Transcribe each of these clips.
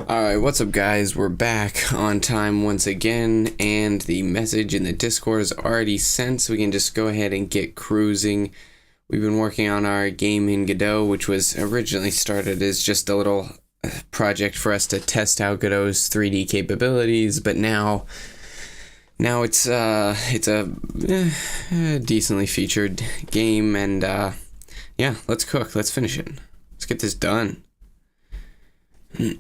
Alright, what's up guys? We're back on time once again, and the message in the Discord is already sent, so we can just go ahead and get cruising. We've been working on our game in Godot, which was originally started as just a little project for us to test out Godot's 3D capabilities, but now it's a decently featured game, and yeah, let's finish it. Let's get this done. Alright,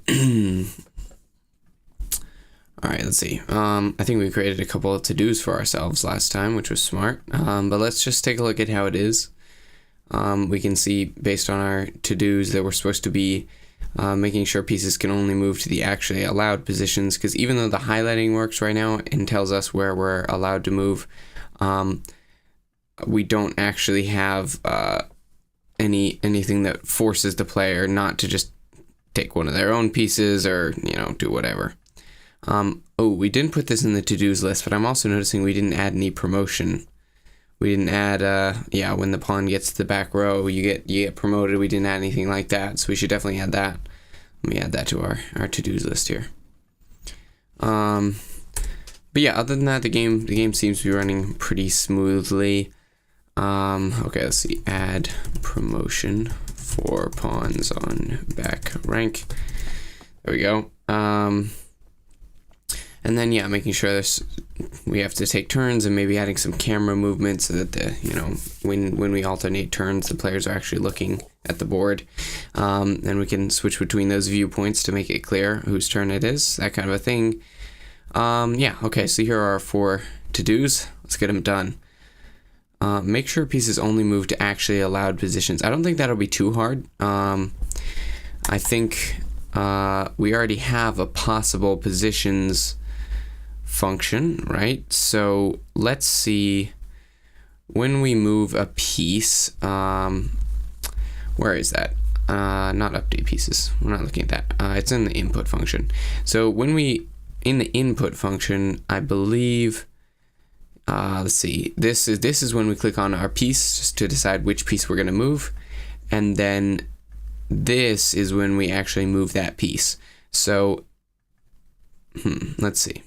let's see. I think we created a couple of to-dos for ourselves last time, which was smart. But let's just take a look at how it is. We can see, based on our to-dos, that we're supposed to be making sure pieces can only move to the actually allowed positions, because even though the highlighting works right now and tells us where we're allowed to move, we don't actually have anything that forces the player not to just take one of their own pieces or, do whatever. Oh, we didn't put this in the to-dos list, but I'm also noticing we didn't add any promotion. We didn't add, when the pawn gets to the back row, you get promoted. We didn't add anything like that, so we should definitely add that. Let me add that to our to-dos list here. But yeah, other than that, the game seems to be running pretty smoothly. Okay, let's see. Add promotion for pawns on back rank. There we go. And then making sure we have to take turns and maybe adding some camera movement so that when we alternate turns, the players are actually looking at the board. And we can switch between those viewpoints to make it clear whose turn it is, that kind of a thing. Okay, so here are our 4 to-dos. Let's get them done. Make sure pieces only move to actually allowed positions. I don't think that'll be too hard. I think we already have a possible positions function, right? So let's see, when we move a piece, where is that? Not update pieces. We're not looking at that. It's in the input function. So in the input function, I believe, let's see, this is when we click on our piece just to decide which piece we're going to move, and then this is when we actually move that piece. So let's see,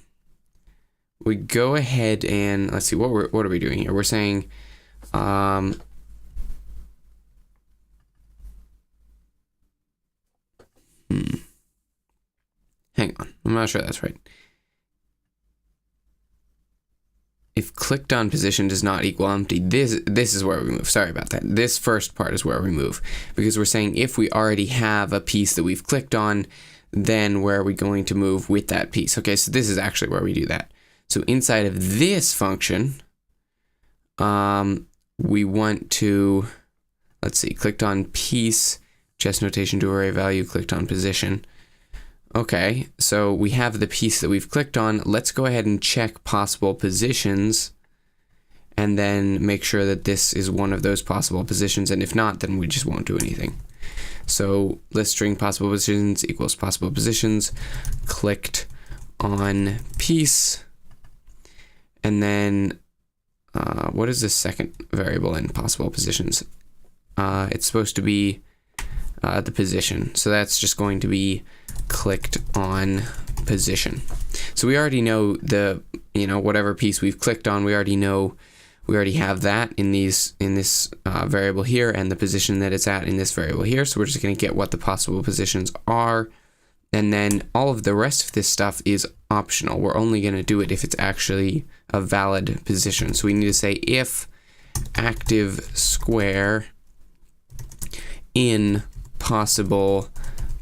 we go ahead and let's see, what are we doing here? We're saying hang on, I'm not sure that's right. If clicked on position does not equal empty, this is where we move. Sorry about that. This first part is where we move, because we're saying if we already have a piece that we've clicked on, then where are we going to move with that piece? Okay, so this is actually where we do that. So inside of this function, we want to, let's see, clicked on piece, chess notation to array value, clicked on position. Okay, so we have the piece that we've clicked on. Let's go ahead and check possible positions and then make sure that this is one of those possible positions, and if not, then we just won't do anything. So list string possible positions equals possible positions, clicked on piece, and then what is the second variable in possible positions? It's supposed to be the position, so that's just going to be clicked on position. So we already know the whatever piece we've clicked on, we already have that in this variable here, and the position that it's at in this variable here. So we're just going to get what the possible positions are, and then all of the rest of this stuff is optional. We're only going to do it if it's actually a valid position. So we need to say if active square in possible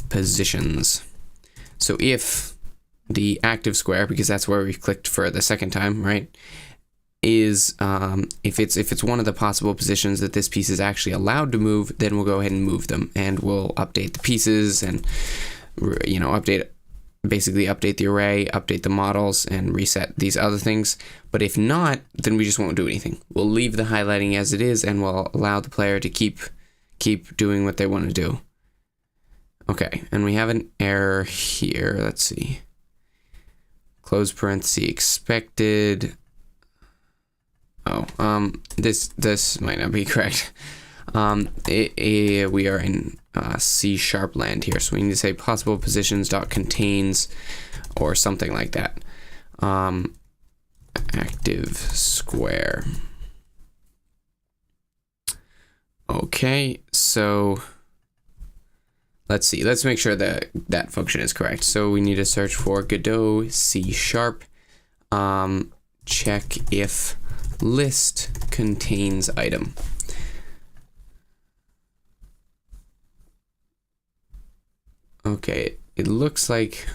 positions. So if the active square, because that's where we clicked for the second time, right, is if it's one of the possible positions that this piece is actually allowed to move, then we'll go ahead and move them, and we'll update the pieces and basically update the array, update the models, and reset these other things. But if not, then we just won't do anything. We'll leave the highlighting as it is, and we'll allow the player to keep doing what they want to do. Okay, and we have an error here. Let's see. Close parenthesis expected. Oh, this might not be correct. We are in C# land here. So we need to say possible positions dot contains or something like that. Active square. Okay, so let's see. Let's make sure that that function is correct. So we need to search for Godot C#. Check if list contains item. Okay, it looks like,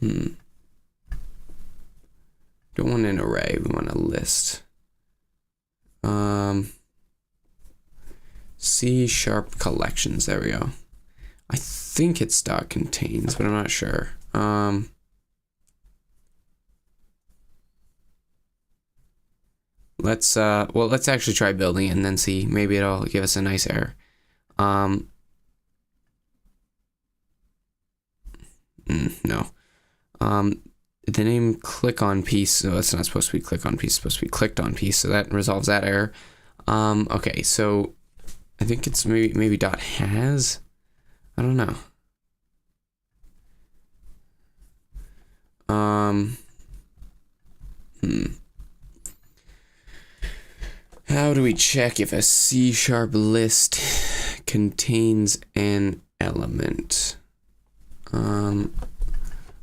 don't want an array, we want a list. C# collections, there we go. I think it's dot contains, but I'm not sure. Let's actually try building it and then see. Maybe it'll give us a nice error. No. The name click on piece, so that's not supposed to be click on piece, it's supposed to be clicked on piece, so that resolves that error. Okay, so I think it's maybe dot has. I don't know. How do we check if a C# list contains an element?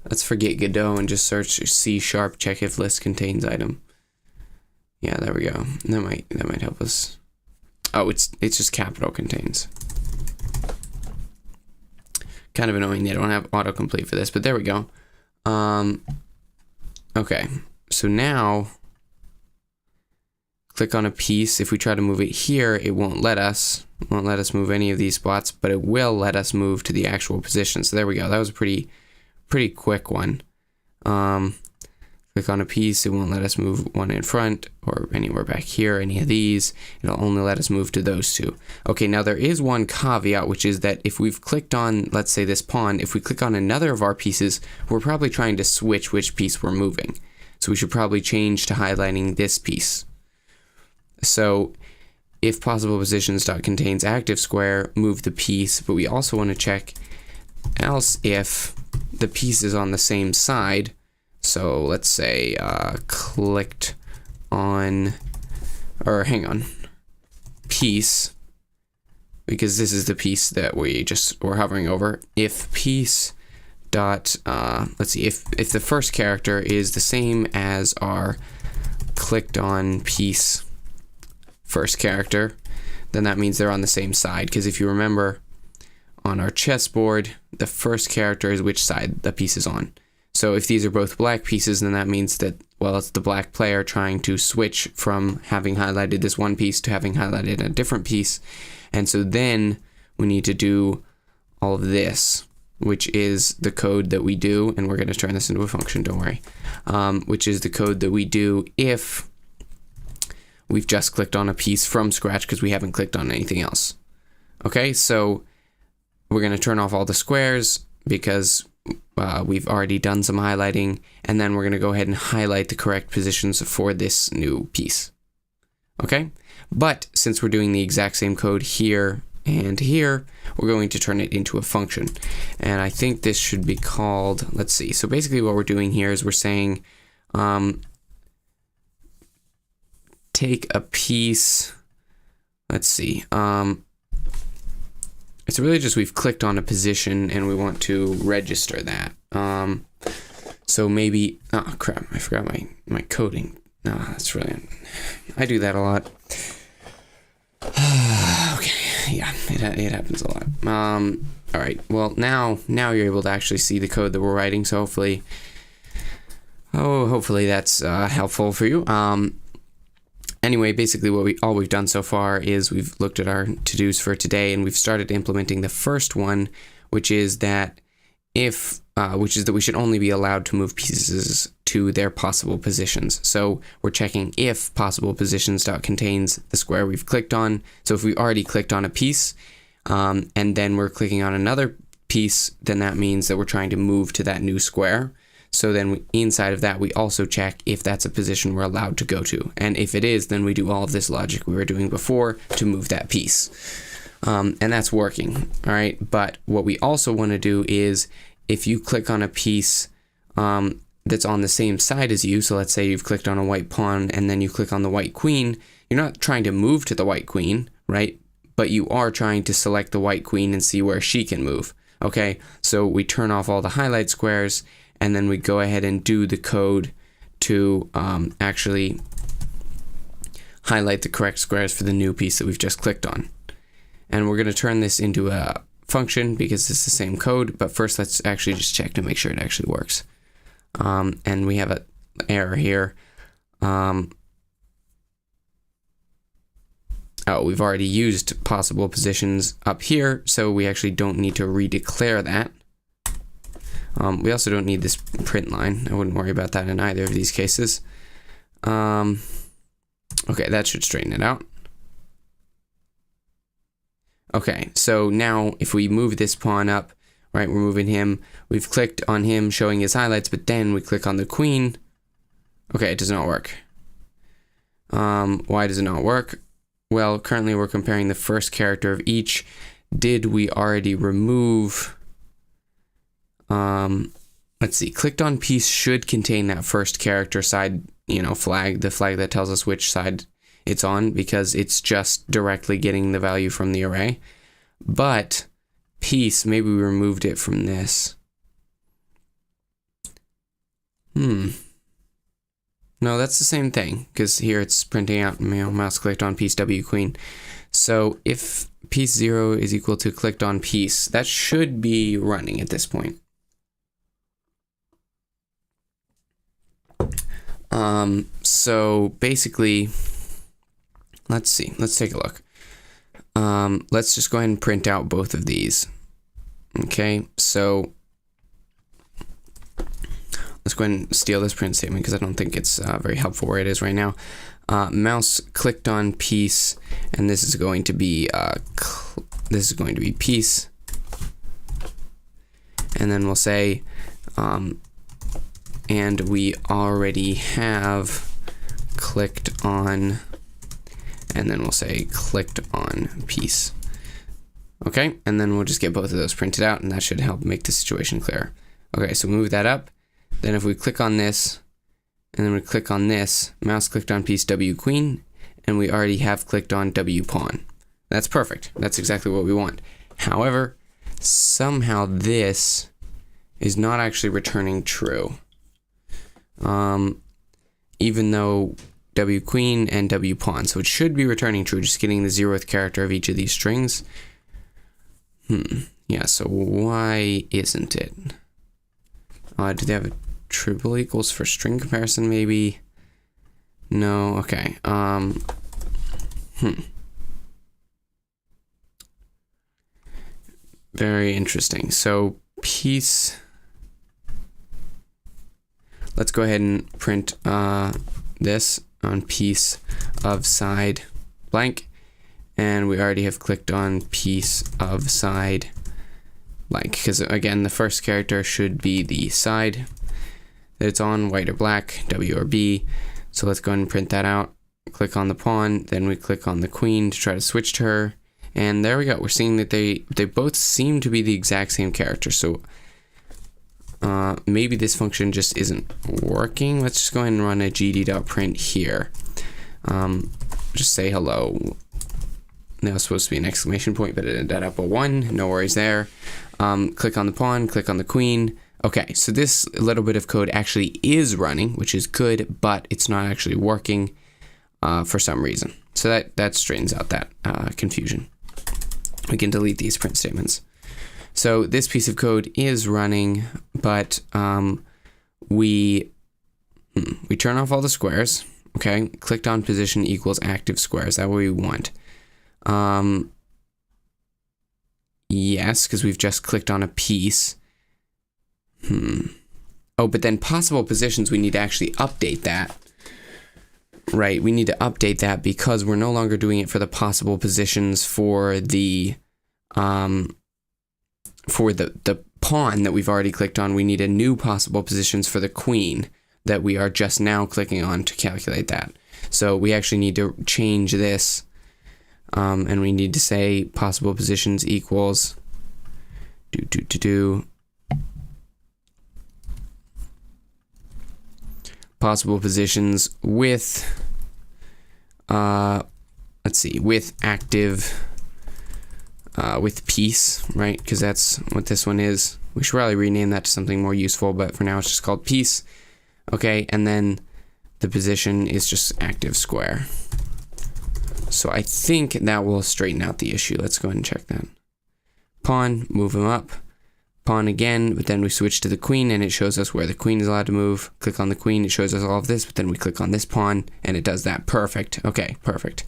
Let's forget Godot and just search C# check if list contains item. Yeah, there we go. That might help us. Oh, it's just capital contains. Kind of annoying they don't have autocomplete for this, but there we go. Okay, so now click on a piece. If we try to move it here, it won't let us. It won't let us move any of these spots, but it will let us move to the actual position. So there we go. That was a pretty quick one. Click on a piece, it won't let us move one in front or anywhere back here, any of these. It'll only let us move to those two. Okay, now there is one caveat, which is that if we've clicked on, let's say this pawn, if we click on another of our pieces, we're probably trying to switch which piece we're moving. So we should probably change to highlighting this piece. So if possible positions dot contains active square, move the piece, but we also want to check else if the piece is on the same side. So let's say clicked on, or hang on, piece, because this is the piece that we're hovering over. If piece dot, let's see, if the first character is the same as our clicked on piece first character, then that means they're on the same side. Because if you remember, on our chessboard, the first character is which side the piece is on. So if these are both black pieces, then that means that, well, it's the black player trying to switch from having highlighted this one piece to having highlighted a different piece. And so then we need to do all of this, which is the code that we do, and we're going to turn this into a function, don't worry, which is the code that we do if we've just clicked on a piece from scratch because we haven't clicked on anything else. Okay, so we're going to turn off all the squares because we've already done some highlighting, and then we're going to go ahead and highlight the correct positions for this new piece. Okay, but since we're doing the exact same code here and here, we're going to turn it into a function, and I think this should be called, let's see, so basically what we're doing here is we're saying take a piece, let's see, it's really just we've clicked on a position and we want to register that. So maybe, oh crap, I forgot my coding. No, that's really, I do that a lot. Okay, yeah, it happens a lot. All right, well now you're able to actually see the code that we're writing, so hopefully that's helpful for you. Anyway, basically all we've done so far is we've looked at our to-dos for today, and we've started implementing the first one, which is that we should only be allowed to move pieces to their possible positions. So we're checking if possible positions dot contains the square we've clicked on. So if we already clicked on a piece, and then we're clicking on another piece, then that means that we're trying to move to that new square. So then inside of that, we also check if that's a position we're allowed to go to. And if it is, then we do all of this logic we were doing before to move that piece. And that's working, all right? But what we also want to do is, if you click on a piece that's on the same side as you, so let's say you've clicked on a white pawn and then you click on the white queen, you're not trying to move to the white queen, right? But you are trying to select the white queen and see where she can move, okay? So we turn off all the highlight squares, and then we go ahead and do the code to actually highlight the correct squares for the new piece that we've just clicked on. And we're going to turn this into a function because it's the same code, but first let's actually just check to make sure it actually works. And we have an error here. Oh, we've already used possible positions up here, so we actually don't need to redeclare that. We also don't need this print line. I wouldn't worry about that in either of these cases. Okay, that should straighten it out. Okay, so now if we move this pawn up, right, we're moving him, we've clicked on him showing his highlights, but then we click on the queen. Okay, it does not work. Why does it not work? Well, currently we're comparing the first character of each. Did we already remove... let's see, clicked on piece should contain that first character side, flag, the flag that tells us which side it's on, because it's just directly getting the value from the array. But piece, maybe we removed it from this. No, that's the same thing, because here it's printing out, mouse clicked on piece W queen. So if piece 0 is equal to clicked on piece, that should be running at this point. So basically, let's see, let's take a look. Let's just go ahead and print out both of these. Okay, so let's go ahead and steal this print statement because I don't think it's very helpful where it is right now. Mouse clicked on piece, and this is going to be piece, and then we'll say, and we already have clicked on, and then we'll say clicked on piece. Okay, and then we'll just get both of those printed out, and that should help make the situation clear. Okay, so move that up. Then if we click on this, and then we click on this, mouse clicked on piece W queen, and we already have clicked on W pawn. That's perfect. That's exactly what we want. However, somehow this is not actually returning true. Even though W queen and W pawn, so it should be returning true, just getting the 0th character of each of these strings. Yeah, so why isn't it? Do they have a triple equals for string comparison, maybe? No, okay. Very interesting. So piece, let's go ahead and print this on piece of side blank, and we already have clicked on piece of side blank, because again the first character should be the side that it's on, white or black, W or B. So let's go ahead and print that out. Click on the pawn, then we click on the queen to try to switch to her, and there we go. We're seeing that they both seem to be the exact same character. So maybe this function just isn't working. Let's just go ahead and run a gd.print here. Just say hello. That was supposed to be an exclamation point, but it ended up a 1. No worries there. Click on the pawn, click on the queen. Okay, so this little bit of code actually is running, which is good, but it's not actually working for some reason. So that straightens out that confusion. We can delete these print statements. So this piece of code is running, but we turn off all the squares. Okay, clicked on position equals active squares. That's what we want. Yes, because we've just clicked on a piece. Oh, but then possible positions, we need to actually update that. Right, we need to update that because we're no longer doing it for the possible positions for the pawn that we've already clicked on. We need a new possible positions for the queen that we are just now clicking on to calculate that. So we actually need to change this And we need to say possible positions equals possible positions with let's see, with active with piece, right? Because that's what this one is. We should probably rename that to something more useful, but for now it's just called piece. Okay, and then the position is just active square. So I think that will straighten out the issue. Let's go ahead and check that. Pawn, move him up. Pawn again, but then we switch to the queen and it shows us where the queen is allowed to move. Click on the queen, it shows us all of this, but then we click on this pawn and it does that. Perfect. Okay, perfect.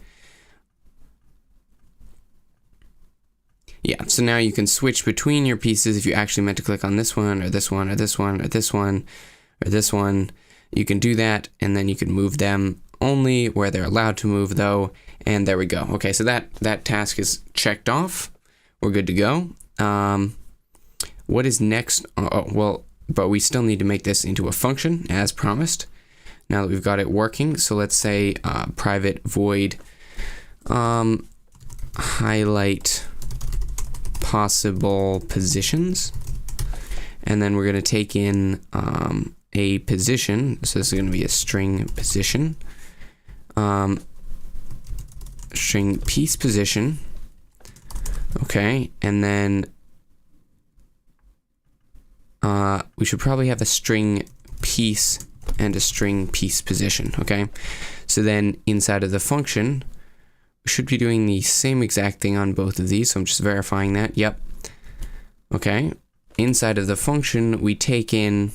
Yeah, so now you can switch between your pieces if you actually meant to click on this one or this one or this one or this one or this one. You can do that, and then you can move them only where they're allowed to move though, and there we go. Okay, so that task is checked off. We're good to go. What is next? Oh, well, but we still need to make this into a function as promised. Now that we've got it working, so let's say private void highlight possible positions, and then we're going to take in a position. So this is going to be a string position, string piece position. Okay, and then we should probably have a string piece and a string piece position. Okay, so then inside of the function, we should be doing the same exact thing on both of these. So I'm just verifying that. Yep. Okay. Inside of the function, we take in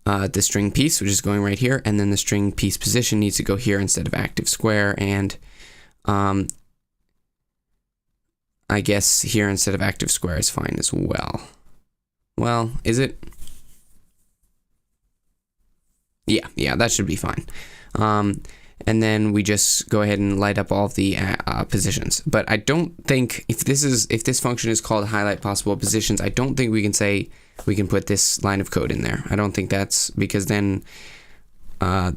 the string piece, which is going right here, and then the string piece position needs to go here instead of active square, and I guess here instead of active square is fine as well. Well, is it? Yeah, that should be fine. And then we just go ahead and light up all of the positions. But I don't think if this function is called highlight possible positions, I don't think we can say we can put this line of code in there. I don't think that's because then, yeah,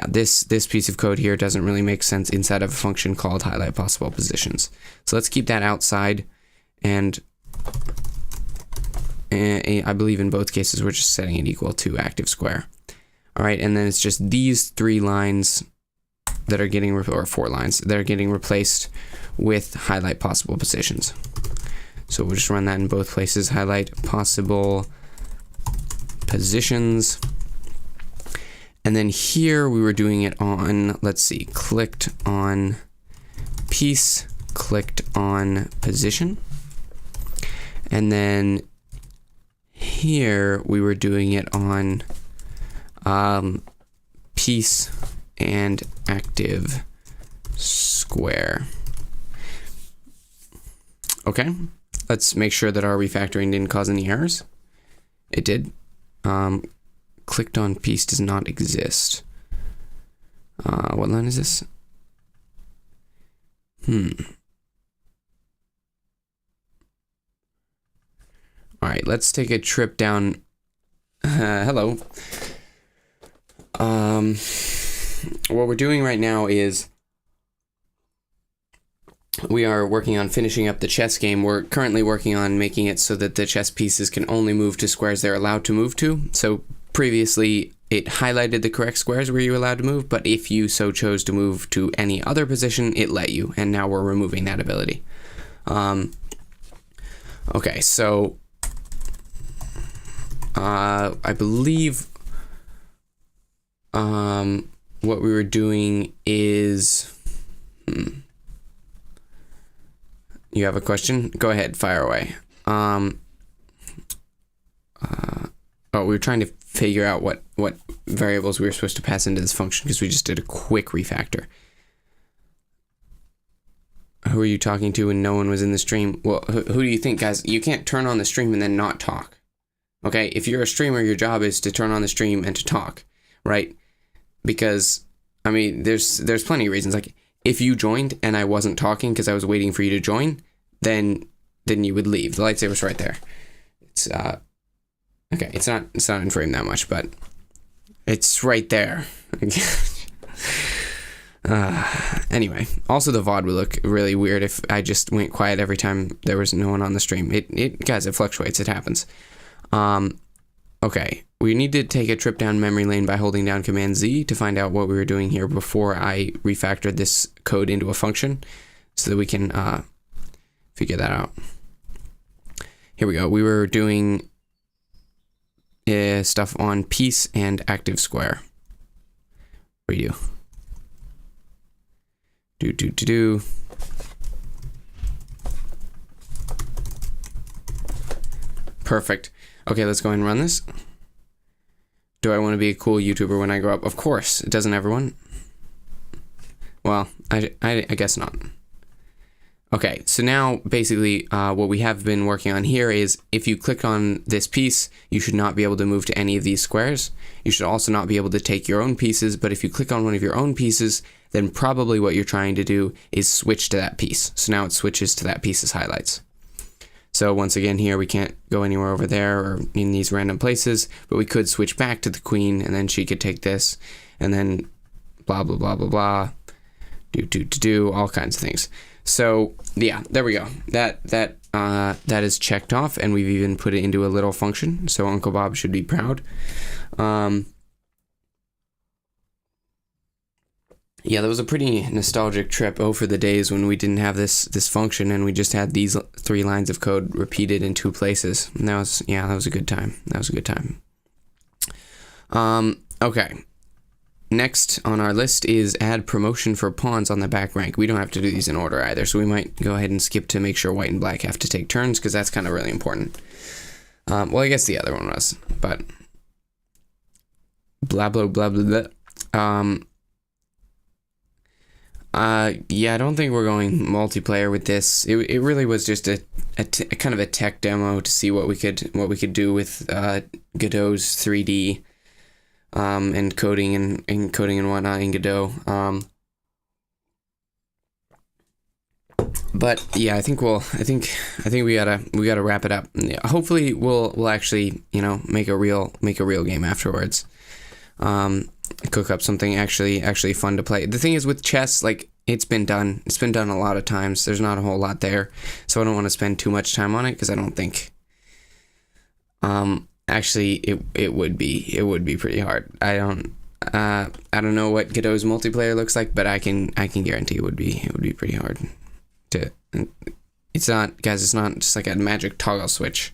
this piece of code here doesn't really make sense inside of a function called highlight possible positions. So let's keep that outside, and I believe in both cases we're just setting it equal to active square. All right, and then it's just these 3 lines that are getting, or 4 lines that are getting replaced with highlight possible positions. So we'll just run that in both places, highlight possible positions. And then here we were doing it on, let's see, clicked on piece, clicked on position. And then here we were doing it on piece and active square. Okay, let's make sure that our refactoring didn't cause any errors. It did. Clicked on piece does not exist. What line is this? All right, let's take a trip down. Hello. What we're doing right now is we are working on finishing up the chess game. We're currently working on making it so that the chess pieces can only move to squares they're allowed to move to. So previously it highlighted the correct squares where you're allowed to move, but if you so chose to move to any other position, it let you, and now we're removing that ability. Okay, so I believe what we were doing is you have a question? Go ahead, fire away. We were trying to figure out what variables we were supposed to pass into this function because we just did a quick refactor. Who are you talking to when no one was in the stream? Well, who do you think, guys? You can't turn on the stream and then not talk. Okay, if you're a streamer, your job is to turn on the stream and to talk, right? Because, I mean, there's plenty of reasons. Like, if you joined and I wasn't talking because I was waiting for you to join, then you would leave. The lightsaber's right there. It's okay. It's not in frame that much, but it's right there. Anyway, also the VOD would look really weird if I just went quiet every time there was no one on the stream. Guys, it fluctuates. It happens. Okay, we need to take a trip down memory lane by holding down Command Z to find out what we were doing here before I refactored this code into a function so that we can figure that out. Here we go. We were doing stuff on piece and active square. Redo. Do. Perfect. Okay, let's go ahead and run this. Do I want to be a cool YouTuber when I grow up? Of course. Doesn't everyone? Well, I guess not. Okay, so now basically what we have been working on here is if you click on this piece, you should not be able to move to any of these squares. You should also not be able to take your own pieces, but if you click on one of your own pieces, then probably what you're trying to do is switch to that piece. So now it switches to that piece's highlights. So once again here, we can't go anywhere over there or in these random places, but we could switch back to the queen and then she could take this and then blah, blah, blah, blah, blah, do, all kinds of things. So yeah, there we go. That is checked off, and we've even put it into a little function. So Uncle Bob should be proud. Yeah, that was a pretty nostalgic trip over the days when we didn't have this function and we just had these 3 lines of code repeated in 2 places. And that was a good time. That was a good time. Okay. Next on our list is add promotion for pawns on the back rank. We don't have to do these in order either, so we might go ahead and skip to make sure white and black have to take turns, because that's kind of really important. Well, I guess the other one was, but blah, blah, blah, blah, blah. Yeah, I don't think we're going multiplayer with this. It really was just a kind of a tech demo to see what we could do with Godot's 3D and coding and whatnot in Godot. But yeah, I think we gotta wrap it up. Yeah, hopefully we'll actually make a real game afterwards. Cook up something actually fun to play. The thing is with chess, like it's been done a lot of times. There's not a whole lot there, so I don't want to spend too much time on it because I don't think actually it would be pretty hard. I don't know what Godot's multiplayer looks like, but I can guarantee it would be pretty hard to. It's not, guys, it's not just like a magic toggle switch.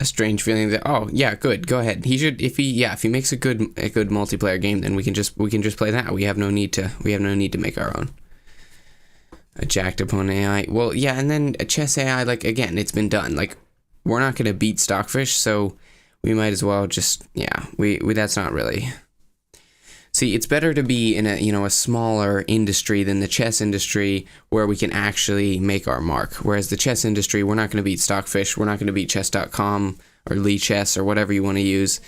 A strange feeling that, oh yeah, good, go ahead. He should, if he makes a good multiplayer game, then we can just play that. We have no need to make our own. A jacked opponent AI. Well, yeah, and then a chess AI, like again, it's been done. Like we're not gonna beat Stockfish, so we might as well just, yeah, we that's not really. See, it's better to be in a smaller industry than the chess industry where we can actually make our mark. Whereas the chess industry, we're not going to beat Stockfish, we're not going to beat chess.com or Lee Chess or whatever you want to use.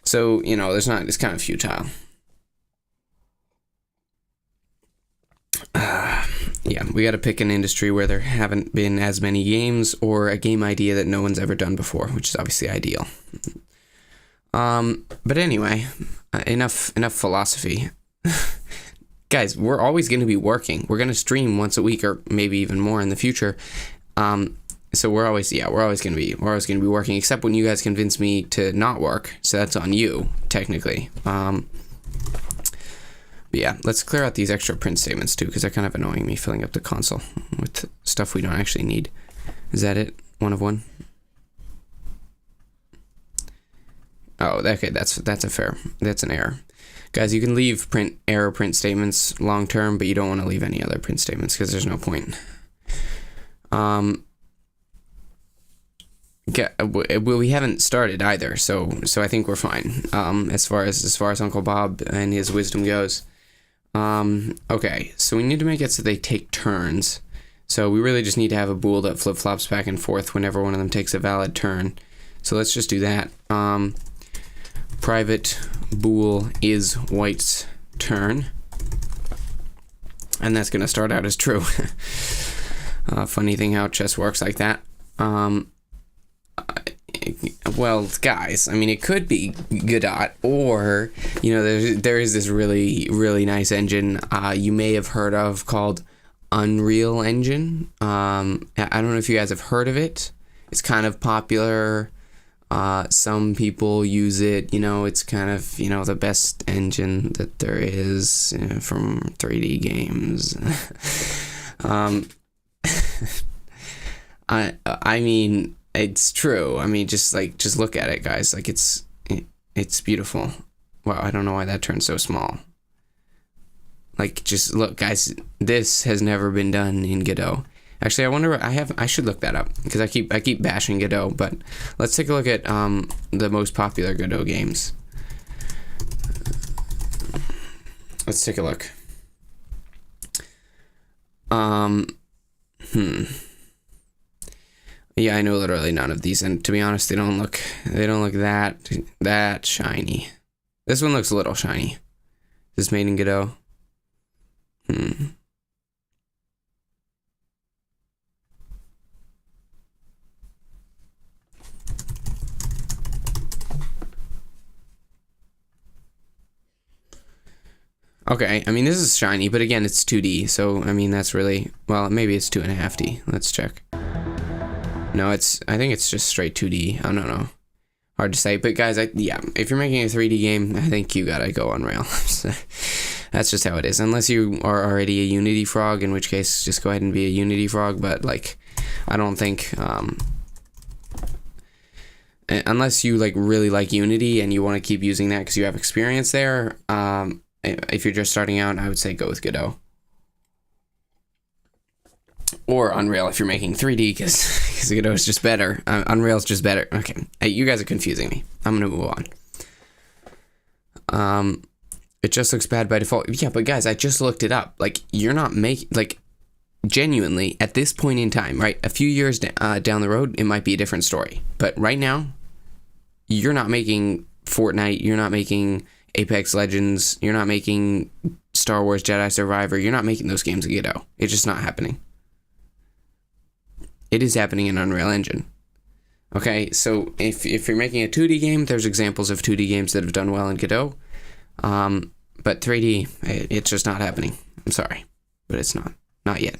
So, it's kind of futile. Yeah, we got to pick an industry where there haven't been as many games or a game idea that no one's ever done before, which is obviously ideal. But anyway, enough philosophy. Guys, we're always going to be working. We're going to stream once a week or maybe even more in the future. So we're always going to be working, except when you guys convince me to not work. So that's on you, technically. But yeah, let's clear out these extra print statements too, because they're kind of annoying me filling up the console with stuff we don't actually need. Is that it? One of one? Oh, okay, that's an error. Guys, you can leave error print statements long term, but you don't want to leave any other print statements because there's no point. We haven't started either, so I think we're fine. As far as Uncle Bob and his wisdom goes. Okay, so we need to make it so they take turns. So we really just need to have a bool that flip-flops back and forth whenever one of them takes a valid turn. So let's just do that. Private bool is white's turn, and that's gonna start out as true. Funny thing how chess works like that. well, guys, I mean, it could be Godot, or, you know, there is this really, really nice engine you may have heard of called Unreal Engine. I don't know if you guys have heard of it. It's kind of popular. Some people use it, you know, it's kind of, you know, the best engine that there is, you know, from 3D games. I mean, it's true. I mean, just look at it, guys. Like, it's beautiful. Wow, I don't know why that turned so small. Like, just look, guys. This has never been done in Godot. Actually, I wonder. I should look that up because I keep bashing Godot. But let's take a look at the most popular Godot games. Let's take a look. Yeah, I know literally none of these, and to be honest, they don't look that shiny. This one looks a little shiny. Is this made in Godot? Okay, I mean, this is shiny, but again, it's 2D, so, I mean, that's really, well, maybe it's 2.5D. Let's check. No, I think it's just straight 2D. I don't know. Hard to say, but guys, yeah, if you're making a 3D game, I think you gotta go Unreal. That's just how it is. Unless you are already a Unity frog, in which case, just go ahead and be a Unity frog, but, like, I don't think, unless you, like, really like Unity and you want to keep using that because you have experience there, if you're just starting out, I would say go with Godot. Or Unreal if you're making 3D, because Godot is just better. Unreal's just better. Okay, hey, you guys are confusing me. I'm gonna move on. It just looks bad by default. Yeah, but guys, I just looked it up. Like, you're not making, like, genuinely, at this point in time, right? A few years down the road, it might be a different story. But right now, you're not making Fortnite. You're not making Apex Legends. You're not making Star Wars Jedi Survivor. You're not making those games in Godot. It's just not happening. It is happening in Unreal Engine. Okay, so if you're making a 2D game, there's examples of 2D games that have done well in Godot. But 3D, it's just not happening. I'm sorry, but it's not. Not yet.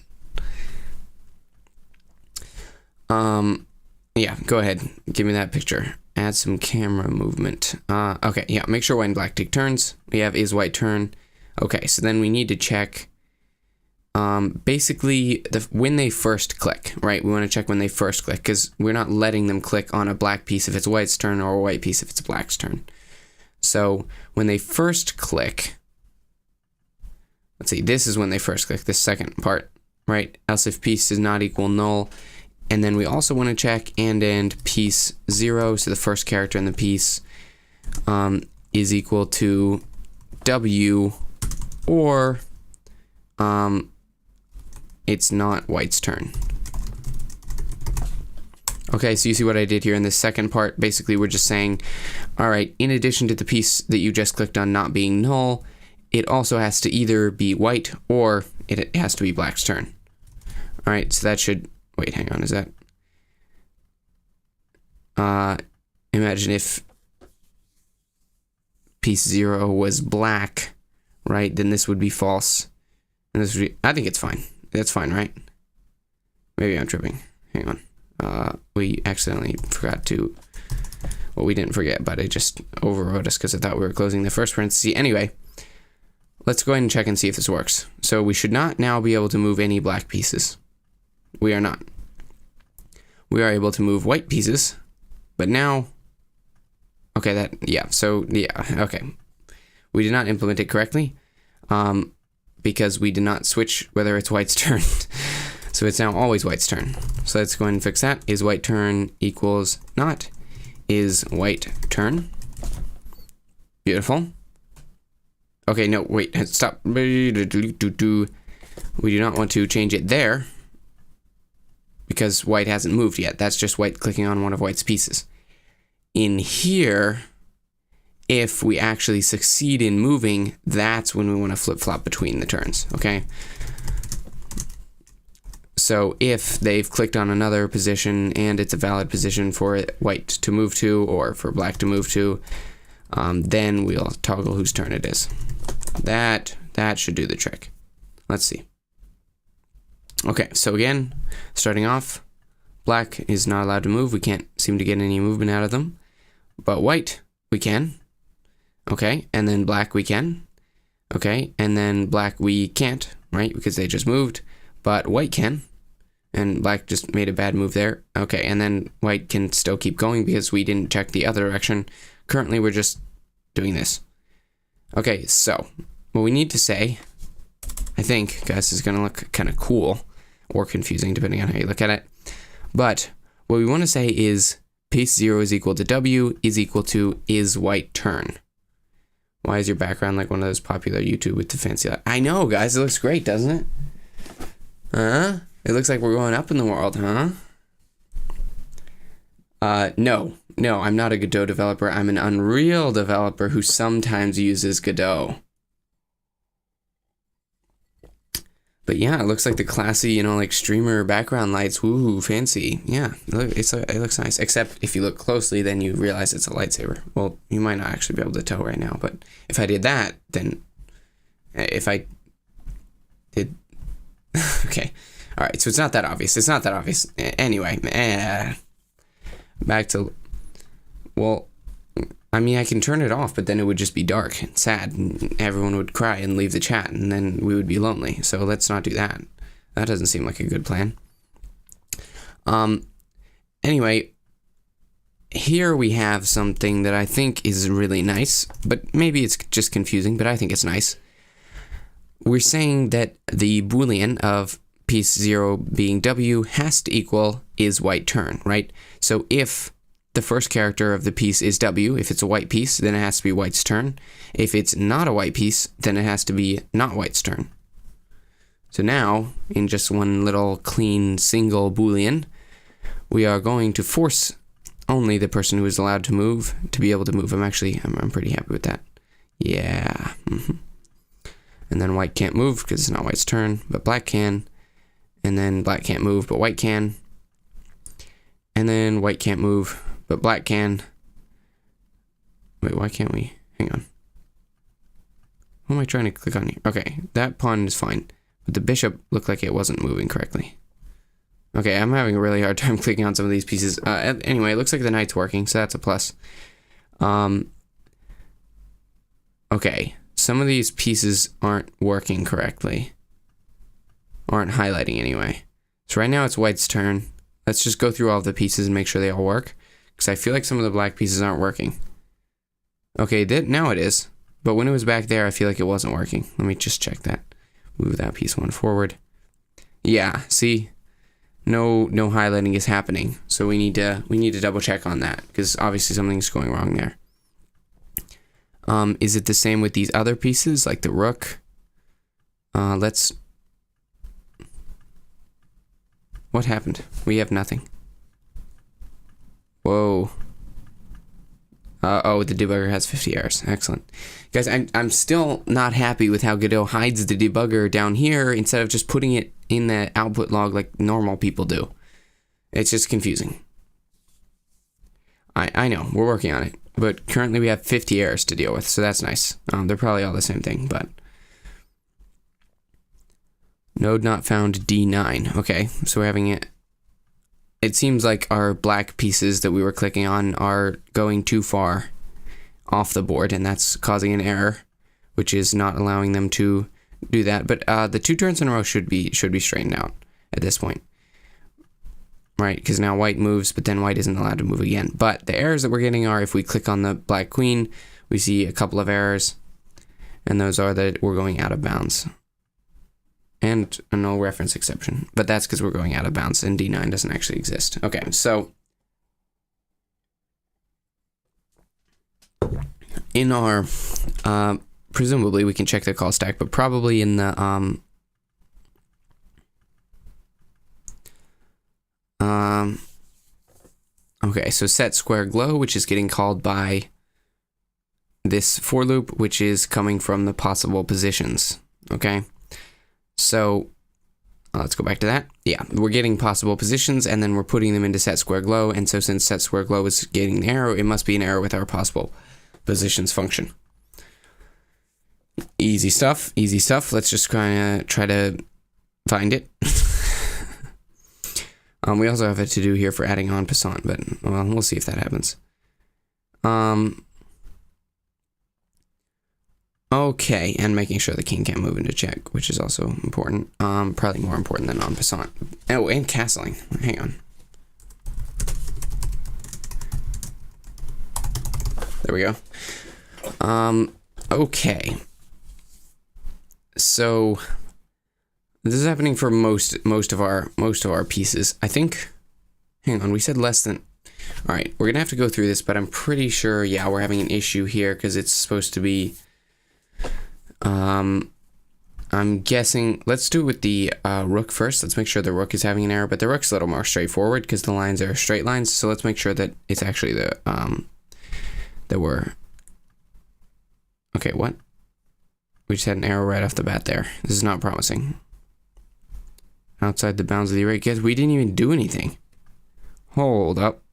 Yeah, go ahead. Give me that picture. Add some camera movement. Okay, yeah, make sure white and black take turns. We have is white turn. Okay, so then we need to check basically when they first click, right? We want to check when they first click because we're not letting them click on a black piece if it's white's turn or a white piece if it's black's turn. So when they first click, let's see, this is when they first click, this second part, right? Else if piece is not equal null. And then we also want to check and end piece 0, so the first character in the piece is equal to W, or it's not white's turn. Okay, so you see what I did here in this second part. Basically, we're just saying, all right, in addition to the piece that you just clicked on not being null, it also has to either be white or it has to be black's turn. All right, so that should, wait, hang on, is that? Imagine if piece 0 was black, right? Then this would be false. And this would be, I think it's fine. That's fine, right? Maybe I'm tripping. Hang on. We accidentally forgot to, well, we didn't forget, but I just overwrote us because I thought we were closing the first parenthesis. Anyway, let's go ahead and check and see if this works. So we should not now be able to move any black pieces. We are not. We are able to move white pieces, but now, okay, that, yeah, so, yeah, okay. We did not implement it correctly, because we did not switch whether it's white's turn. So it's now always white's turn. So let's go ahead and fix that. Is white turn equals not is white turn. Beautiful. Okay, no, wait, stop. We do not want to change it there because white hasn't moved yet. That's just white clicking on one of white's pieces. In here, if we actually succeed in moving, that's when we want to flip-flop between the turns, okay? So if they've clicked on another position and it's a valid position for white to move to or for black to move to, then we'll toggle whose turn it is. That should do the trick. Let's see. Okay, so again, starting off, black is not allowed to move. We can't seem to get any movement out of them. But white, we can. Okay, and then black we can. Okay, and then black we can't, right? Because they just moved. But white can. And black just made a bad move there. Okay, and then white can still keep going because we didn't check the other direction. Currently, we're just doing this. Okay, so what we need to say, I think, guys, is going to look kind of cool or confusing depending on how you look at it. But what we want to say is piece 0 is equal to W is equal to is white turn. Why is your background like one of those popular YouTube with the fancy light? I know, guys, it looks great, doesn't it? It looks like we're going up in the world, huh? No, I'm not a Godot developer. I'm an Unreal developer who sometimes uses Godot. But yeah, it looks like the classy, like streamer background lights. Woo, fancy. Yeah, it looks nice. Except if you look closely, then you realize it's a lightsaber. Well, you might not actually be able to tell right now, but if I did that, then if I did, okay. All right, so it's not that obvious. It's not that obvious. Anyway, back to, well, I mean, I can turn it off, but then it would just be dark and sad, and everyone would cry and leave the chat, and then we would be lonely. So let's not do that. That doesn't seem like a good plan. Anyway, here we have something that I think is really nice, but maybe it's just confusing, but I think it's nice. We're saying that the Boolean of piece 0 being W has to equal is white turn, right? So if the first character of the piece is W, if it's a white piece, then it has to be white's turn. If it's not a white piece, then it has to be not white's turn. So now, in just one little clean single Boolean, we are going to force only the person who is allowed to move to be able to move. I'm pretty happy with that. Yeah. And then white can't move because it's not white's turn, but black can. And then black can't move, but white can. And then white can't move, but black can. Wait, why can't we? Hang on. What am I trying to click on here? Okay, that pawn is fine. But the bishop looked like it wasn't moving correctly. Okay, I'm having a really hard time clicking on some of these pieces. Anyway, it looks like the knight's working, so that's a plus. Okay, some of these pieces aren't working correctly. Aren't highlighting anyway. So right now it's white's turn. Let's just go through all of the pieces and make sure they all work. Because I feel like some of the black pieces aren't working. Okay, now it is. But when it was back there, I feel like it wasn't working. Let me just check that. Move that piece one forward. Yeah, see? No highlighting is happening. So we need to double check on that. Because obviously something's going wrong there. Is it the same with these other pieces, like the rook? What happened? We have nothing. Whoa. Oh, the debugger has 50 errors. Excellent. Guys, I'm still not happy with how Godot hides the debugger down here instead of just putting it in the output log like normal people do. It's just confusing. I know, we're working on it. But currently we have 50 errors to deal with, so that's nice. They're probably all the same thing, but... Node not found D9. Okay, so we're having it. It seems like our black pieces that we were clicking on are going too far off the board, and that's causing an error, which is not allowing them to do that. But the 2 turns in a row should be straightened out at this point, right? Because now white moves, but then white isn't allowed to move again. But the errors that we're getting are if we click on the black queen, we see a couple of errors, and those are that we're going out of bounds. And a null reference exception. But that's because we're going out of bounds and D9 doesn't actually exist. Okay, so in our, presumably we can check the call stack, but probably in the, okay, so set square glow, which is getting called by this for loop, which is coming from the possible positions, okay? So let's go back to that. Yeah, we're getting possible positions, and then we're putting them into set square glow. And so since set square glow is getting the arrow, it must be an arrow with our possible positions function. Easy stuff, easy stuff. Let's just try to find it. We also have a to-do here for adding en passant, but well, we'll see if that happens. Okay, and making sure the king can't move into check, which is also important. Probably more important than en passant. Oh, and castling. Hang on. There we go. Okay. So this is happening for most of our pieces. I think. Hang on, we said less than. All right, we're gonna have to go through this, but I'm pretty sure. Yeah, we're having an issue here because it's supposed to be. I'm guessing. Let's do it with the rook first. Let's make sure the rook is having an error, but the rook's a little more straightforward because the lines are straight lines. So let's make sure that it's actually the that we're. Okay, what? We just had an error right off the bat there. This is not promising. Outside the bounds of the array. Guys, we didn't even do anything. Hold up.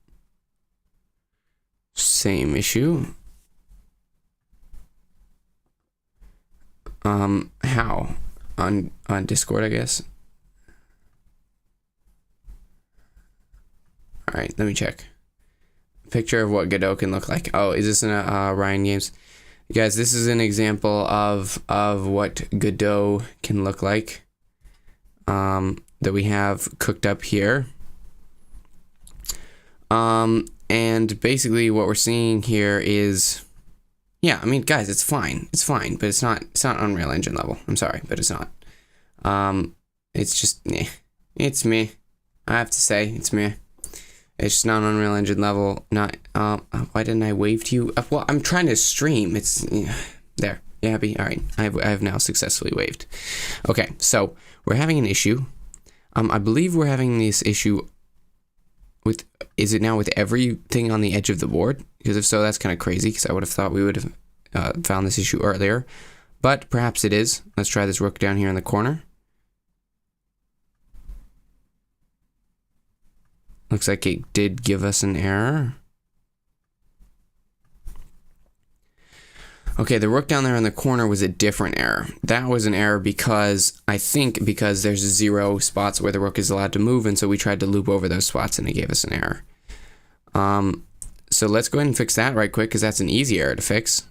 Same issue. How? On Discord, I guess. Alright, let me check. Picture of what Godot can look like. Oh, is this in Ryan Games? Guys, this is an example of what Godot can look like. That we have cooked up here. And basically what we're seeing here is, yeah, I mean, guys, it's fine, but it's not Unreal Engine level. I'm sorry, but it's not. It's just, it's me. I have to say, it's me. It's just not Unreal Engine level. Not, why didn't I wave to you? Well, I'm trying to stream. It's, there. You happy? All right. I have now successfully waved. Okay, so we're having an issue. I believe we're having this issue with, is it now with everything on the edge of the board? Because if so, that's kind of crazy, because I would have thought we would have found this issue earlier. But perhaps it is. Let's try this rook down here in the corner. Looks like it did give us an error. Okay, the rook down there in the corner was a different error. That was an error because, I think, because there's 0 spots where the rook is allowed to move, and so we tried to loop over those spots and it gave us an error. So let's go ahead and fix that right quick, because that's an easy error to fix.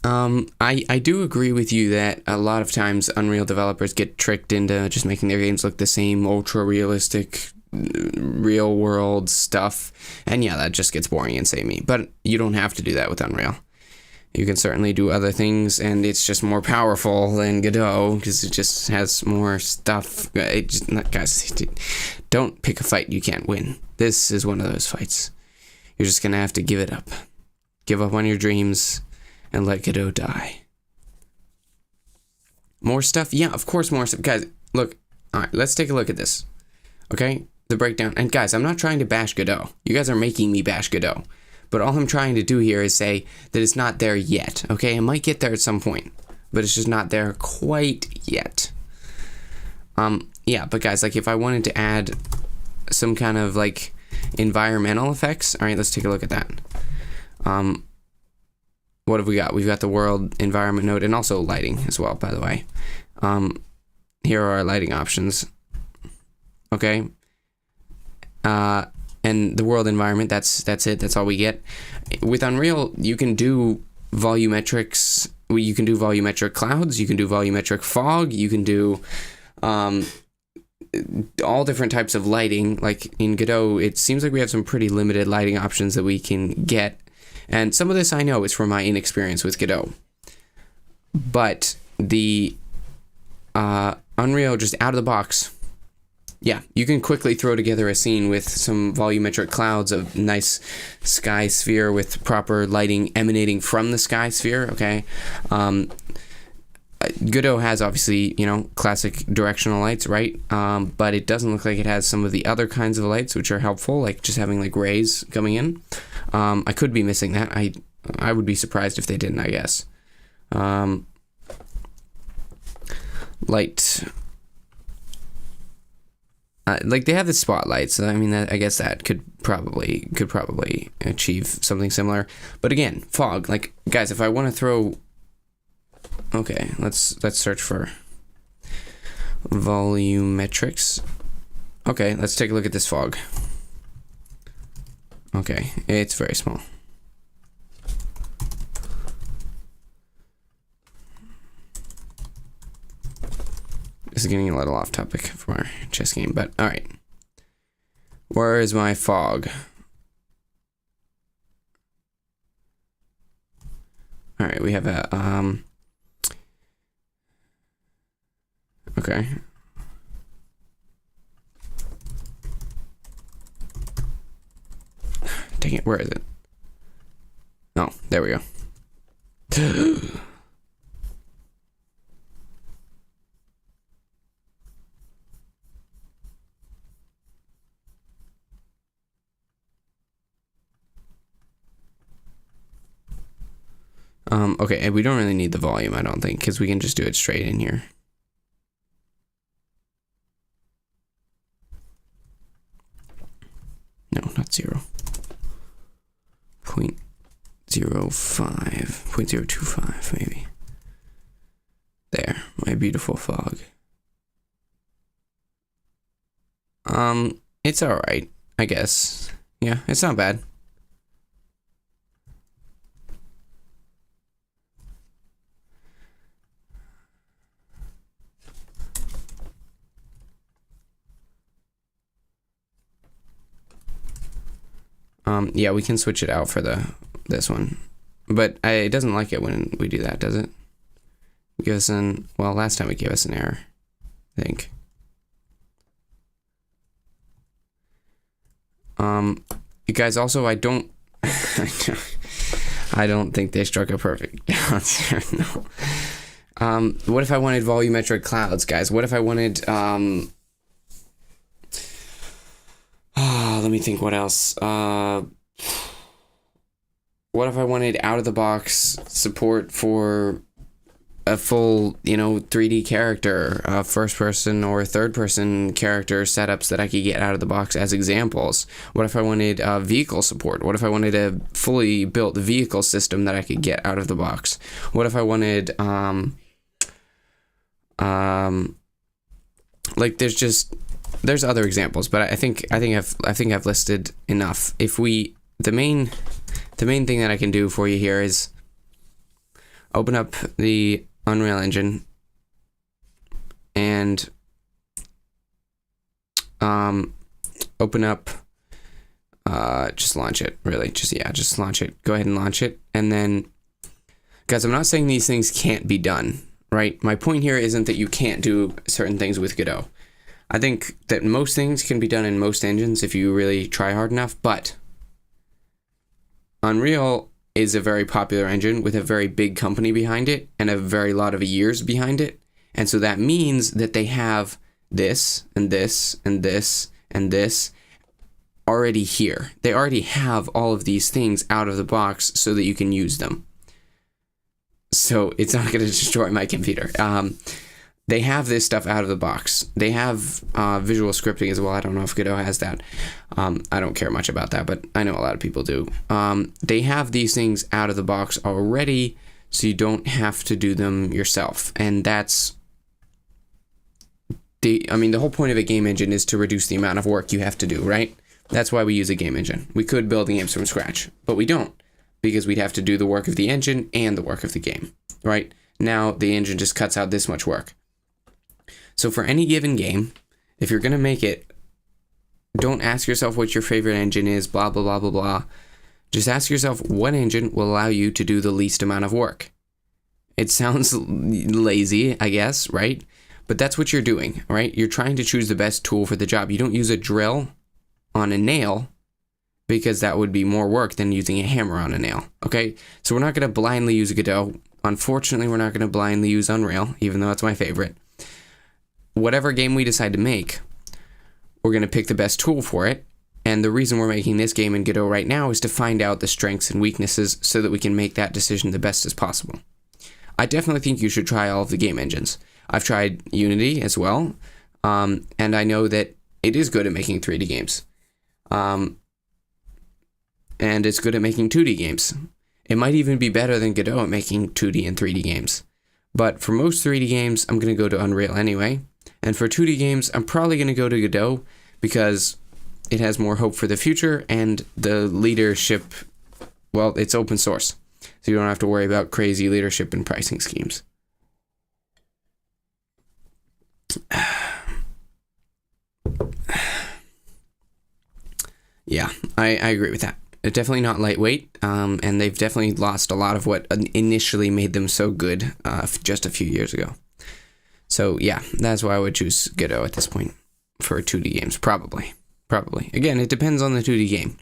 I do agree with you that a lot of times Unreal developers get tricked into just making their games look the same, ultra realistic, real world stuff, and yeah, that just gets boring and samey. But you don't have to do that with Unreal. You can certainly do other things, and it's just more powerful than Godot because it just has more stuff. Guys, don't pick a fight you can't win. This is one of those fights. You're just gonna have to give it up. Give up on your dreams and let Godot die. More stuff? Yeah, of course more stuff. Guys, look. Alright, let's take a look at this. Okay? The breakdown. And guys, I'm not trying to bash Godot. You guys are making me bash Godot. But all I'm trying to do here is say that it's not there yet. Okay? It might get there at some point. But it's just not there quite yet. Yeah, but guys, like if I wanted to add some kind of like environmental effects. Alright, let's take a look at that. What have we got? We've got the world environment node and also lighting as well, by the way. Here are our lighting options. Okay. And the world environment, that's it. That's all we get. With Unreal, you can do volumetrics. You can do volumetric clouds. You can do volumetric fog. You can do all different types of lighting. Like in Godot, it seems like we have some pretty limited lighting options that we can get. And some of this I know is from my inexperience with Godot. But the Unreal, just out of the box, yeah, you can quickly throw together a scene with some volumetric clouds, a nice sky sphere with proper lighting emanating from the sky sphere, okay? Godot has obviously, you know, classic directional lights, right? But it doesn't look like it has some of the other kinds of lights which are helpful, like just having like rays coming in. I could be missing that. I would be surprised if they didn't, I guess. Light. Like they have the spotlight, so I mean, I guess that could probably achieve something similar. But again, fog. Like, guys, if I want to throw, okay, let's search for volumetrics. Okay, let's take a look at this fog. Okay, it's very small. This is getting a little off topic from our chess game, but all right. Where is my fog? All right, we have a okay. Dang it, where is it? Oh, there we go. Okay, and we don't really need the volume, I don't think, because we can just do it straight in here. No, not 0. 0.05, 0.025, maybe. There, my beautiful fog. It's alright, I guess. Yeah, it's not bad. Yeah, we can switch it out for this one, but it doesn't like it when we do that, does it? Give us well, last time it gave us an error, I think. You guys, also, I don't think they struck a perfect balance here, no. What if I wanted volumetric clouds, guys? What if I wanted, let me think what else. What if I wanted out-of-the-box support for a full, 3D character, first-person or third-person character setups that I could get out of the box as examples? What if I wanted vehicle support? What if I wanted a fully built vehicle system that I could get out of the box? What if I wanted, like, there's other examples, but I think I've listed enough. If the main thing that I can do for you here is open up the Unreal Engine and open up, just launch it, really. Just launch it. Go ahead and launch it. And then, guys, I'm not saying these things can't be done, right? My point here isn't that you can't do certain things with Godot. I think that most things can be done in most engines if you really try hard enough, but Unreal is a very popular engine with a very big company behind it and a very lot of years behind it. And so that means that they have this and this and this and this already here. They already have all of these things out of the box so that you can use them. So it's not going to destroy my computer. They have this stuff out of the box. They have visual scripting as well. I don't know if Godot has that. I don't care much about that, but I know a lot of people do. They have these things out of the box already, so you don't have to do them yourself. And that's the whole point of a game engine is to reduce the amount of work you have to do, right? That's why we use a game engine. We could build games from scratch, but we don't, because we'd have to do the work of the engine and the work of the game, right? Now the engine just cuts out this much work. So for any given game, if you're going to make it, don't ask yourself what your favorite engine is, blah, blah, blah, blah, blah. Just ask yourself what engine will allow you to do the least amount of work. It sounds lazy, I guess, right? But that's what you're doing, right? You're trying to choose the best tool for the job. You don't use a drill on a nail because that would be more work than using a hammer on a nail, okay? So we're not going to blindly use Godot. Unfortunately, we're not going to blindly use Unreal, even though it's my favorite. Whatever game we decide to make, we're going to pick the best tool for it, And the reason we're making this game in Godot right now is to find out the strengths and weaknesses so that we can make that decision the best as possible. I definitely think you should try all of the game engines. I've tried Unity as well, and I know that it is good at making 3D games. And it's good at making 2D games. It might even be better than Godot at making 2D and 3D games. But for most 3D games, I'm going to go to Unreal anyway. And for 2D games, I'm probably going to go to Godot because it has more hope for the future, and the leadership, well, it's open source. So you don't have to worry about crazy leadership and pricing schemes. Yeah, I agree with that. They're definitely not lightweight, and they've definitely lost a lot of what initially made them so good just a few years ago. So yeah, that's why I would choose Godot at this point for 2D games, probably. Again, it depends on the 2D game.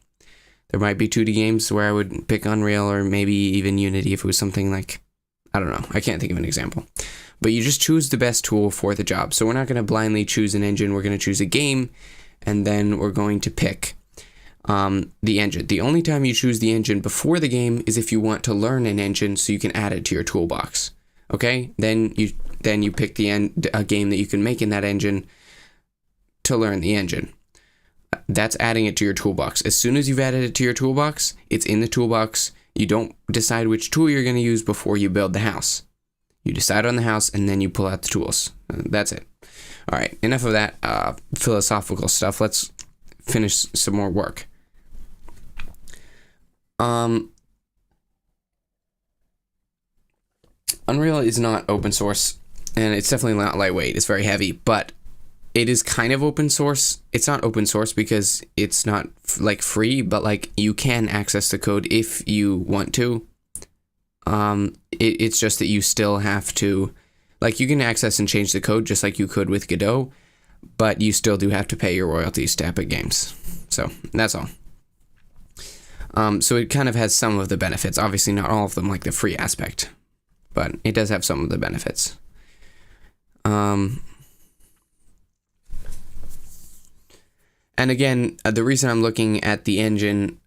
There might be 2D games where I would pick Unreal or maybe even Unity if it was something like, I don't know, I can't think of an example. But you just choose the best tool for the job. So we're not going to blindly choose an engine, we're going to choose a game, and then we're going to pick the engine. The only time you choose the engine before the game is if you want to learn an engine so you can add it to your toolbox. Okay? Then you pick a game that you can make in that engine to learn the engine. That's adding it to your toolbox. As soon as you've added it to your toolbox, it's in the toolbox. You don't decide which tool you're going to use before you build the house. You decide on the house and then you pull out the tools. That's it. All right, enough of that philosophical stuff. Let's finish some more work. Unreal is not open source, and it's definitely not lightweight. It's very heavy, but it is kind of open source. It's not open source because it's not like free, but like you can access the code if you want to. It's just that you still have to, like, you can access and change the code just like you could with Godot, but you still do have to pay your royalties to Epic Games. So that's all. So it kind of has some of the benefits. Obviously not all of them, like the free aspect, but it does have some of the benefits. And again, the reason I'm looking at the engine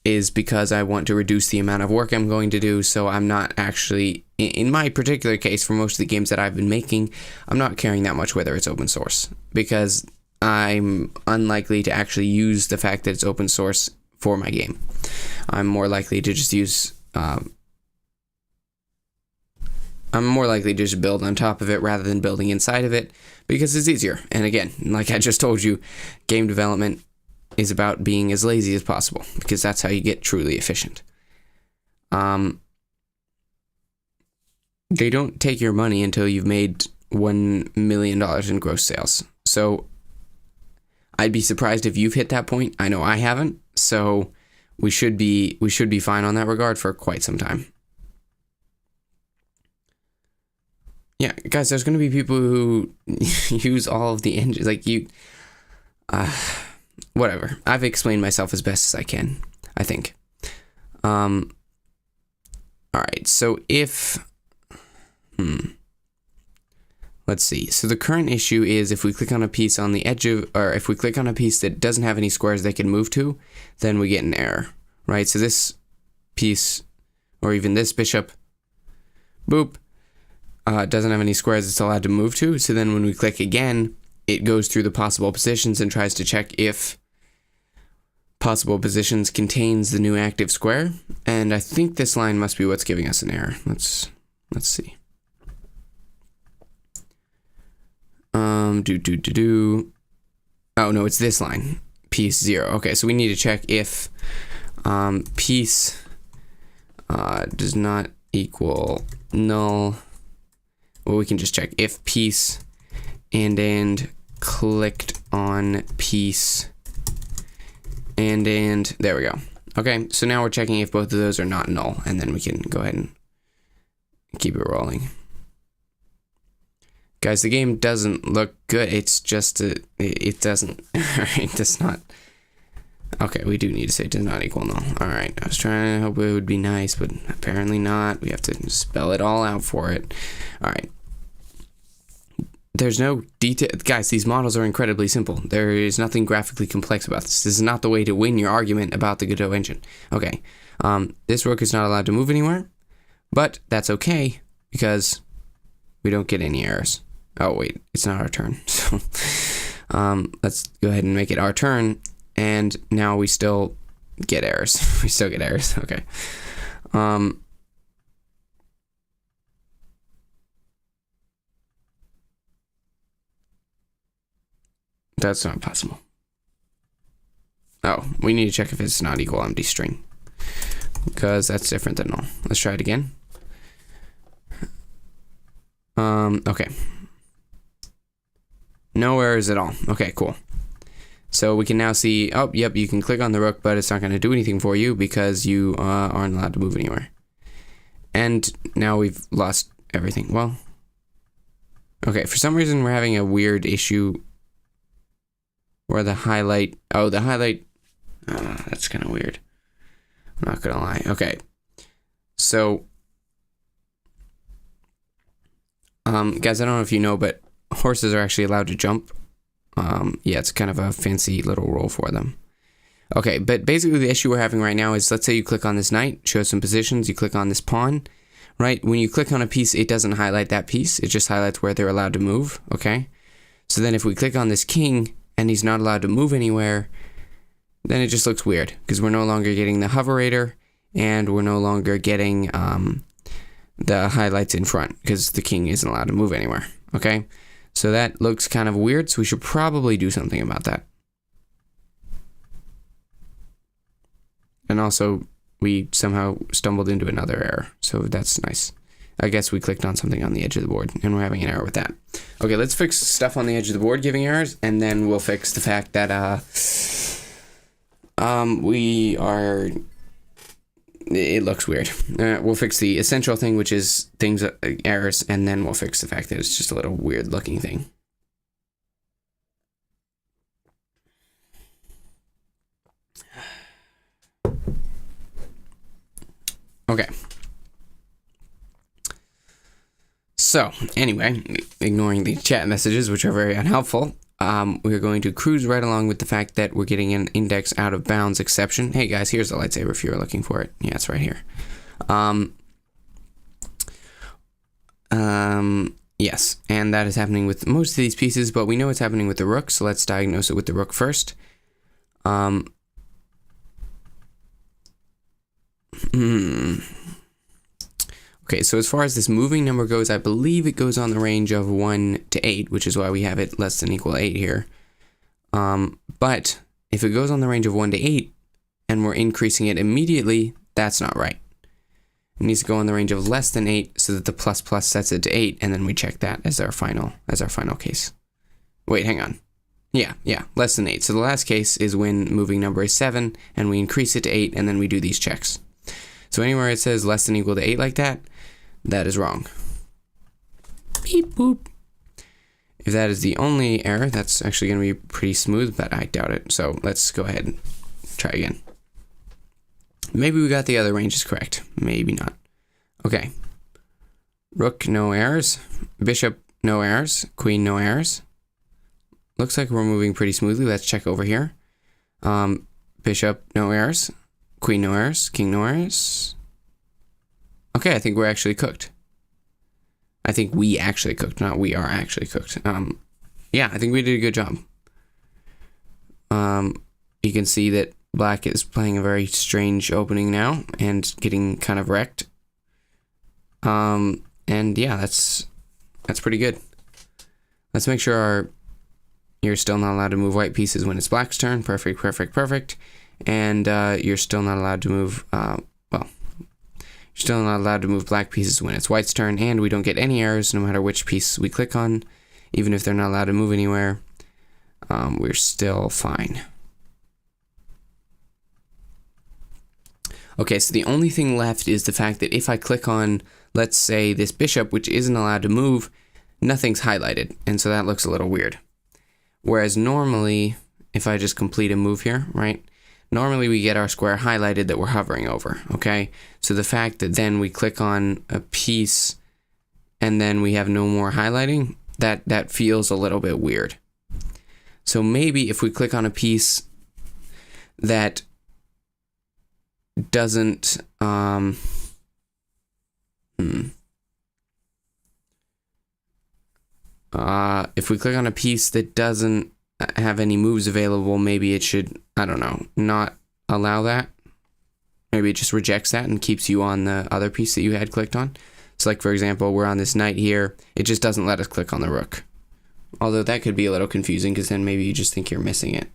is because I want to reduce the amount of work I'm going to do, so I'm not actually, in my particular case, for most of the games that I've been making, I'm not caring that much whether it's open source, because I'm unlikely to actually use the fact that it's open source for my game. I'm more likely to just build on top of it rather than building inside of it, because it's easier. And again, like I just told you, game development is about being as lazy as possible, because that's how you get truly efficient. They don't take your money until you've made $1 million in gross sales. So I'd be surprised if you've hit that point. I know I haven't, so we should be fine on that regard for quite some time. Yeah, guys, there's going to be people who use all of the engines, like you, whatever. I've explained myself as best as I can, I think. All right, so let's see. So the current issue is if we click on a piece on the edge of, or if we click on a piece that doesn't have any squares they can move to, then we get an error, right? So this piece, or even this bishop, boop, doesn't have any squares it's allowed to move to. So then when we click again, it goes through the possible positions and tries to check if possible positions contains the new active square. And I think this line must be what's giving us an error. Let's see. Oh no, it's this line, piece 0. Okay, so we need to check if piece does not equal null. Well, we can just check if piece and clicked on piece and there we go. Okay, so now we're checking if both of those are not null, and then we can go ahead and keep it rolling. Guys, the game doesn't look good. It's just it doesn't. Alright, that's not. Okay, we do need to say it does not equal null. Alright, I was trying to hope it would be nice, but apparently not. We have to spell it all out for it. Alright. there's no detail. Guys, these models are incredibly simple. There is nothing graphically complex about this. This is not the way to win your argument about the Godot engine. Okay, this rook is not allowed to move anywhere, but that's okay because we don't get any errors. Oh wait, it's not our turn. So let's go ahead and make it our turn, and now we still get errors. We still get errors. Okay. That's not possible. Oh, we need to check if it's not equal empty string, because that's different than null. Let's try it again. Okay. No errors at all. Okay, cool. So we can now see, oh, yep, you can click on the rook, but it's not going to do anything for you because you aren't allowed to move anywhere. And now we've lost everything. Well, okay, for some reason we're having a weird issue where the highlight, that's kind of weird. I'm not going to lie. Okay, so, guys, I don't know if you know, but horses are actually allowed to jump. Yeah, it's kind of a fancy little role for them. Okay, but basically the issue we're having right now is, let's say you click on this knight, shows some positions, you click on this pawn, right? When you click on a piece, it doesn't highlight that piece, it just highlights where they're allowed to move, okay? So then if we click on this king, and he's not allowed to move anywhere, then it just looks weird, because we're no longer getting the hoverator, and we're no longer getting the highlights in front, because the king isn't allowed to move anywhere, okay? So that looks kind of weird, so we should probably do something about that. And also, we somehow stumbled into another error, so that's nice. I guess we clicked on something on the edge of the board, and we're having an error with that. Okay, let's fix stuff on the edge of the board giving errors, and then we'll fix the fact that it looks weird. We'll fix the essential thing, which is errors, and then we'll fix the fact that it's just a little weird looking thing. Okay. So, anyway, ignoring the chat messages, which are very unhelpful, we're going to cruise right along with the fact that we're getting an index out of bounds exception. Hey guys, here's the lightsaber if you're looking for it. Yeah, it's right here. Yes, and that is happening with most of these pieces, but we know it's happening with the rook, so let's diagnose it with the rook first. Okay, so as far as this moving number goes, I believe it goes on the range of 1 to 8, which is why we have it less than equal 8 here. But if it goes on the range of 1 to 8, and we're increasing it immediately, that's not right. It needs to go in the range of less than 8, so that the plus plus sets it to 8, and then we check that as our final case. Wait, hang on. Yeah, less than 8. So the last case is when moving number is 7, and we increase it to 8, and then we do these checks. So anywhere it says less than equal to 8 like that, that is wrong. Beep boop. If that is the only error, that's actually going to be pretty smooth, but I doubt it. So let's go ahead and try again. Maybe we got the other ranges correct. Maybe not. Okay. Rook, no errors. Bishop, no errors. Queen, no errors. Looks like we're moving pretty smoothly. Let's check over here. Bishop, no errors. Queen, no errors. King, no errors. Okay, I think we're actually cooked. I think we actually cooked, not we are actually cooked. Yeah, I think we did a good job. You can see that black is playing a very strange opening now and getting kind of wrecked. And yeah, that's pretty good. Let's make sure you're still not allowed to move white pieces when it's black's turn. Perfect, perfect, perfect. And you're still not allowed to move, you're still not allowed to move black pieces when it's white's turn, and we don't get any errors no matter which piece we click on. Even if they're not allowed to move anywhere, we're still fine. Okay, so the only thing left is the fact that if I click on, let's say, this bishop, which isn't allowed to move, nothing's highlighted, and so that looks a little weird. Whereas normally, if I just complete a move here, right? Normally we get our square highlighted that we're hovering over, okay? So the fact that then we click on a piece and then we have no more highlighting, That feels a little bit weird. So maybe if we click on a piece that doesn't if we click on a piece that doesn't have any moves available, maybe it should, I don't know, not allow that. Maybe it just rejects that and keeps you on the other piece that you had clicked on. So like, for example, we're on this knight here. It just doesn't let us click on the rook. Although that could be a little confusing because then maybe you just think you're missing it.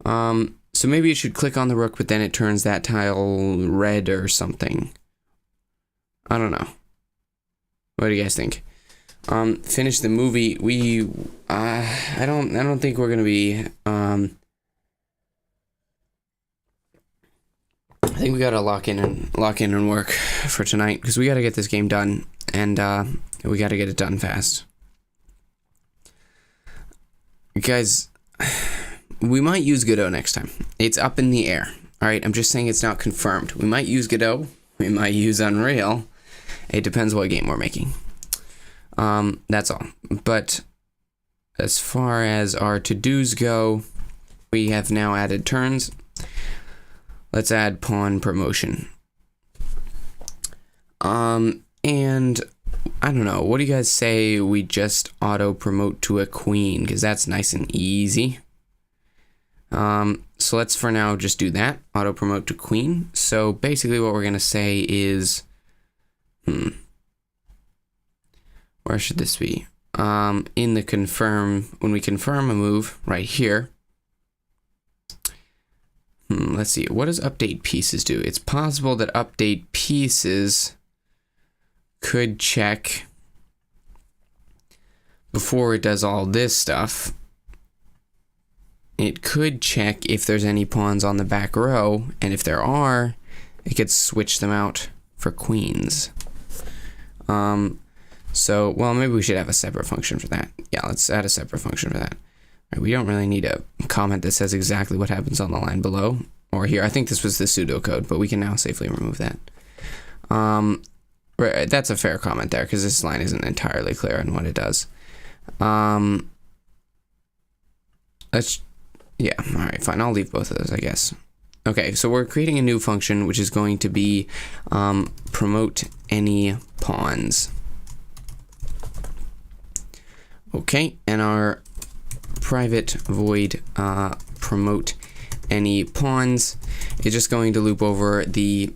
So maybe it should click on the rook, but then it turns that tile red or something. I don't know. What do you guys think? Finish the movie. I don't think we're gonna be. I think we gotta lock in and work for tonight because we gotta get this game done, and we gotta get it done fast. Guys, we might use Godot next time. It's up in the air. All right, I'm just saying it's not confirmed. We might use Godot. We might use Unreal. It depends what game we're making. That's all. But as far as our to-dos go, we have now added turns. Let's add pawn promotion. And I don't know. What do you guys say we just auto promote to a queen? Because that's nice and easy. So let's for now just do that. Auto promote to queen. So basically what we're going to say is, where should this be? In the confirm, when we confirm a move right here. Let's see. What does update pieces do? It's possible that update pieces could check before it does all this stuff. It could check if there's any pawns on the back row, and if there are, it could switch them out for queens. So, well, maybe we should have a separate function for that. Yeah, let's add a separate function for that. Right, we don't really need a comment that says exactly what happens on the line below or here. I think this was the pseudocode, but we can now safely remove that. Right, that's a fair comment there because this line isn't entirely clear on what it does. Yeah, all right, fine. I'll leave both of those, I guess. Okay, so we're creating a new function which is going to be promote any pawns. Okay, and our private void promote any pawns is just going to loop over the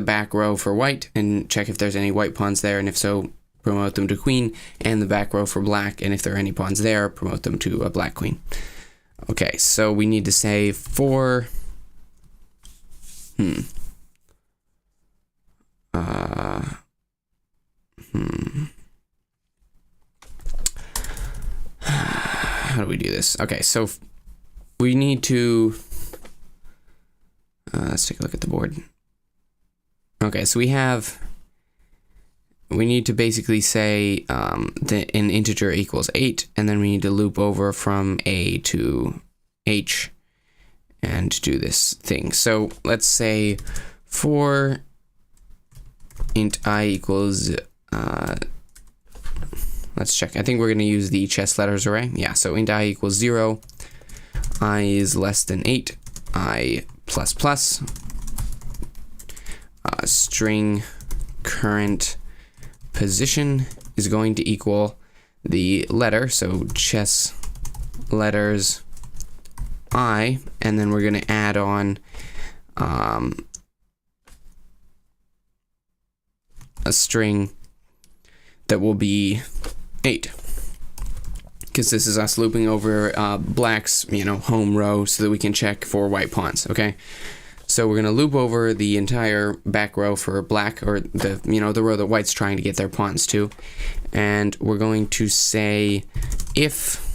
back row for white and check if there's any white pawns there, and if so, promote them to queen, and the back row for black, and if there are any pawns there, promote them to a black queen. Okay, so we need to say for how do we do this? Okay, so we need to let's take a look at the board. Okay, so we need to basically say that an integer equals 8, and then we need to loop over from A to H and do this thing. So let's say for int I equals, let's check. I think we're going to use the chess letters array. Yeah, so int I equals 0, I is less than 8, I plus plus, string current position is going to equal the letter, so chess letters I, and then we're going to add on a string that will be 8, because this is us looping over black's home row so that we can check for white pawns. Okay, so we're going to loop over the entire back row for black, or the the row that white's trying to get their pawns to, and we're going to say if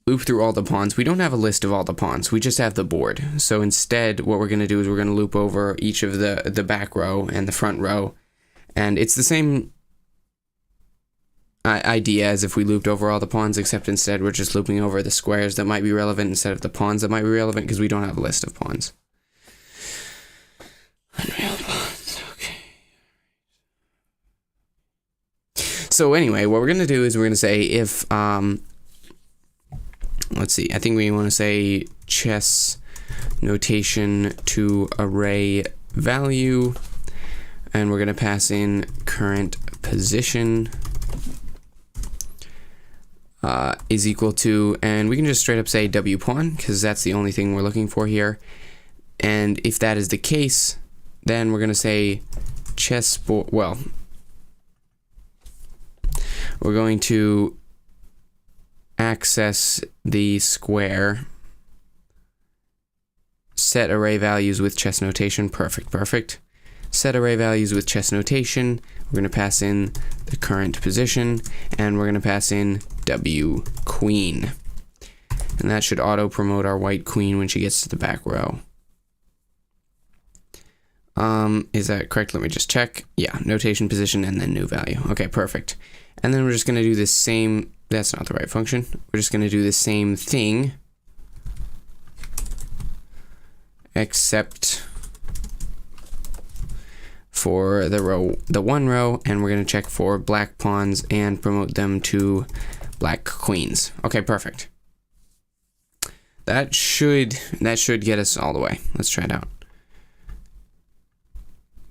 loop through all the pawns. We don't have a list of all the pawns, we just have the board. So instead what we're going to do is we're going to loop over each of the back row and the front row, and it's the same idea as if we looped over all the pawns, except instead we're just looping over the squares that might be relevant instead of the pawns that might be relevant, because we don't have a list of pawns. Unreal pawns, okay. So anyway, what we're going to do is we're going to say if, let's see, I think we want to say chess notation to array value, and we're going to pass in current position is equal to, and we can just straight up say W pawn, because that's the only thing we're looking for here. And if that is the case, then we're going to say chessboard, well, we're going to access the square, set array values with chess notation, perfect. Set array values with chess notation, we're going to pass in the current position, and we're going to pass in W queen. And that should auto promote our white queen when she gets to the back row. Is that correct? Let me just check. Yeah, notation position and then new value. Okay, perfect. And then we're just going to do the same, that's not the right function. We're just going to do the same thing, except for the one row, and we're going to check for black pawns and promote them to black queens. Okay, perfect. That should get us all the way. Let's try it out.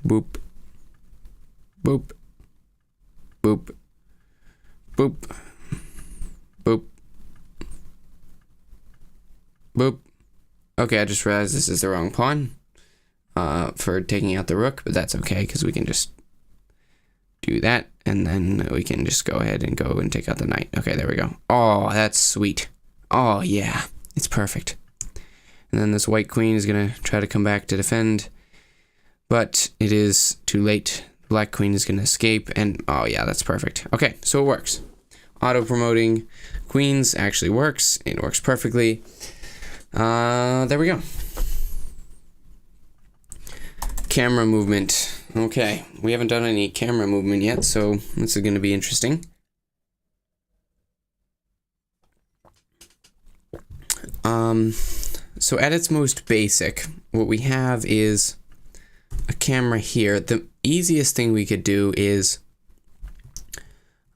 Boop. Boop. Boop. Boop. Boop. Boop. Okay, I just realized this is the wrong pawn for taking out the rook, but that's okay because we can just do that, and then we can just go ahead and go and take out the knight. Okay, there we go. Oh, that's sweet. Oh, yeah. It's perfect. And then this white queen is going to try to come back to defend, but it is too late. Black queen is going to escape, and oh yeah, that's perfect. Okay, so it works. Auto-promoting queens actually works. It works perfectly. There we go. Camera movement. Okay, we haven't done any camera movement yet, so this is going to be interesting. So at its most basic, what we have is a camera here. The easiest thing we could do is,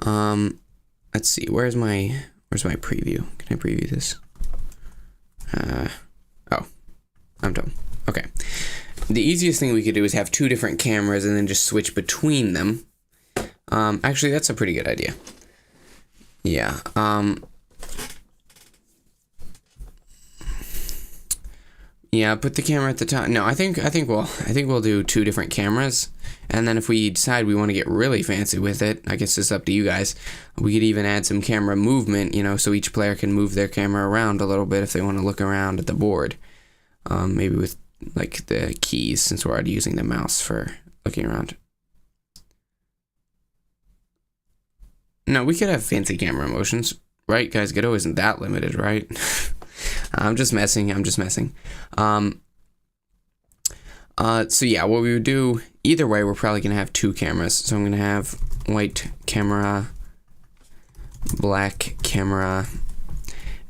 let's see, where's my preview? Can I preview this? Oh, I'm done. Okay. The easiest thing we could do is have two different cameras and then just switch between them. Actually, that's a pretty good idea. Yeah. Yeah, put the camera at the top. No, I think we'll do two different cameras, and then if we decide we want to get really fancy with it, I guess it's up to you guys. We could even add some camera movement, you know, so each player can move their camera around a little bit if they want to look around at the board. Maybe with like the keys, since we're already using the mouse for looking around. No, we could have fancy camera motions, right, guys? Godot isn't that limited, right? I'm just messing. So yeah, what we would do, either way, we're probably going to have two cameras. So I'm going to have white camera, black camera,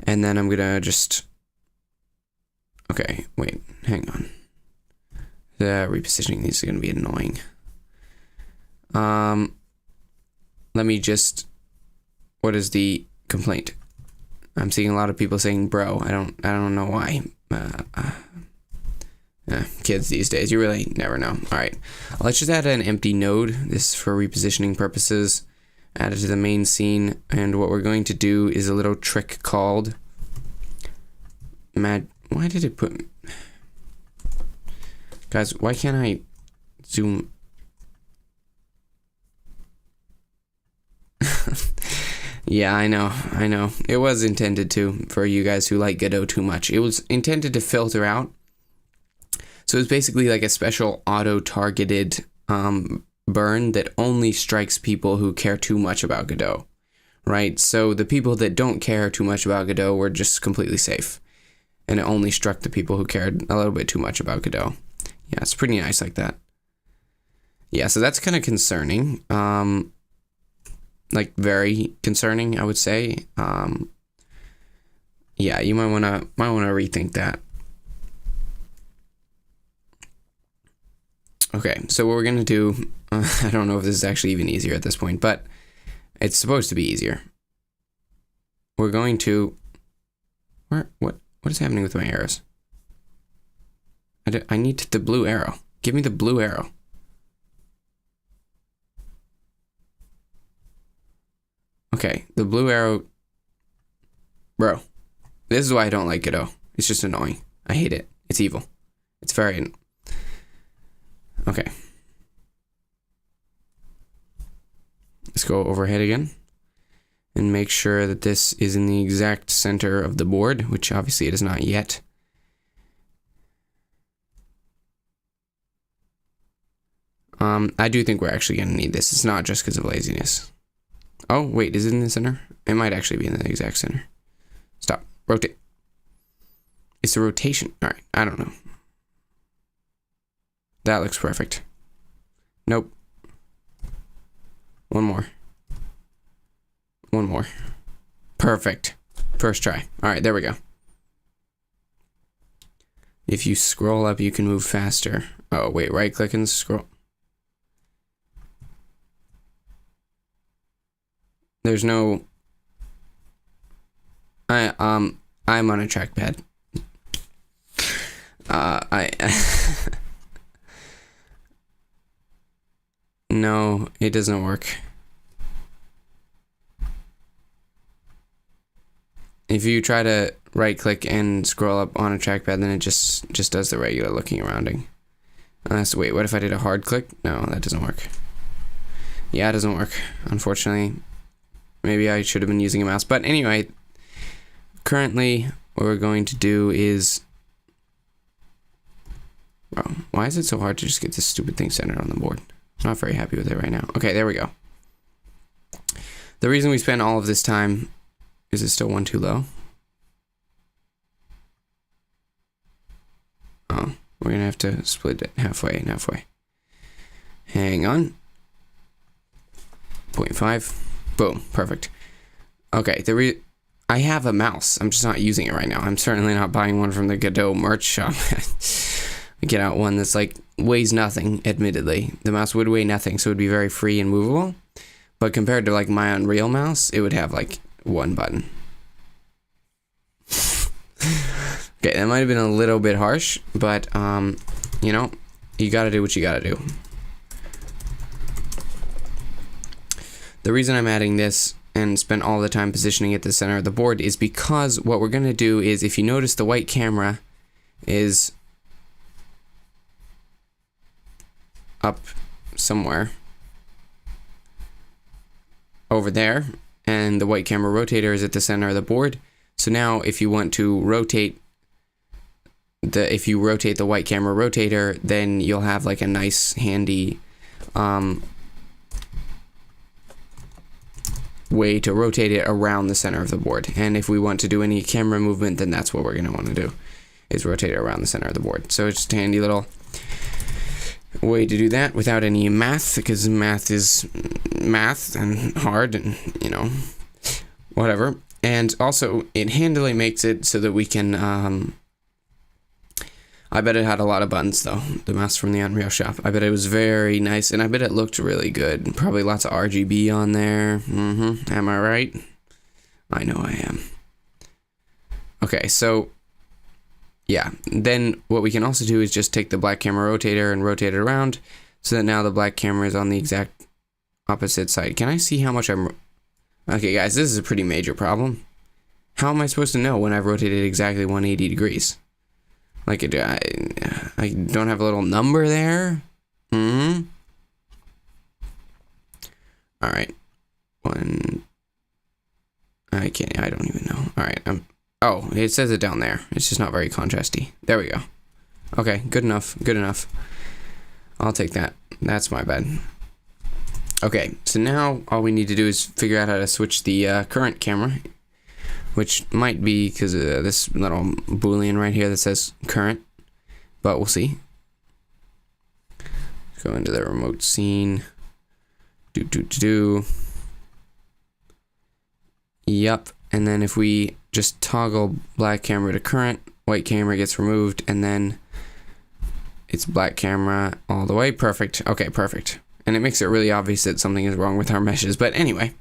and then I'm going to just, okay, wait, hang on. The repositioning these is going to be annoying. Let me just, what is the complaint? I'm seeing a lot of people saying bro. I don't know why. Kids these days, you really never know. All right, let's just add an empty node. This is for repositioning purposes. Add it to the main scene, and what we're going to do is a little trick called why did it put, guys, why can't I zoom? Yeah, I know. It was intended to, for you guys who like Godot too much. It was intended to filter out. So it's basically like a special auto-targeted burn that only strikes people who care too much about Godot, right? So the people that don't care too much about Godot were just completely safe. And it only struck the people who cared a little bit too much about Godot. Yeah, it's pretty nice like that. Yeah, so that's kind of concerning. Like very concerning, I would say. Yeah, you might wanna rethink that. Okay, so what we're gonna do, I don't know if this is actually even easier at this point, but It's supposed to be easier. We're going to... What is happening with my arrows? I need the blue arrow. Give me the blue arrow. Okay, the blue arrow... Bro, this is why I don't like Godot. It's just annoying. I hate it. It's evil. It's very... Okay. Let's go overhead again. And make sure that this is in the exact center of the board, which obviously it is not yet. I do think we're actually going to need this. It's not just because of laziness. Oh, wait, is it in the center? It might actually be in the exact center. Stop. Rotate. It's the rotation. All right, I don't know. That looks perfect. Nope. One more. One more. Perfect. First try. All right, there we go. If you scroll up, you can move faster. Oh, wait, right click and scroll. There's no... I'm on a trackpad. No, it doesn't work. If you try to right click and scroll up on a trackpad, then it just does the regular looking rounding. So wait, what if I did a hard click? No, that doesn't work. Yeah, it doesn't work, unfortunately. Maybe I should have been using a mouse. But anyway, currently what we're going to do is... Bro, why is it so hard to just get this stupid thing centered on the board? I'm not very happy with it right now. Okay, there we go. The reason we spend all of this time... Is it still one too low? Oh, we're gonna have to split it halfway and halfway. Hang on. 0.5. Boom, perfect. Okay, I have a mouse. I'm just not using it right now. I'm certainly not buying one from the Godot merch shop. Get out one that's like weighs nothing, admittedly. The mouse would weigh nothing, so it would be very free and movable. But compared to like my Unreal mouse, it would have like one button. Okay, that might have been a little bit harsh, but you know, you gotta do what you gotta do. The reason I'm adding this and spent all the time positioning it at the center of the board is because what we're gonna do is, if you notice, the white camera is up somewhere over there, and the white camera rotator is at the center of the board. So now if you want to rotate if you rotate the white camera rotator, then you'll have like a nice handy way to rotate it around the center of the board. And if we want to do any camera movement, then that's what we're going to want to do, is rotate it around the center of the board. So it's just a handy little way to do that without any math, because math is math and hard and, you know, whatever. And also, it handily makes it so that we can, I bet it had a lot of buttons, though, the mouse from the Unreal shop. I bet it was very nice, and I bet it looked really good. Probably lots of RGB on there. Am I right? I know I am. Okay, so, yeah. Then what we can also do is just take the black camera rotator and rotate it around, so that now the black camera is on the exact opposite side. Can I see how much I'm... Okay, guys, this is a pretty major problem. How am I supposed to know when I've rotated exactly 180 degrees? Like, I don't have a little number there? Alright. I don't even know. Alright, oh, it says it down there. It's just not very contrasty. There we go. Okay, good enough, good enough. I'll take that. That's my bad. Okay, so now all we need to do is figure out how to switch the current camera, which might be because of this little boolean right here that says current, but we'll see. Go into the remote scene. Yup, and then if we just toggle black camera to current, white camera gets removed, and then it's black camera all the way. Perfect. Okay, perfect. And it makes it really obvious that something is wrong with our meshes. But anyway,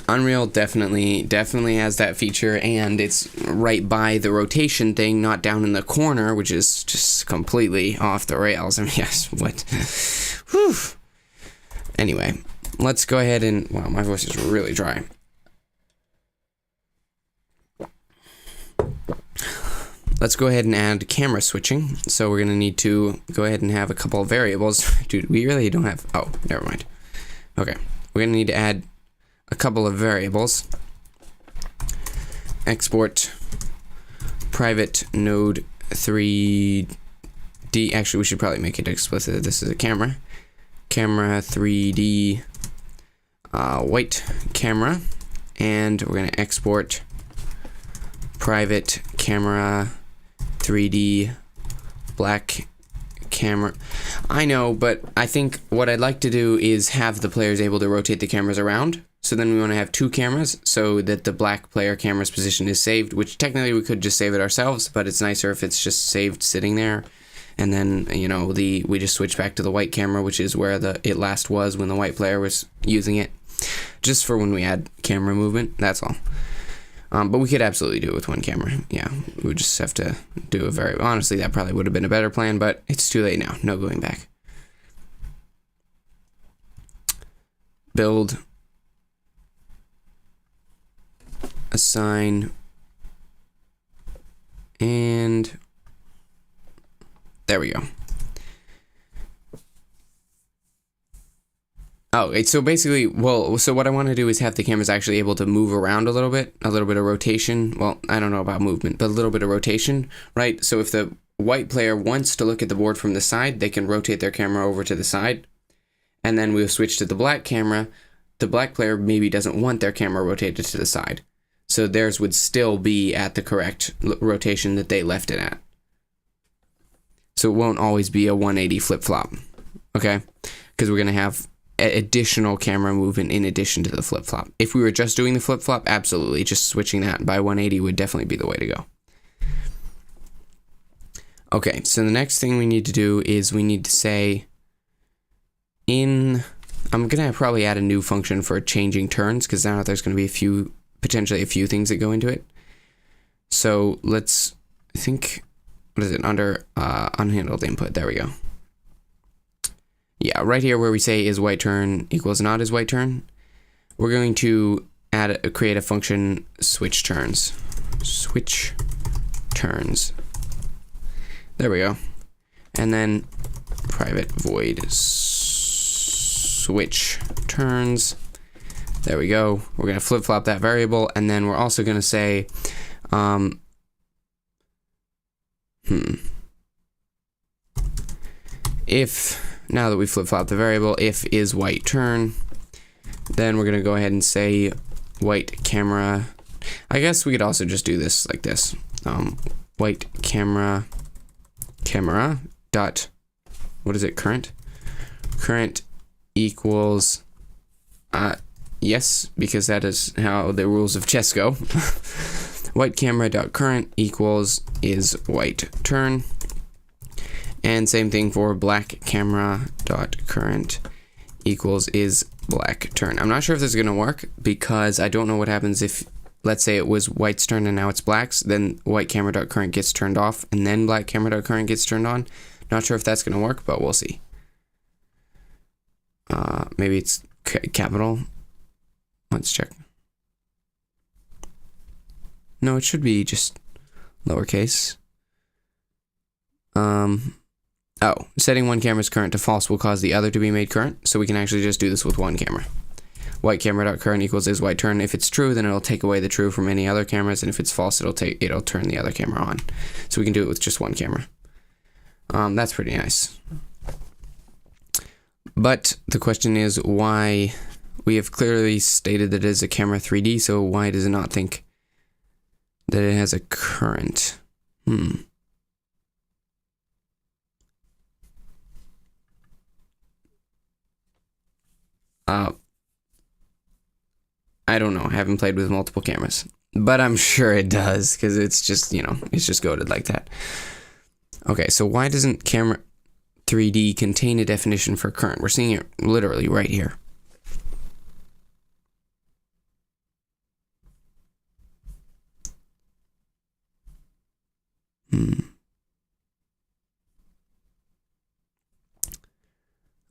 Unreal definitely has that feature, and it's right by the rotation thing, not down in the corner, which is just completely off the rails. I mean, yes, what? Whew. Anyway, let's go ahead and, wow, my voice is really dry. Let's go ahead and add camera switching. So we're going to need to go ahead and have a couple of variables. Dude, we really don't have, oh, never mind. Okay, we're going to need to add a couple of variables. Export private node 3D. Actually, we should probably make it explicit. This is a camera. Camera 3D white camera. And we're going to export private camera 3D black camera. I know, but I think what I'd like to do is have the players able to rotate the cameras around. So then we want to have two cameras so that the black player camera's position is saved, which technically we could just save it ourselves, but it's nicer if it's just saved sitting there. And then, you know, we just switch back to the white camera, which is where it last was when the white player was using it. Just for when we add camera movement, that's all. But we could absolutely do it with one camera. Yeah, we would just have to do a honestly, that probably would have been a better plan, but it's too late now. No going back. Build. Assign. And there we go. Oh, so basically, well, so what I want to do is have the cameras actually able to move around a little bit of rotation. Well, I don't know about movement, but a little bit of rotation, right? So if the white player wants to look at the board from the side, they can rotate their camera over to the side. And then we'll switch to the black camera. The black player maybe doesn't want their camera rotated to the side. So theirs would still be at the correct rotation that they left it at. So it won't always be a 180 flip-flop, okay? Because we're going to have additional camera movement in addition to the flip-flop. If we were just doing the flip-flop, absolutely. Just switching that by 180 would definitely be the way to go. Okay, so the next thing we need to do is we need to say I'm going to probably add a new function for changing turns, because now there's going to be potentially a few things that go into it. So let's think, what is it, under unhandled input, there we go. Yeah, right here where we say is white turn equals not is white turn, we're going to create a function switch turns. Switch turns. There we go. And then private void switch turns. There we go. We're going to flip-flop that variable, and then we're also going to say, if, now that we flip-flop the variable, if is white turn, then we're going to go ahead and say white camera. I guess we could also just do this like this. White camera dot, what is it, current equals, yes, because that is how the rules of chess go. White camera dot current equals is white turn. And same thing for black camera dot current equals is black turn. I'm not sure if this is going to work, because I don't know what happens if, let's say it was white's turn and now it's black's, then white camera dot current gets turned off and then black camera dot current gets turned on. Not sure if that's going to work, but we'll see. Maybe it's capital. Let's check. No, it should be just lowercase. Oh, setting one camera's current to false will cause the other to be made current, so we can actually just do this with one camera. White camera.current equals is white turn. If it's true, then it'll take away the true from any other cameras, and if it's false, it'll turn the other camera on. So we can do it with just one camera. That's pretty nice. But the question is why. We have clearly stated that it is a camera 3D, so why does it not think that it has a current? I don't know. I haven't played with multiple cameras, but I'm sure it does, because it's just, it's just coded like that. Okay, so why doesn't camera 3D contain a definition for current? We're seeing it literally right here.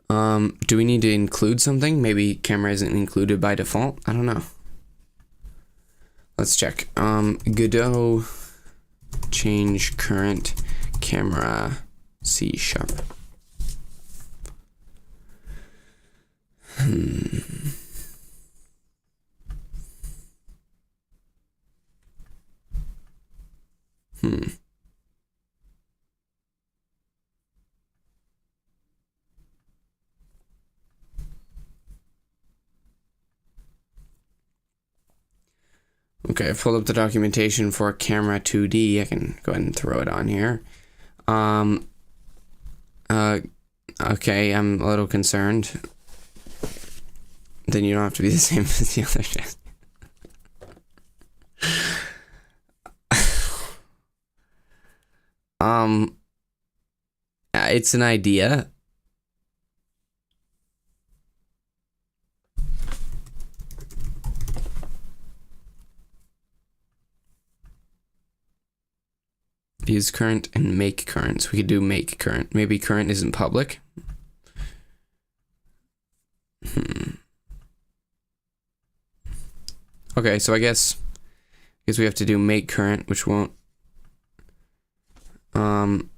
Do we need to include something? Maybe camera isn't included by default. I don't know. Let's check. Godot change current camera C#. Okay, I've pulled up the documentation for camera 2D. I can go ahead and throw it on here. Okay, I'm a little concerned. Then you don't have to be the same as the other test. It's an idea. Use current and make current. So we could do make current. Maybe current isn't public. Okay, so I guess we have to do make current, which won't. And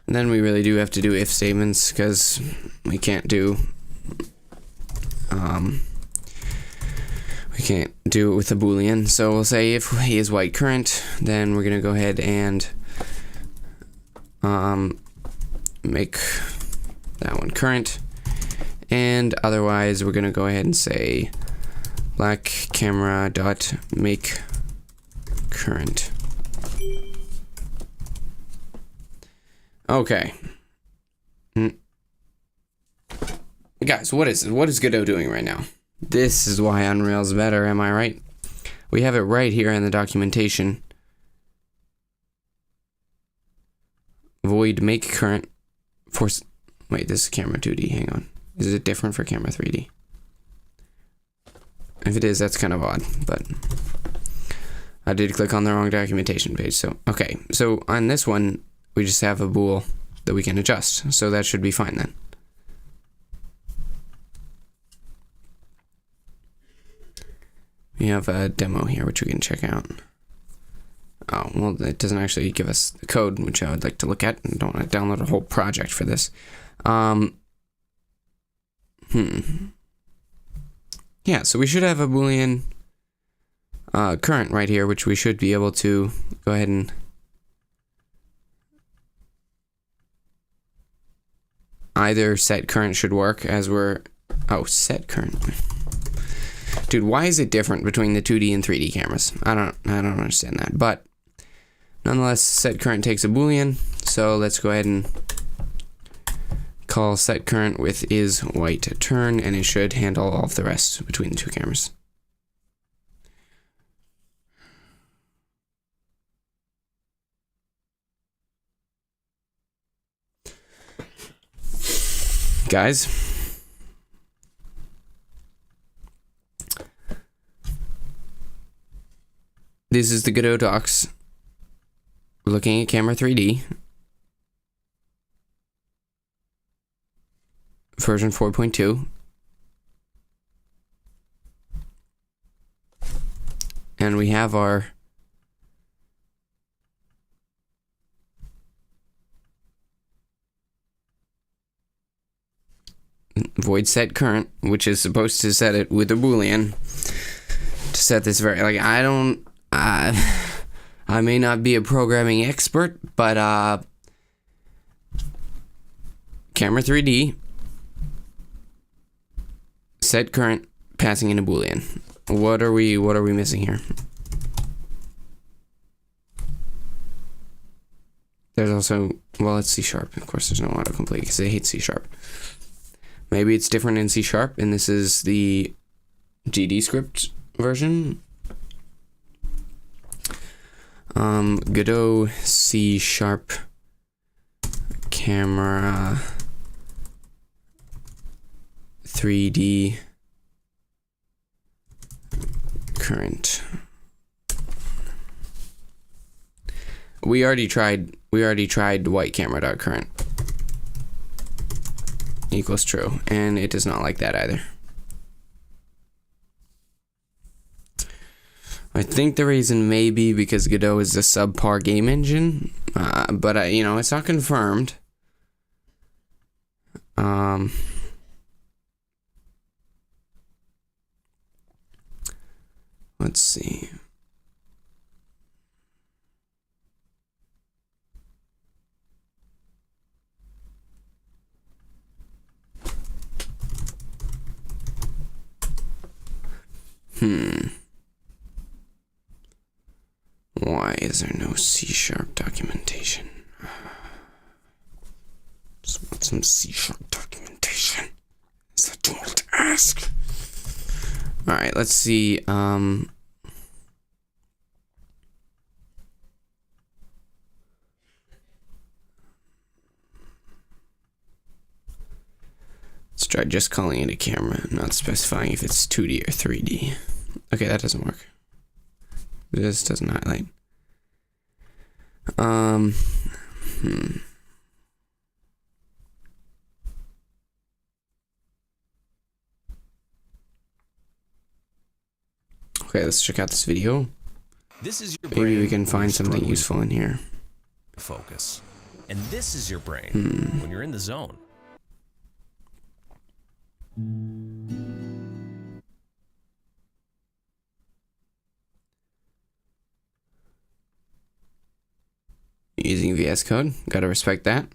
then we really do have to do if statements because we can't do. We can't do it with a boolean. So we'll say if he is white current, then we're gonna go ahead and make that one current, and otherwise we're gonna go ahead and say black camera dot make current. Okay. Guys, what is Godot doing right now? This is why Unreal's better, am I right? We have it right here in the documentation. Void make current for. Wait, this is camera 2D. Hang on. Is it different for camera 3D? If it is, that's kind of odd, but I did click on the wrong documentation page. So, okay. So on this one, we just have a bool that we can adjust. So that should be fine then. We have a demo here, which we can check out. Oh, well, it doesn't actually give us the code, which I would like to look at. I don't want to download a whole project for this. Yeah, so we should have a boolean current right here, which we should be able to go ahead and either set current should work as we're. Oh, set current. Dude, why is it different between the 2D and 3D cameras? I don't understand that. But nonetheless, set current takes a boolean. So let's go ahead and call set current with is white turn, and it should handle all of the rest between the two cameras. Guys, this is the Godot docs looking at camera 3D version 4.2, and we have our void set current, which is supposed to set it with a boolean to set this I may not be a programming expert, but camera 3D set current passing in a boolean. What are we missing here? There's also, well, it's C#. Of course, there's no autocomplete because they hate C#. Maybe it's different in C#, and this is the GD script version. Godot C# camera 3D current. we already tried white camera.current equals true, and it does not like that either. I think the reason may be because Godot is a subpar game engine, but you know, it's not confirmed. Let's see. Why is there no C# documentation? Just want some C# documentation. Is that too much to ask? Alright, let's see. Let's try just calling it a camera, not specifying if it's 2D or 3D. Okay, that doesn't work. This doesn't highlight. Okay, let's check out this video. This is your Maybe brain we can find when you're something struggling useful in here. to focus. And this is your brain when you're in the zone. Using VS Code, gotta respect that.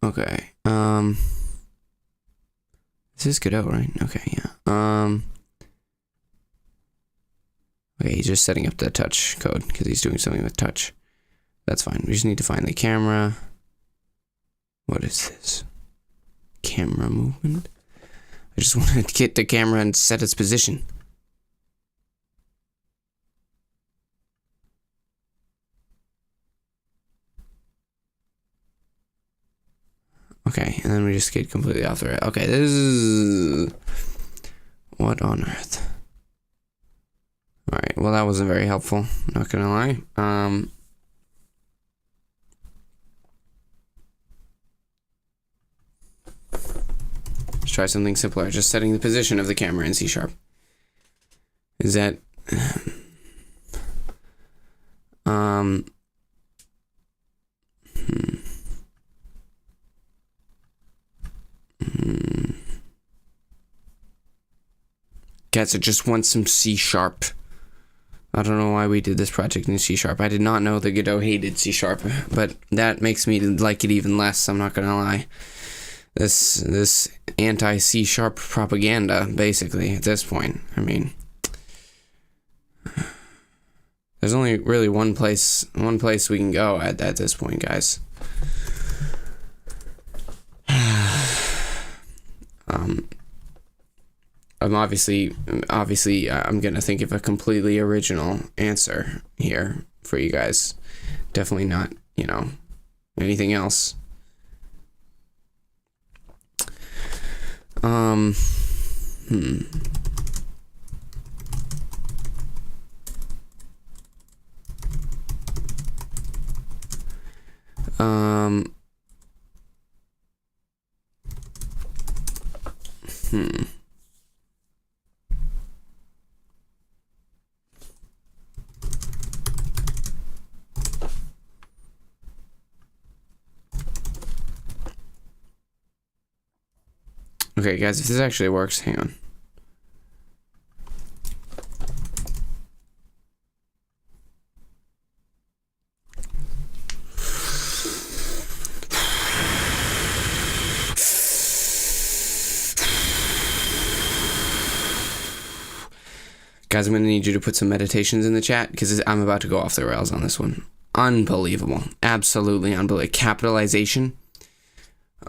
Okay, this is Godot, right? Okay, yeah. Okay, he's just setting up the touch code because he's doing something with touch. That's fine. We just need to find the camera. What is this? Camera movement? I just want to get the camera and set its position. Okay, and then we just get completely off the rail. Okay, this is... What on earth? Alright, well that wasn't very helpful, not gonna lie. Let's try something simpler, just setting the position of the camera in C#. Is that... Guys, I just want some C#. I don't know why we did this project in C#. I did not know that Godot hated C#, but that makes me like it even less, I'm not gonna lie. This anti-C# propaganda, basically, at this point. I mean, there's only really one place we can go at this point, guys. I'm obviously, I'm gonna think of a completely original answer here for you guys. Definitely not, you know, anything else. Okay, guys, if this actually works, hang on. Guys, I'm going to need you to put some meditations in the chat because I'm about to go off the rails on this one. Unbelievable. Absolutely unbelievable. Capitalization.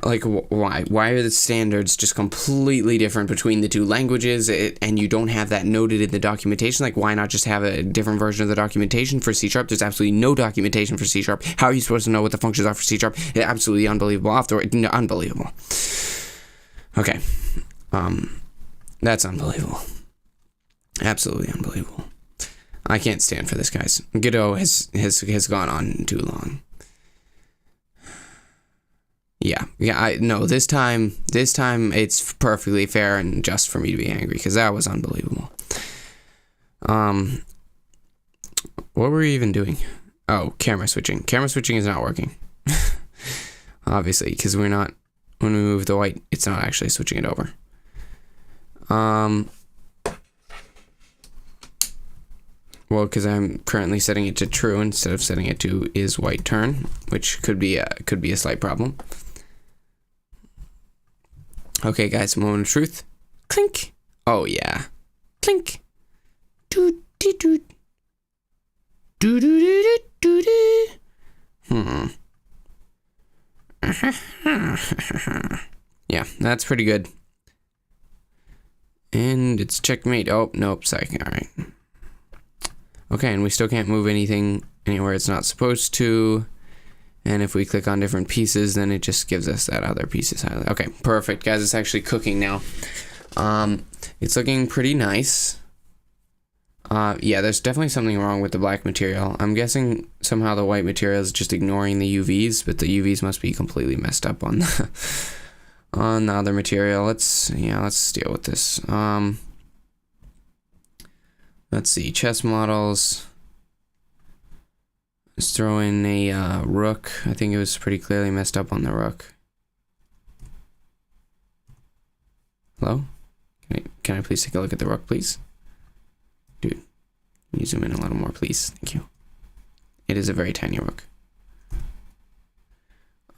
Like, why? Why are the standards just completely different between the two languages, and you don't have that noted in the documentation? Like, why not just have a different version of the documentation for C#? There's absolutely no documentation for C#. How are you supposed to know what the functions are for C#? It's absolutely unbelievable. Unbelievable. Okay. That's unbelievable. Absolutely unbelievable. I can't stand for this, guys. Godot has gone on too long. Yeah, no, this time it's perfectly fair and just for me to be angry, because that was unbelievable. What were we even doing? Oh, camera switching. Camera switching is not working. Obviously, because when we move the white, it's not actually switching it over. Well, because I'm currently setting it to true instead of setting it to is white turn, which could be a slight problem. Okay, guys, moment of truth. Clink. Oh yeah. Clink. Doot doot doot. Doot doot doot doot. Yeah, that's pretty good. And it's checkmate. Oh, nope, sorry. All right. Okay, and we still can't move anything anywhere it's not supposed to. And if we click on different pieces, then it just gives us that other pieces highlight. Okay, perfect, guys. It's actually cooking now. It's looking pretty nice. Yeah, there's definitely something wrong with the black material. I'm guessing somehow the white material is just ignoring the UVs, but the UVs must be completely messed up on the on the other material. Let's deal with this. Let's see, chess models. Let's throw in a rook. I think it was pretty clearly messed up on the rook. Hello? Can I please take a look at the rook, please? Dude, can you zoom in a little more, please? Thank you. It is a very tiny rook.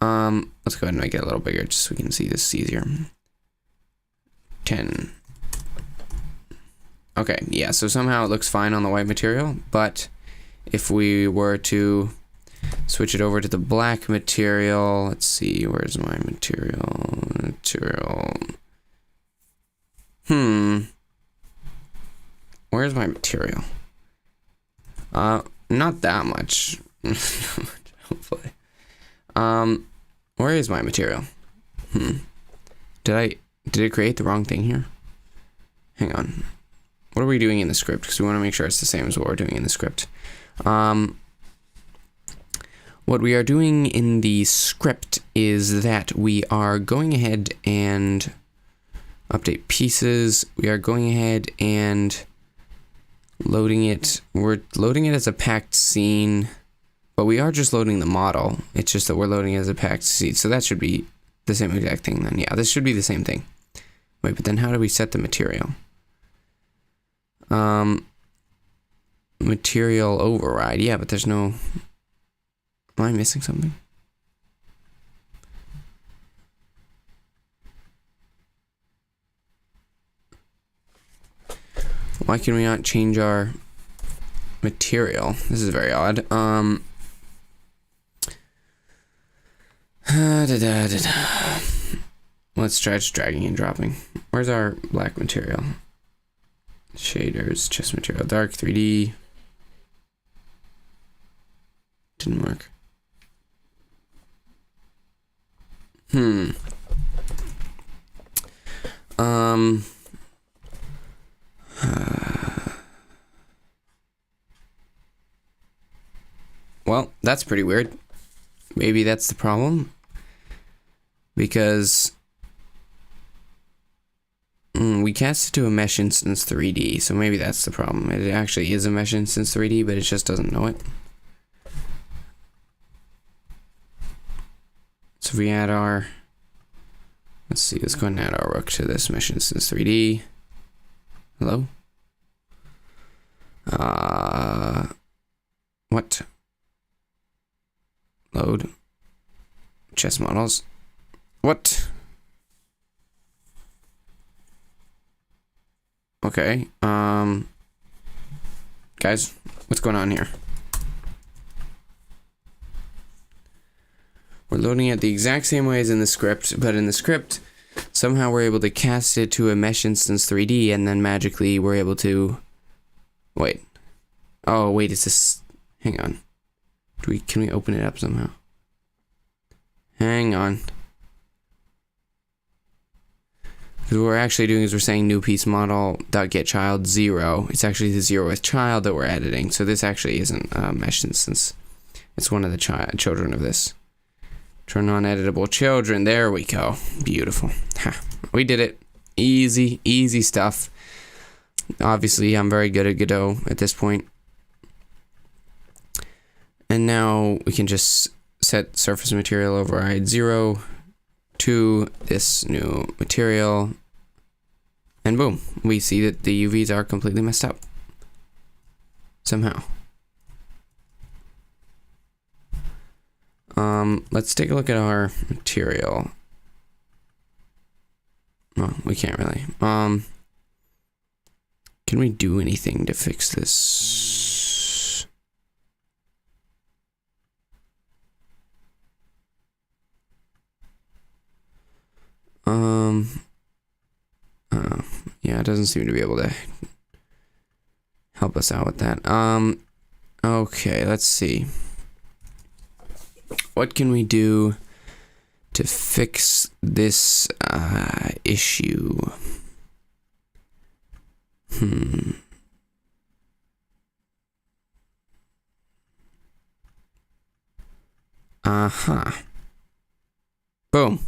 Let's go ahead and make it a little bigger just so we can see this easier. 10. Okay, yeah, so somehow it looks fine on the white material, but if we were to switch it over to the black material, let's see, where's my material? Where's my material? Not that much. Hopefully. Where is my material? Did it create the wrong thing here? Hang on. What are we doing in the script? Because we want to make sure it's the same as what we're doing in the script. What we are doing in the script is that we are going ahead and update pieces. We are going ahead and loading it. We're loading it as a packed scene, but we are just loading the model. It's just that we're loading it as a packed scene. So that should be the same exact thing then. Yeah, this should be the same thing. Wait, but then how do we set the material? Material override. Yeah, but there's no... Am I missing something? Why can we not change our material? This is very odd. Let's try just dragging and dropping. Where's our black material? Shaders, chess material, dark, 3D. Didn't work. Well, that's pretty weird. Maybe that's the problem. Because we cast it to a mesh instance 3D, so maybe that's the problem. It actually is a mesh instance 3D, but it just doesn't know it. So if we add our... Let's see, let's go ahead and add our rook to this mesh instance 3D. Hello? What? Load. Chess models. What? Okay, guys, what's going on here? We're loading it the exact same way as in the script, but in the script, somehow we're able to cast it to a mesh instance 3D, and then magically we're able to... Wait. Oh, wait, is this... Hang on. Can we open it up somehow? Hang on. Because what we're actually doing is we're saying new piece model dot get child 0. It's actually the 0th child that we're editing. So this actually isn't a mesh instance. It's one of the children of this. Turn on editable children. There we go. Beautiful. Ha. We did it. Easy, easy stuff. Obviously, I'm very good at Godot at this point. And now we can just set surface material override 0 to this new material. And boom, we see that the UVs are completely messed up. Somehow. Let's take a look at our material. Oh, we can't really. Can we do anything to fix this? Yeah, it doesn't seem to be able to help us out with that. Okay, let's see. What can we do to fix this issue? Boom.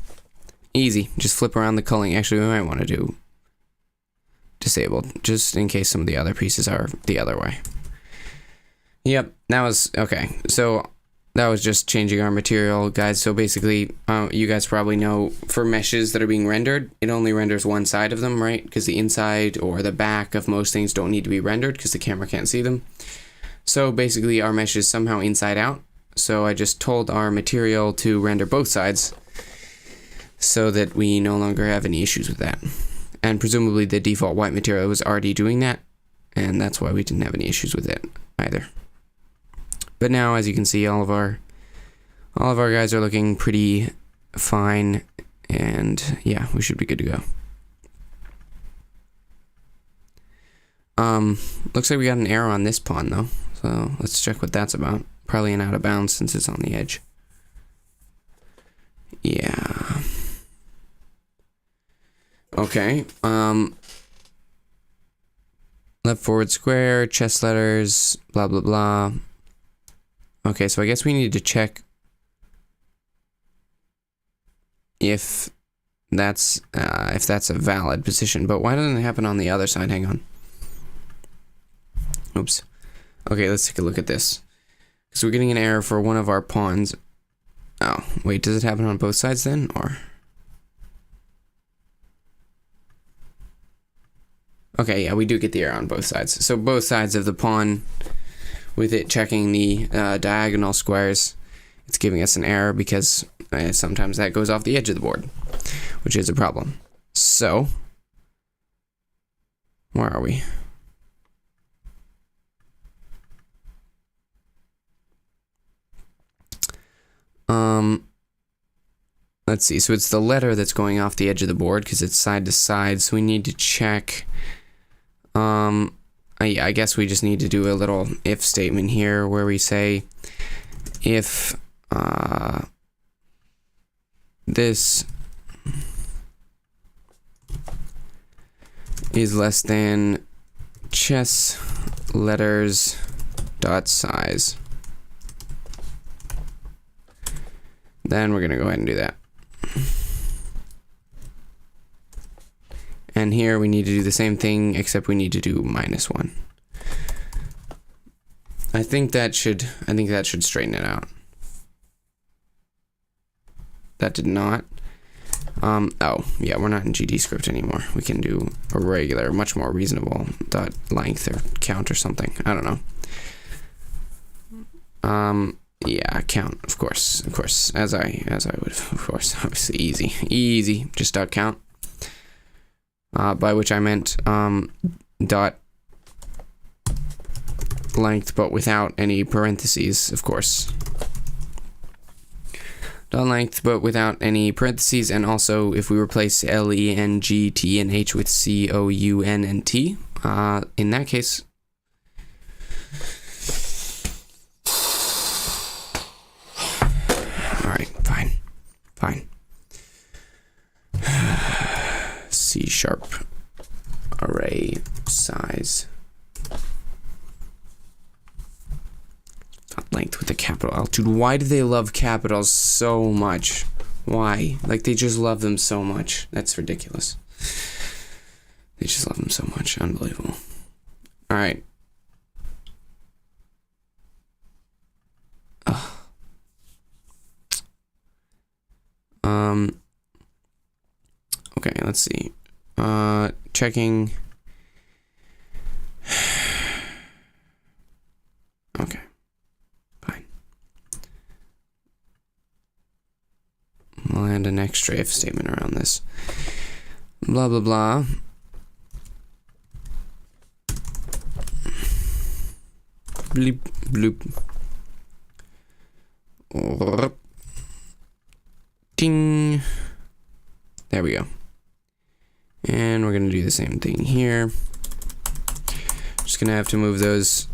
Easy. Just flip around the culling. Actually, we might want to do disabled, just in case some of the other pieces are the other way. Yep, that was okay. So that was just changing our material, guys. So basically, you guys probably know for meshes that are being rendered, it only renders one side of them, right? Because the inside or the back of most things don't need to be rendered because the camera can't see them. So basically, our mesh is somehow inside out. So I just told our material to render both sides so that we no longer have any issues with that. And presumably the default white material was already doing that, and that's why we didn't have any issues with it either. But now, as you can see, all of our guys are looking pretty fine, and yeah, we should be good to go. Looks like we got an error on this pawn though, so let's check what that's about. Probably an out of bounds since it's on the edge. Yeah. Okay. Left forward square, chest letters, blah blah blah. Okay, so I guess we need to check if that's a valid position. But why doesn't it happen on the other side? Hang on. Oops. Okay, let's take a look at this. So we're getting an error for one of our pawns. Oh, wait, does it happen on both sides then, or? Okay, yeah, we do get the error on both sides. So both sides of the pawn, with it checking the diagonal squares, it's giving us an error because sometimes that goes off the edge of the board, which is a problem. So, where are we? Let's see. So it's the letter that's going off the edge of the board because it's side to side. So we need to check. I guess we just need to do a little if statement here where we say if this is less than chess letters dot size, then we're gonna go ahead and do that. And here we need to do the same thing, except we need to do -1. I think that should straighten it out. That did not. Oh, yeah, we're not in GD script anymore. We can do a regular, much more reasonable dot length or count or something. I don't know. Yeah, count, of course, as I would, of course, obviously easy, just dot count. By which I meant dot length, but without any parentheses, of course. Dot length, but without any parentheses, and also if we replace LENG, T, and H with COUN and T, in that case. Alright, fine. C# sharp array size. Length with a capital L. Dude, why do they love capitals so much? Why? Like, they just love them so much. That's ridiculous. They just love them so much. Unbelievable. All right. Okay, let's see. Checking. Okay. Fine. We'll add an extra if statement around this. Blah, blah, blah. Bleep, bloop. Ding. There we go. And we're going to do the same thing here. Just going to have to move those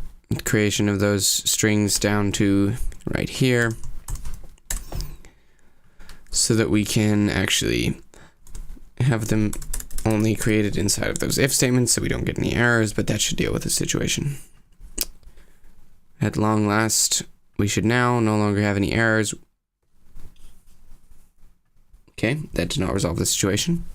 creation of those strings down to right here so that we can actually have them only created inside of those if statements so we don't get any errors, but that should deal with the situation. At long last, we should now no longer have any errors. Okay, that did not resolve the situation.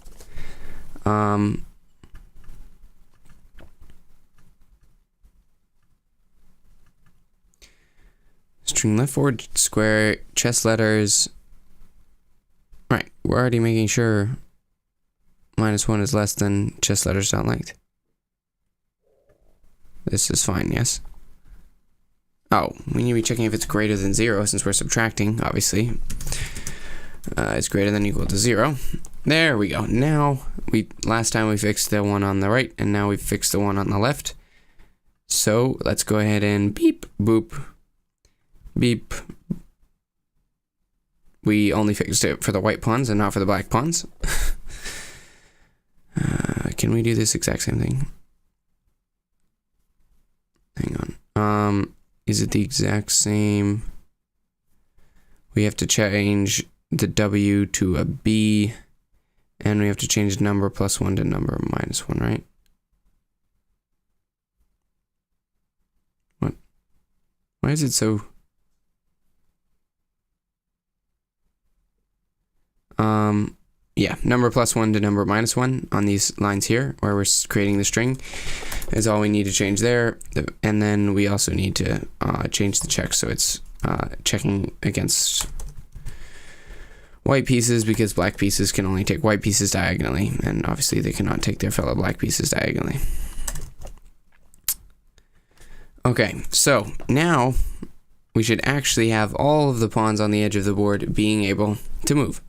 String left forward square chess letters. Right, we're already making sure -1 is less than chess letters dot length. This is fine, yes? Oh, we need to be checking if it's greater than 0 since we're subtracting, obviously. It's greater than or equal to 0. There we go. Now, last time we fixed the one on the right, and now we've fixed the one on the left. So, let's go ahead and beep, boop, beep. We only fixed it for the white pawns and not for the black pawns. Can we do this exact same thing? Hang on. Is it the exact same? We have to change the W to a B, and we have to change number +1 to number -1, right? What? Why is it so? Yeah, number +1 to number -1 on these lines here, where we're creating the string, is all we need to change there. And then we also need to change the check, so it's checking against white pieces, because black pieces can only take white pieces diagonally, and obviously they cannot take their fellow black pieces diagonally. Okay, so now we should actually have all of the pawns on the edge of the board being able to move.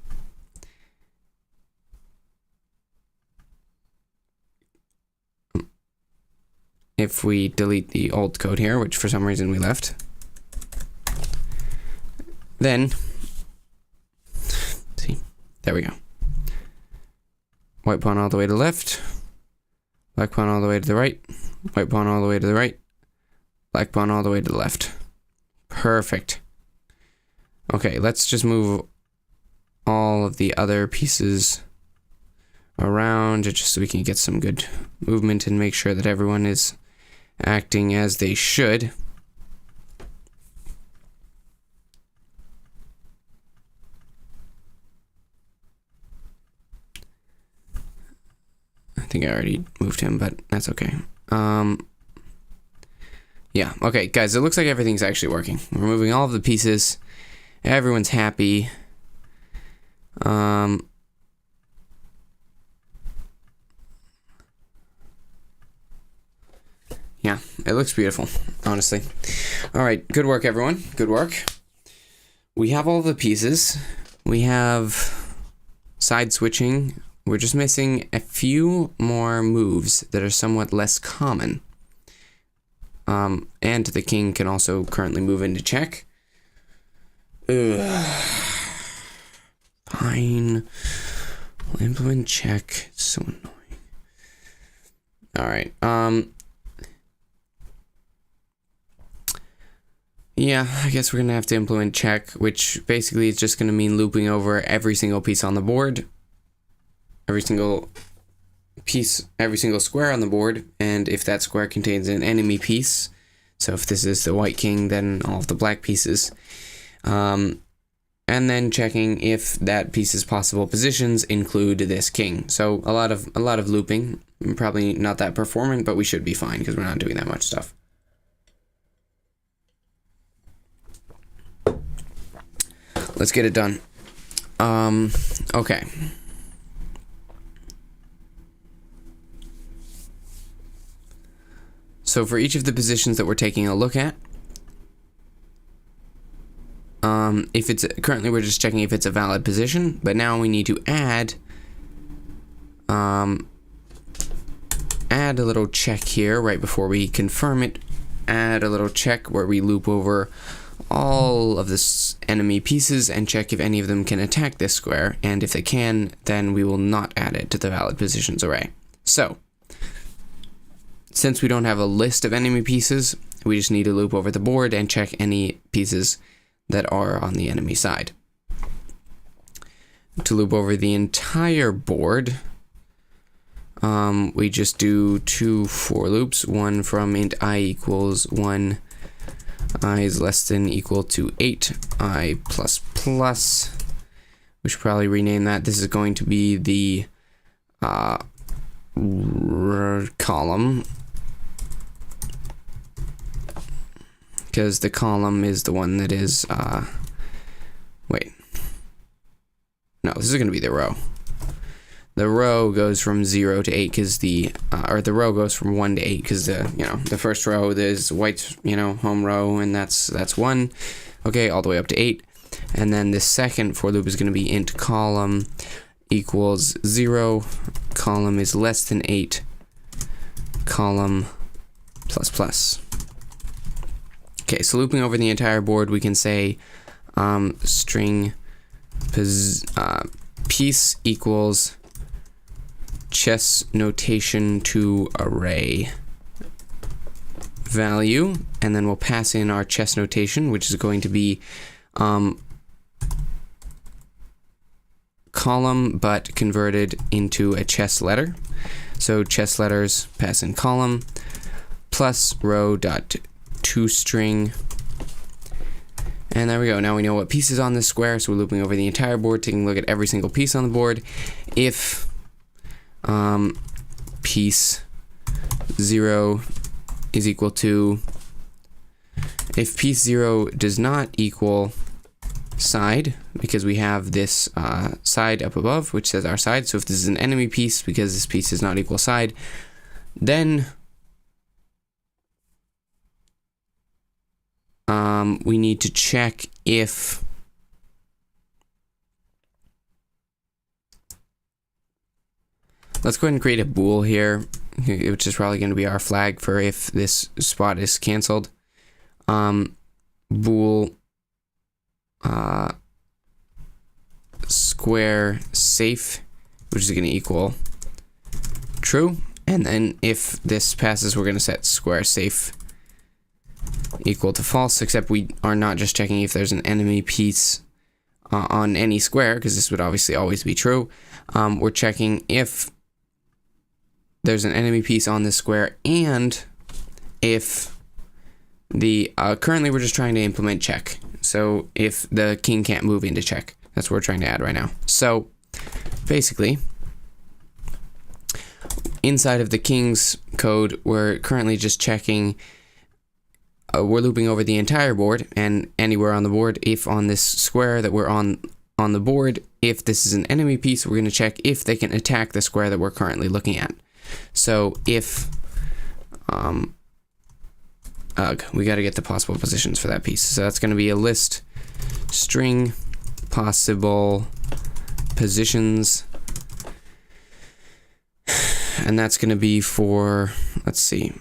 If we delete the old code here, which for some reason we left, then, see, there we go. White pawn all the way to the left, black pawn all the way to the right, white pawn all the way to the right, black pawn all the way to the left. Perfect. Okay, let's just move all of the other pieces around just so we can get some good movement and make sure that everyone is acting as they should. I think I already moved him, but that's okay. Yeah, okay, guys, it looks like everything's actually working. We're moving all of the pieces. Everyone's happy. Yeah, it looks beautiful, honestly. All right, good work, everyone. Good work. We have all the pieces. We have side switching. We're just missing a few more moves that are somewhat less common. And the king can also currently move into check. Ugh. Fine. We'll implement check. It's so annoying. All right. Yeah, I guess we're going to have to implement check, which basically is just going to mean looping over every single piece on the board. Every single every single square on the board, and if that square contains an enemy piece, so if this is the white king, then all of the black pieces, and then checking if that piece's possible positions include this king. So a lot of looping, probably not that performant, but we should be fine because we're not doing that much stuff. Let's get it done. Okay. So for each of the positions that we're taking a look at, if it's currently we're just checking if it's a valid position, but now we need to add a little check here right before we confirm it. Add a little check where we loop over all of this enemy pieces and check if any of them can attack this square, and if they can, then we will not add it to the valid positions array. So since we don't have a list of enemy pieces, we just need to loop over the board and check any pieces that are on the enemy side. To loop over the entire board, we just do 2 for loops, one from int I equals 1, I is less than equal to 8, I plus plus. We should probably rename that. This is going to be the column, because the column is the one that is, wait. No, this is going to be the row. The row goes from 0 to 8 because or the row goes from 1 to 8 because the first row is white, home row, and that's 1. Okay, all the way up to 8. And then the second for loop is going to be int column equals 0, column is less than 8, column plus plus. Okay, so looping over the entire board, we can say string piece equals chess notation to array value, and then we'll pass in our chess notation, which is going to be column but converted into a chess letter. So chess letters pass in column plus row dot toString, and there we go. Now we know what piece is on this square, so we're looping over the entire board, taking a look at every single piece on the board. If piece 0 is equal to, if piece 0 does not equal side, because we have this side up above which says our side, so if this is an enemy piece because this piece is not equal side, then we need to check if let's go ahead and create a bool here, which is probably going to be our flag for if this spot is canceled. Bool square safe, which is going to equal true, and then if this passes, we're going to set square safe equal to false, except we are not just checking if there's an enemy piece on any square, because this would obviously always be true. We're checking if there's an enemy piece on this square, and if the currently we're just trying to implement check, so if the king can't move into check, that's what we're trying to add right now. So basically inside of the king's code, we're currently just checking, we're looping over the entire board and anywhere on the board. If on this square that we're on the board, if this is an enemy piece, we're going to check if they can attack the square that we're currently looking at. So if we got to get the possible positions for that piece, so that's going to be a list string possible positions, and that's going to be for, let's see,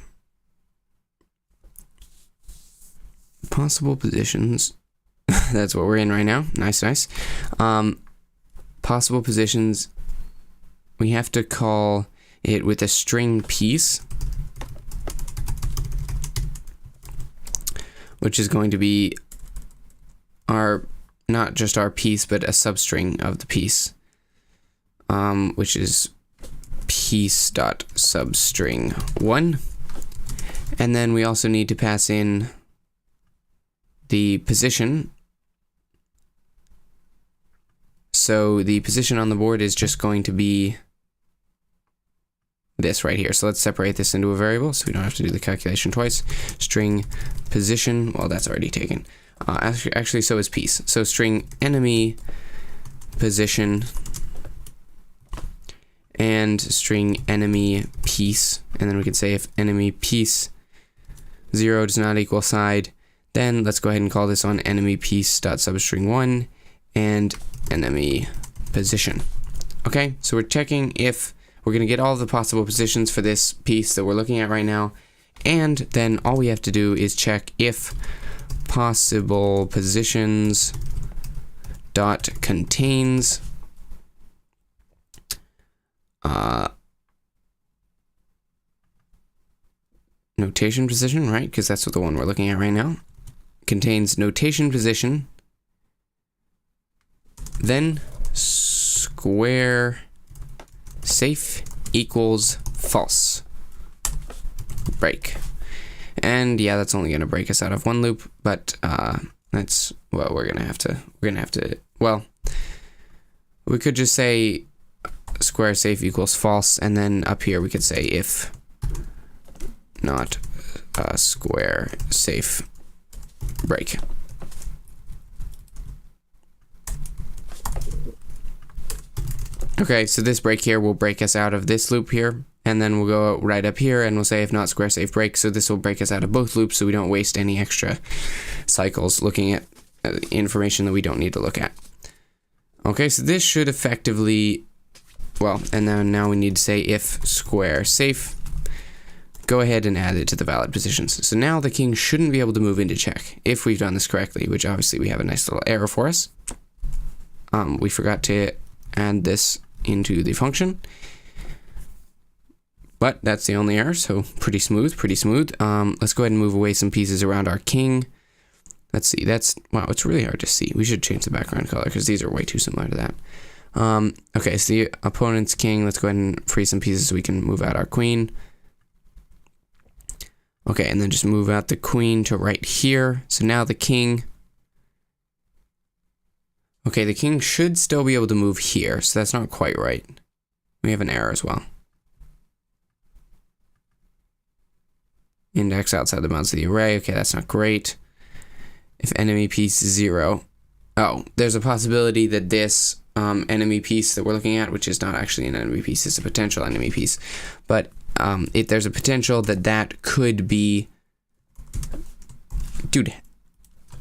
possible positions. That's what we're in right now. Nice. Possible positions, we have to call it with a string piece, which is going to be our, not just our piece, but a substring of the piece, which is piece dot substring 1. And then we also need to pass in the position. So the position on the board is just going to be this right here. So let's separate this into a variable so we don't have to do the calculation twice. String position, well, that's already taken. Actually, so is piece. So string enemy position and string enemy piece. And then we can say if enemy piece 0 does not equal side, then let's go ahead and call this on enemy piece dot substring 1 and enemy position. Okay, so we're checking if we're going to get all of the possible positions for this piece that we're looking at right now, and then all we have to do is check if possible positions dot contains notation position, right? Because that's what the one we're looking at right now contains notation position, then square safe equals false. Break. And yeah, that's only going to break us out of one loop, but that's, well, we're going to have to, well, we could just say square safe equals false, and then up here we could say if not square safe break. Okay, so this break here will break us out of this loop here, and then we'll go right up here and we'll say if not square safe break. So this will break us out of both loops so we don't waste any extra cycles looking at information that we don't need to look at. Okay, so this should effectively, well, and then now we need to say if square safe, go ahead and add it to the valid positions. So now the king shouldn't be able to move into check if we've done this correctly, which obviously we have a nice little error for us. We forgot to add this into the function, but that's the only error, so pretty smooth, pretty smooth. Let's go ahead and move away some pieces around our king. Let's see, that's, wow, it's really hard to see. We should change the background color because these are way too similar to that. Okay, so the opponent's king, let's go ahead and free some pieces so we can move out our queen. Okay, and then just move out the queen to right here. So now the king, okay, the king should still be able to move here, so that's not quite right. We have an error as well. Index outside the bounds of the array. Okay, that's not great. If enemy piece 0. Oh, there's a possibility that this enemy piece that we're looking at, which is not actually an enemy piece, it's a potential enemy piece, but there's a potential that that could be... Dude,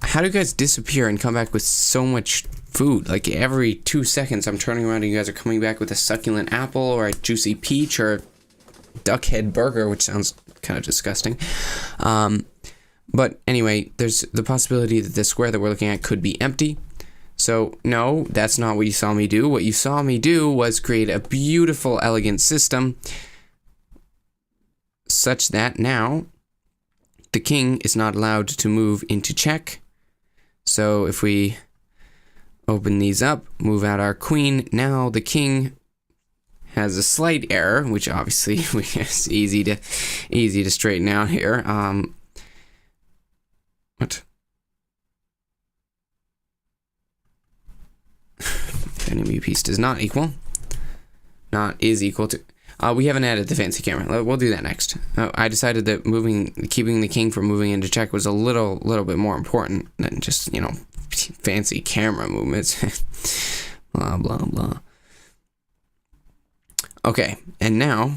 how do you guys disappear and come back with so much food? Like every 2 seconds I'm turning around and you guys are coming back with a succulent apple or a juicy peach or a duck head burger, which sounds kind of disgusting. But anyway, there's the possibility that the square that we're looking at could be empty. So no, that's not what you saw me do. What you saw me do was create a beautiful, elegant system such that now the king is not allowed to move into check. So if we open these up, move out our queen, now the king has a slight error, which obviously is easy to straighten out here. What? Enemy piece does not equal. Not is equal to. We haven't added the fancy camera. We'll do that next. I decided that keeping the king from moving into check was a little bit more important than just, you know, fancy camera movements. Blah, blah, blah. Okay, and now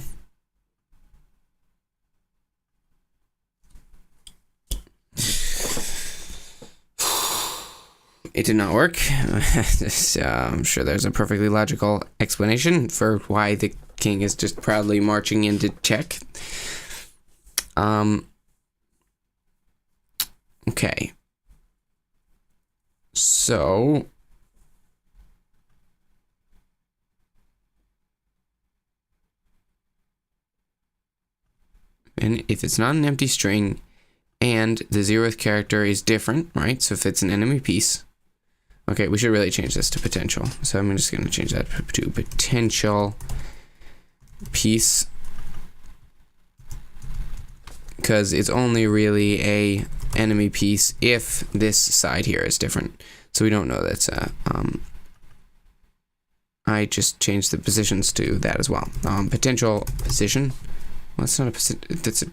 it did not work. I'm sure there's a perfectly logical explanation for why the king is just proudly marching into check. Okay. So and if it's not an empty string and the 0th character is different, right? So if it's an enemy piece, okay, we should really change this to potential. So I'm just going to change that to potential piece, because it's only really a enemy piece if this side here is different. So we don't know that's I just changed the positions to that as well. Potential position. Well, that's not a position. That's a.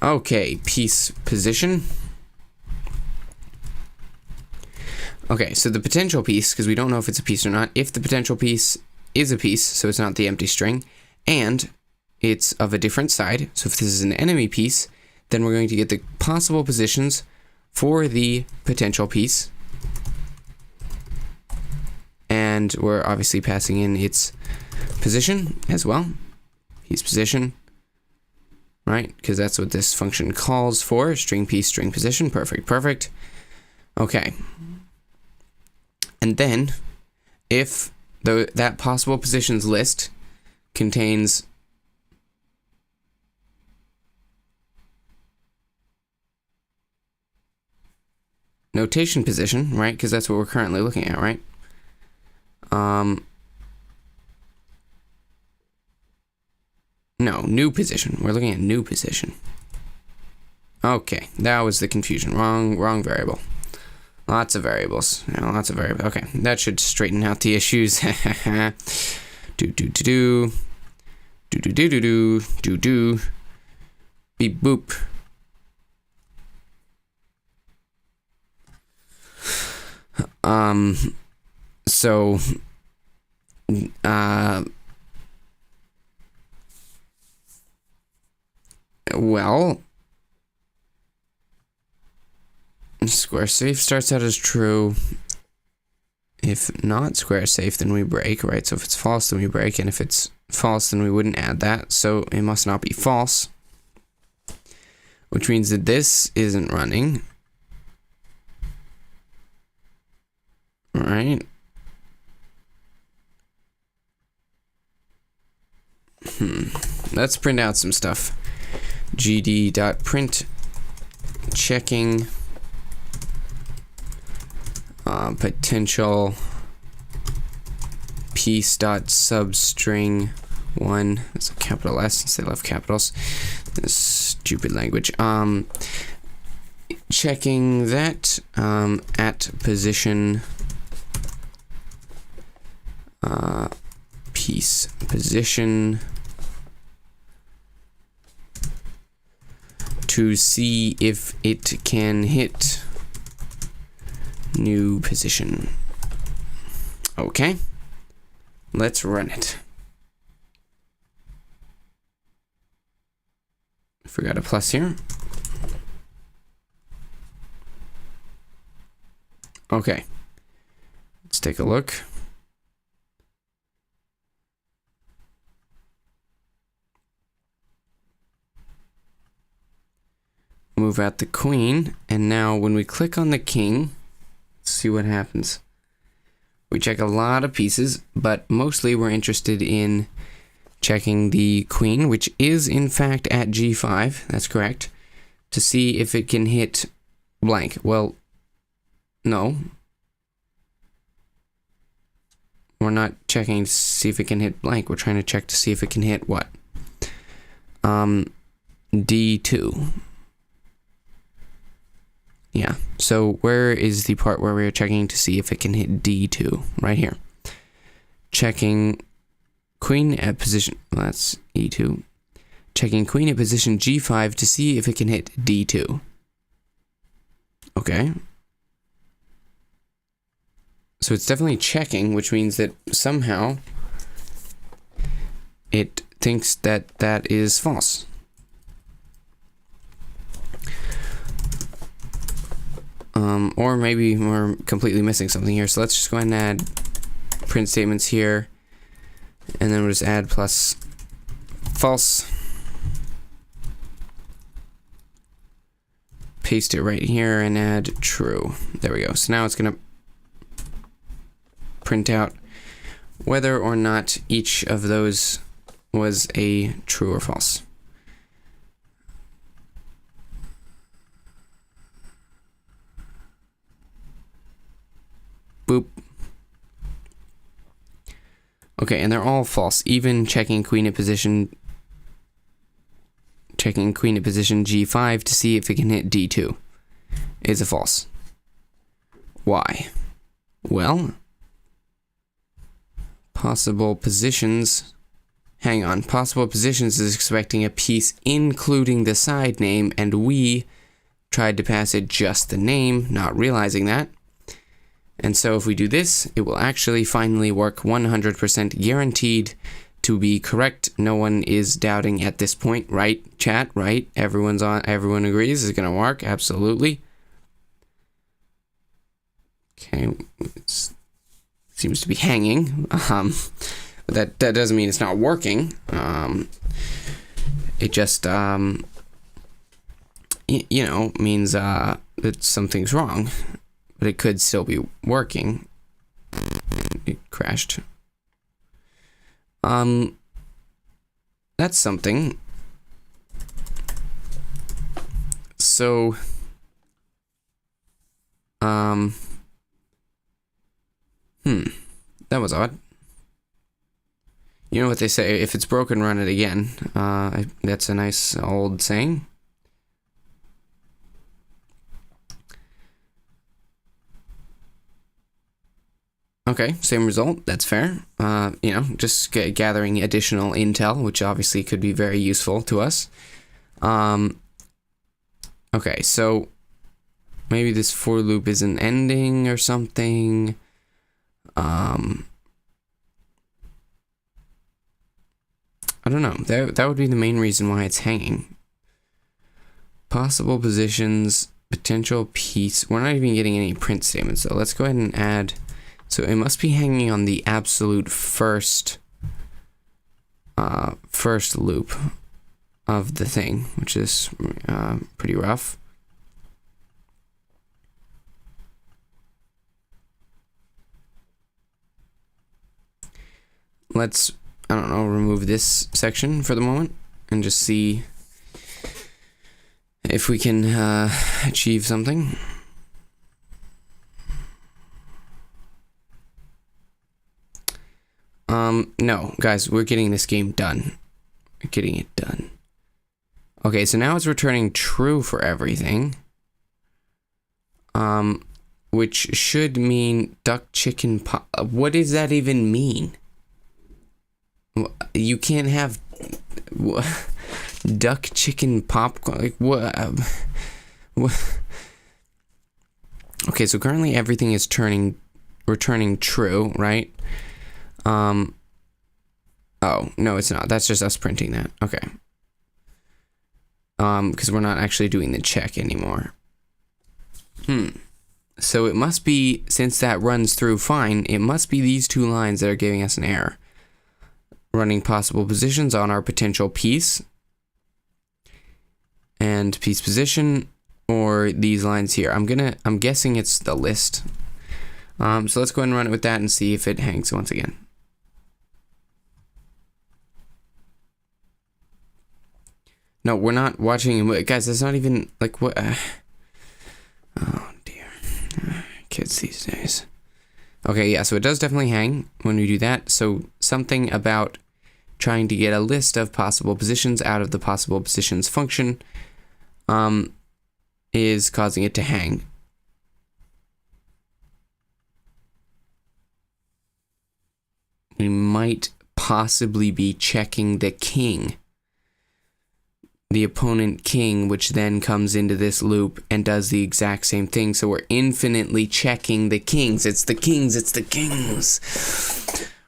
Okay, piece position. Okay, so the potential piece, because we don't know if it's a piece or not. If the potential piece is a piece, so it's not the empty string, and it's of a different side. So if this is an enemy piece, then we're going to get the possible positions for the potential piece. And we're obviously passing in its position as well. Piece position, right? Because that's what this function calls for. String piece, string position. Perfect, perfect. Okay. And then, if that possible positions list contains notation position, right? Because that's what we're currently looking at, right? No, new position. We're looking at new position. Okay, that was the confusion. Wrong variable. Lots of variables. Yeah, lots of variables. Okay, that should straighten out the issues. Do. Beep boop. So, well, square safe starts out as true. If not square safe, then we break, right? So if it's false, then we break, and if it's false, then we wouldn't add that. So it must not be false, which means that this isn't running, right? Let's print out some stuff. gd.print checking potential piece.substring 1. That's a capital S since they love capitals. This stupid language. Checking that at position piece position to see if it can hit new position. Okay, let's run it. Forgot a plus here. Okay, let's take a look. Move out the queen, and now when we click on the king, let's see what happens. We check a lot of pieces, but mostly we're interested in checking the queen, which is in fact at g5, that's correct, to see if it can hit blank. Well, no. We're not checking to see if it can hit blank. We're trying to check to see if it can hit what? D2. Yeah, so where is the part where we're checking to see if it can hit D2? Right here. Checking queen at position, well, that's E2. Checking queen at position G5 to see if it can hit D2. Okay. So it's definitely checking, which means that somehow it thinks that that is false. Or maybe we're completely missing something here. So let's just go ahead and add print statements here. And then we'll just add plus false. Paste it right here and add true. There we go. So now it's going to print out whether or not each of those was a true or false. Boop. Okay, and they're all false. Even checking queen at position G5 to see if it can hit D2 is a false. Why? Well, possible positions. Hang on. Possible positions is expecting a piece including the side name, and we tried to pass it just the name, not realizing that. And so if we do this, it will actually finally work 100% guaranteed to be correct. No one is doubting at this point, right? Chat, right? Everyone agrees it's going to work. Absolutely. Okay. It seems to be hanging. But that doesn't mean it's not working. It just, means that something's wrong. But it could still be working. It crashed. That's something. So, that was odd. You know what they say, if it's broken, run it again. That's a nice old saying. Okay, same result. That's fair. Just gathering additional intel, which obviously could be very useful to us. Okay, so maybe this for loop isn't ending or something. I don't know. That would be the main reason why it's hanging. Possible positions, potential piece. We're not even getting any print statements, so let's go ahead and add. So it must be hanging on the absolute first loop of the thing, which is pretty rough. Let's, remove this section for the moment and just see if we can achieve something. No, guys, we're getting this game done. We're getting it done. Okay, so now it's returning true for everything. Which should mean duck, chicken, pop. What does that even mean? You can't have duck, chicken, popcorn. Like, what? Okay, so currently everything is returning true, right? Oh, no, it's not. That's just us printing that. Okay. Because we're not actually doing the check anymore. So it must be, since that runs through fine, it must be these two lines that are giving us an error. Running possible positions on our potential piece. And piece position, or these lines here. I'm guessing it's the list. So let's go ahead and run it with that and see if it hangs once again. No, we're not watching. Guys, that's not even, like, what? Oh, dear. Kids these days. Okay, yeah, so it does definitely hang when we do that. So something about trying to get a list of possible positions out of the possible positions function is causing it to hang. We might possibly be checking the king. The opponent king, which then comes into this loop and does the exact same thing. So we're infinitely checking the kings. It's the kings.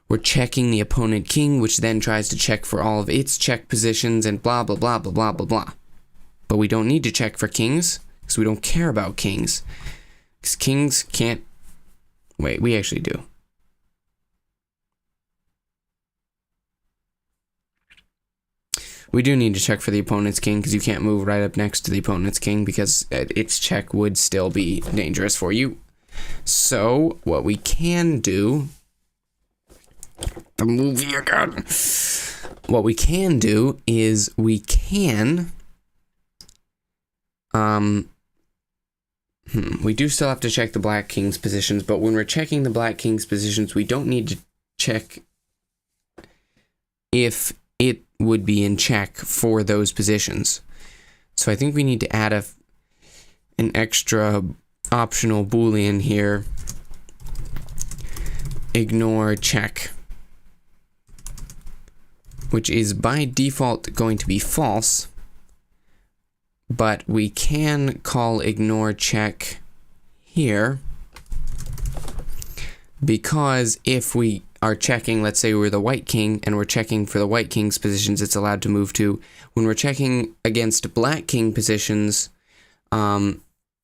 We're checking the opponent king, which then tries to check for all of its check positions and blah, blah, blah, blah, blah, blah, blah. But we don't need to check for kings because we don't care about kings. Because kings can't... Wait, we actually do. We do need to check for the opponent's king because you can't move right up next to the opponent's king because its check would still be dangerous for you. So, what we can do... The movie again. What we can do is we can... we do still have to check the black king's positions, but when we're checking the black king's positions, we don't need to check if it would be in check for those positions. So I think we need to add an extra optional boolean here. Ignore check, which is by default going to be false, but we can call ignore check here, because if we are checking, let's say we're the white king and we're checking for the white king's positions it's allowed to move to, when we're checking against black king positions,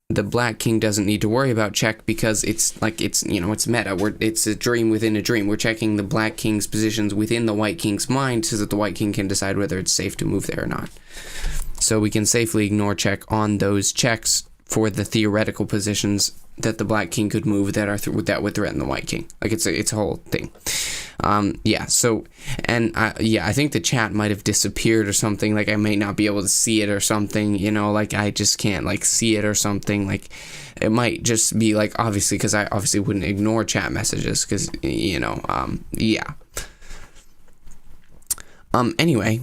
the black king doesn't need to worry about check, because it's meta. It's a dream within a dream. We're checking the black king's positions within the white king's mind so that the white king can decide whether it's safe to move there or not. So we can safely ignore check on those checks for the theoretical positions that the black king could move that would threaten the white king. Like it's a whole thing. So, and I think the chat might have disappeared or something. Like I may not be able to see it or something, like I just can't like see it or something. Like it might just be like, obviously, because I obviously wouldn't ignore chat messages because, anyway,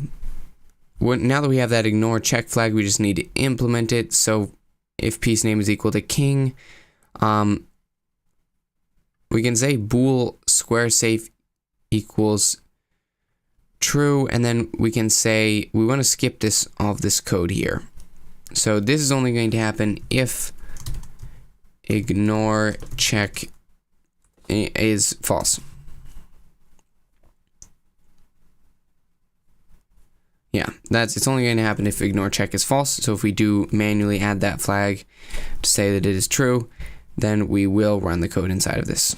now that we have that ignore check flag, we just need to implement it. So if piece name is equal to king, we can say bool square safe equals true, and then we can say we want to skip all of this code here. So this is only going to happen if ignore check is false. Yeah, it's only going to happen if ignore check is false. So if we do manually add that flag to say that it is true, then we will run the code inside of this.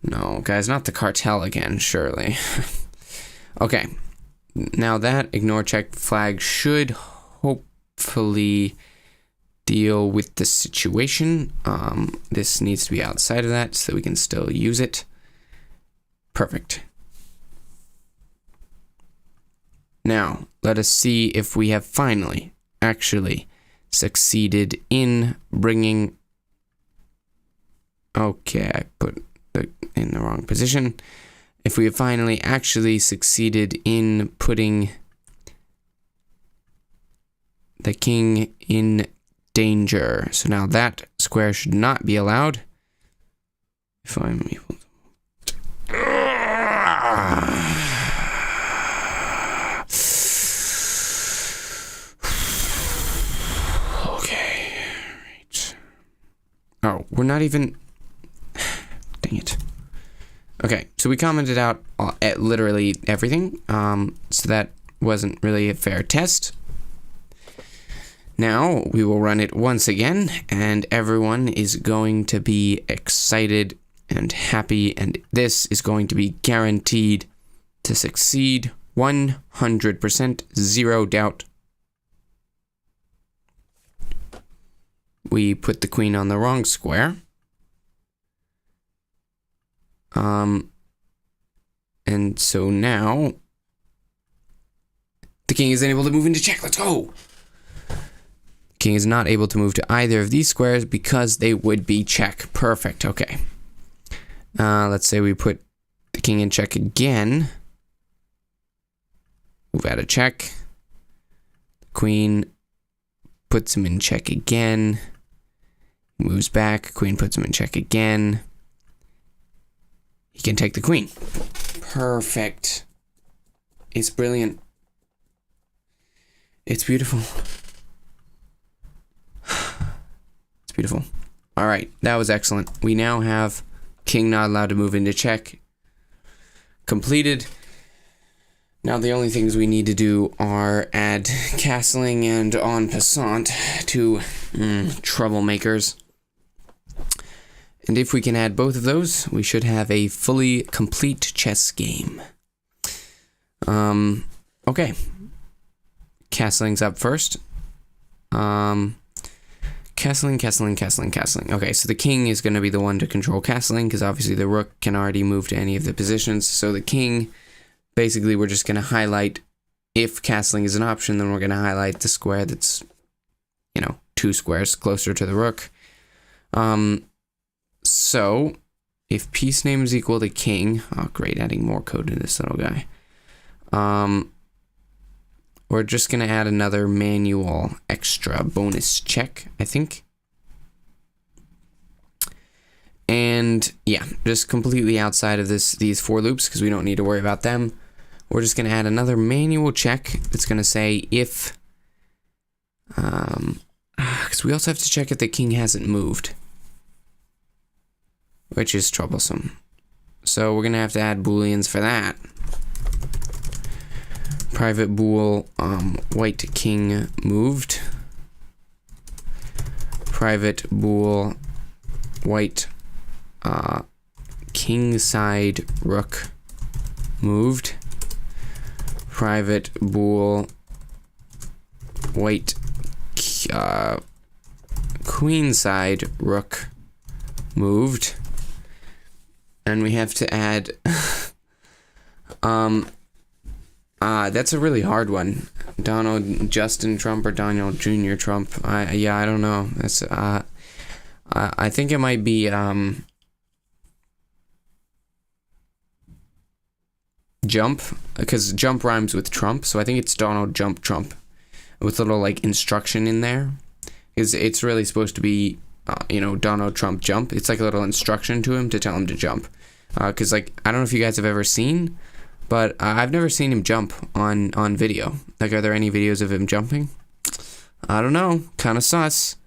No, guys, not the cartel again, surely. Okay, now that ignore check flag should hopefully deal with the situation. This needs to be outside of that so we can still use it. Perfect. Now, let us see if we have finally actually succeeded in bringing... Okay, I put in the wrong position. If we have finally actually succeeded in putting the king in danger. So now that square should not be allowed. If I'm able to... Okay, right. Oh, we're not even... Dang it. Okay, so we commented out at literally everything, so that wasn't really a fair test. Now we will run it once again, and everyone is going to be excited and happy, and this is going to be guaranteed to succeed 100%, zero doubt. We put the queen on the wrong square. And so now the king is unable to move into check. Let's go. King is not able to move to either of these squares because they would be check. Perfect. Okay. Let's say we put the king in check again. Move out of check. Queen puts him in check again. Moves back. Queen puts him in check again. He can take the queen. Perfect. It's brilliant. It's beautiful. It's beautiful. All right, that was excellent. We now have king not allowed to move into check completed. Now the only things we need to do are add castling and en passant to troublemakers. And if we can add both of those, we should have a fully complete chess game. Okay. Castling's up first. Castling. Okay, so the king is going to be the one to control castling, because obviously the rook can already move to any of the positions. So the king, basically we're just going to highlight, if castling is an option, then we're going to highlight the square that's, 2 squares closer to the rook. So if piece name is equal to king, oh great, adding more code to this little guy. We're just gonna add another manual extra bonus check, I think. And yeah, just completely outside of these for loops because we don't need to worry about them. We're just gonna add another manual check that's gonna say if, because we also have to check if the king hasn't moved, which is troublesome. So we're gonna have to add booleans for that. Private bool white king moved. Private bool white king side rook moved. Private bool white queen side rook moved. And we have to add that's a really hard one. Donald Justin Trump or Donald Jr. Trump. Yeah, I don't know. That's I think it might be jump, because jump rhymes with Trump, so I think it's Donald Jump Trump with a little like instruction in there. It's really supposed to be Donald Trump jump. It's like a little instruction to him to tell him to jump. Because like I don't know if you guys have ever seen, but I've never seen him jump on video. Like, are there any videos of him jumping? I don't know. Kind of sus.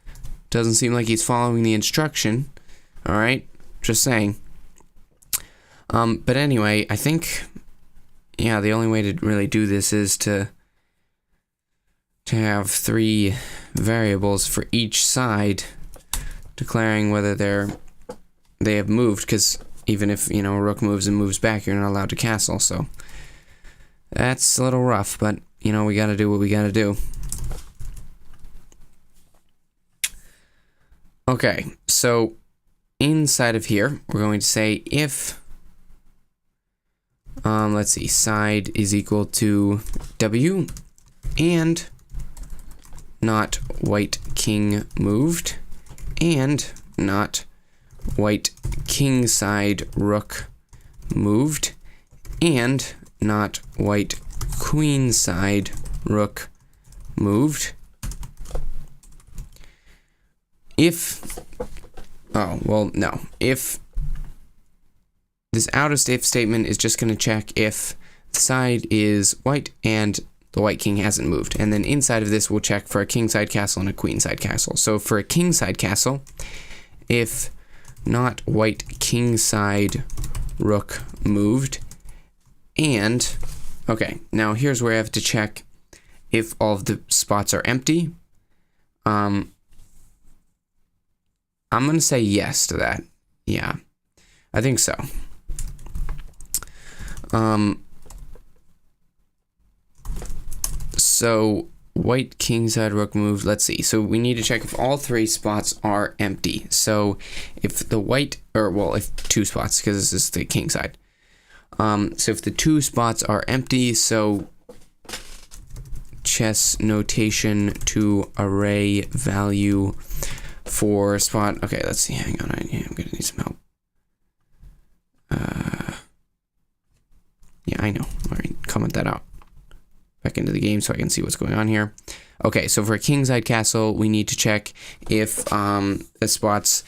Doesn't seem like he's following the instruction. All right, just saying. But anyway, I think, yeah, the only way to really do this is to have 3 variables for each side, declaring whether they have moved, because even if, rook moves and moves back, you're not allowed to castle, so that's a little rough, but, we gotta do what we gotta do. Okay, so inside of here, we're going to say if, let's see, side is equal to W, and not white king moved, and not white king side rook moved, and not white queen side rook moved. If, if this outest if statement is just going to check if the side is white and the white king hasn't moved, and then inside of this we'll check for a king side castle and a queen side castle. So for a king side castle, if not white king side rook moved, and okay, now here's where I have to check if all of the spots are empty. I'm gonna say yes to that. Yeah, I think so. So white king side rook moved. Let's see. So we need to check if all 3 spots are empty. So if the white, if 2 spots, because this is the king side. So if the 2 spots are empty, so chess notation to array value for spot. Okay, let's see. Hang on. I'm gonna need some help. Yeah, I know. All right, comment that out. Back into the game so I can see what's going on here. Okay, so for a king side castle, we need to check if the spots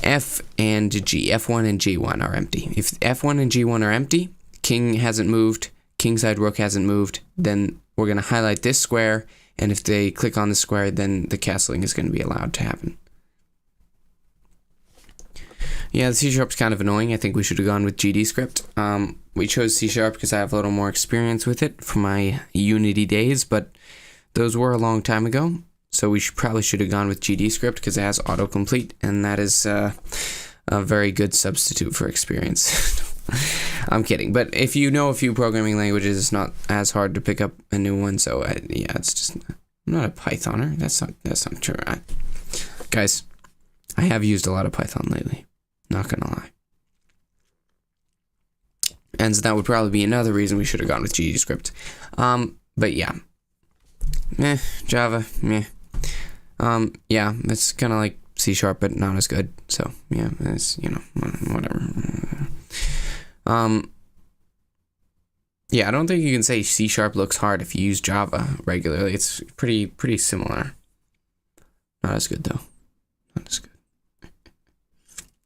F and G, F1 and G1 are empty. If F1 and G1 are empty, king hasn't moved, king side rook hasn't moved, then we're going to highlight this square, and if they click on the square, then the castling is going to be allowed to happen. Yeah, the C# is kind of annoying. I think we should have gone with GD script. We chose C# because I have a little more experience with it from my Unity days, but those were a long time ago. So we probably should have gone with GD script because it has autocomplete, and that is a very good substitute for experience. I'm kidding, but if you know a few programming languages, it's not as hard to pick up a new one. So yeah, it's just, I'm not a Pythoner. That's not true. Guys, I have used a lot of Python lately. Not gonna lie. And so that would probably be another reason we should have gone with GD script. But yeah. Java, yeah, it's kind of like C sharp, but not as good. So yeah, it's, you know, whatever. Yeah, I don't think you can say C sharp looks hard if you use Java regularly. It's pretty similar. Not as good though. Not as good,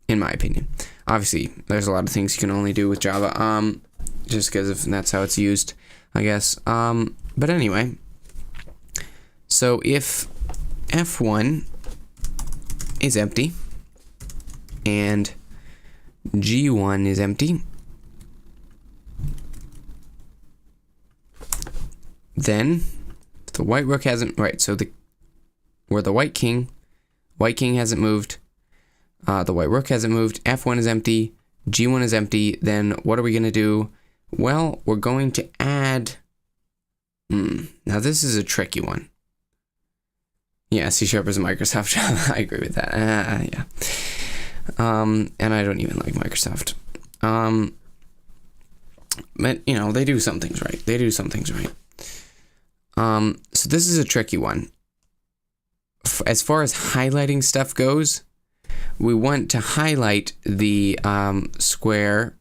in my opinion. Obviously, there's a lot of things you can only do with Java. Just because that's how it's used, I guess. But anyway, so if F1 is empty and G1 is empty, then the white rook hasn't, right, so where the white king hasn't moved, the white rook hasn't moved, F1 is empty, G1 is empty, then what are we going to do? Well, we're going to add, now this is a tricky one. Yeah, C sharp is a Microsoft Java. I agree with that. Yeah. And I don't even like Microsoft. But, you know, they do some things right. So this is a tricky one. As far as highlighting stuff goes, we want to highlight the square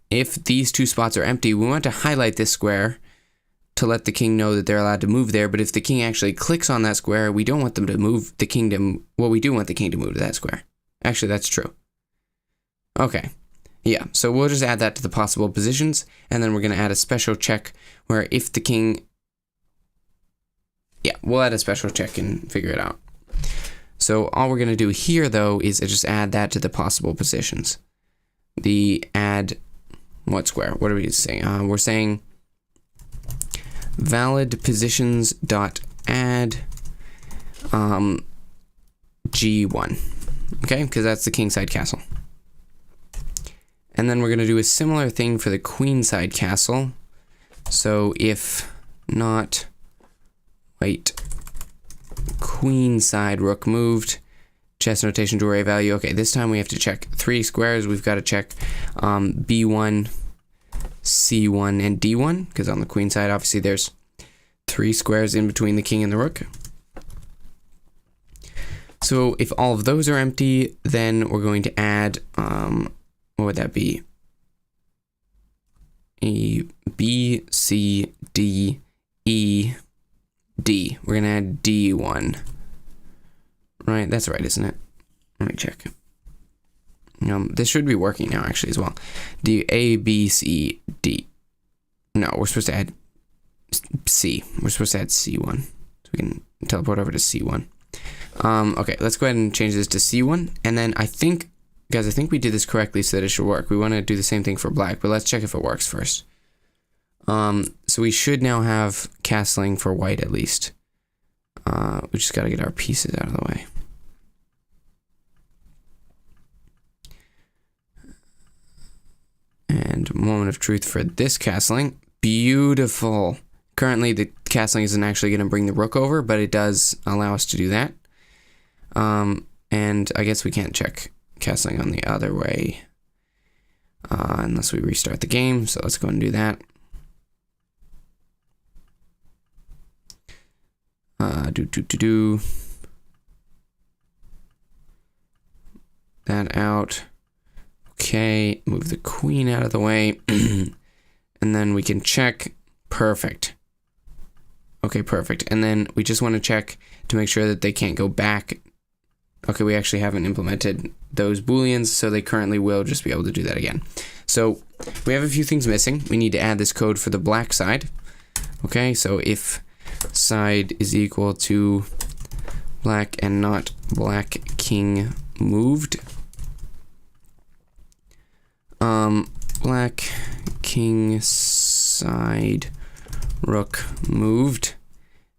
if these two spots are empty. We want to highlight this square to let the king know that they're allowed to move there. But if the king actually clicks on that square, we don't want them to move the king to, well, we do want the king to move to that square. Actually, that's true. Okay. Yeah, so we'll just add that to the possible positions, and then we're going to add a special check where if the king, yeah, we'll add a special check and figure it out. So all we're going to do here, though, is just add that to the possible positions. The add, what square? What are we saying? We're saying valid positions dot add G1, okay, because that's the kingside castle. And then we're going to do a similar thing for the queenside castle. So if not white queenside rook moved, chess notation to array value. Okay, this time we have to check 3 squares. We've got to check B1, C1, and D1, because on the queen side, obviously, there's 3 squares in between the king and the rook. So if all of those are empty, then we're going to add, what would that be? A, B, C, D, E, D. We're going to add D1. Right, that's right, isn't it? Let me check. This should be working now, actually, as well. D, A, B, C, D. No, we're supposed to add C. We're supposed to add C1. So we can teleport over to C1. Okay, let's go ahead and change this to C1. And then I think, guys, I think we did this correctly so that it should work. We want to do the same thing for black, but let's check if it works first. So we should now have castling for white at least. We just got to get our pieces out of the way. And moment of truth for this castling. Beautiful. Currently, the castling isn't actually going to bring the rook over, but it does allow us to do that. And I guess we can't check castling on the other way unless we restart the game. So let's go and do that. That out. Okay, move the queen out of the way. And then we can check. Perfect. Okay, perfect. And then we just want to check to make sure that they can't go back. Okay, we actually haven't implemented those booleans, so they currently will just be able to do that again. So we have a few things missing. We need to add this code for the black side. Okay, so if side is equal to black and not black king moved. Black king side rook moved.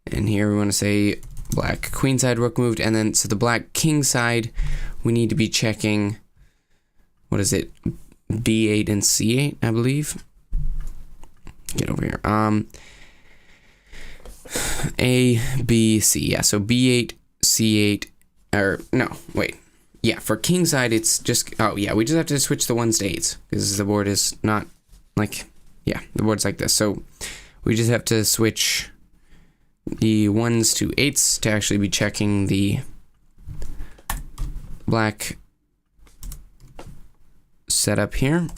And here we want to say black queen side rook moved. And then, so the black king side, we need to be checking, what is it? B8 and C8, I believe. Get over here. A, B, C. Yeah, so B8, C8, or no, wait. Yeah, for king side, it's just, oh yeah, we just have to switch the 1s to 8s because the board is not like, yeah, the board's like this. So we just have to switch the 1s to 8s to actually be checking the black setup here.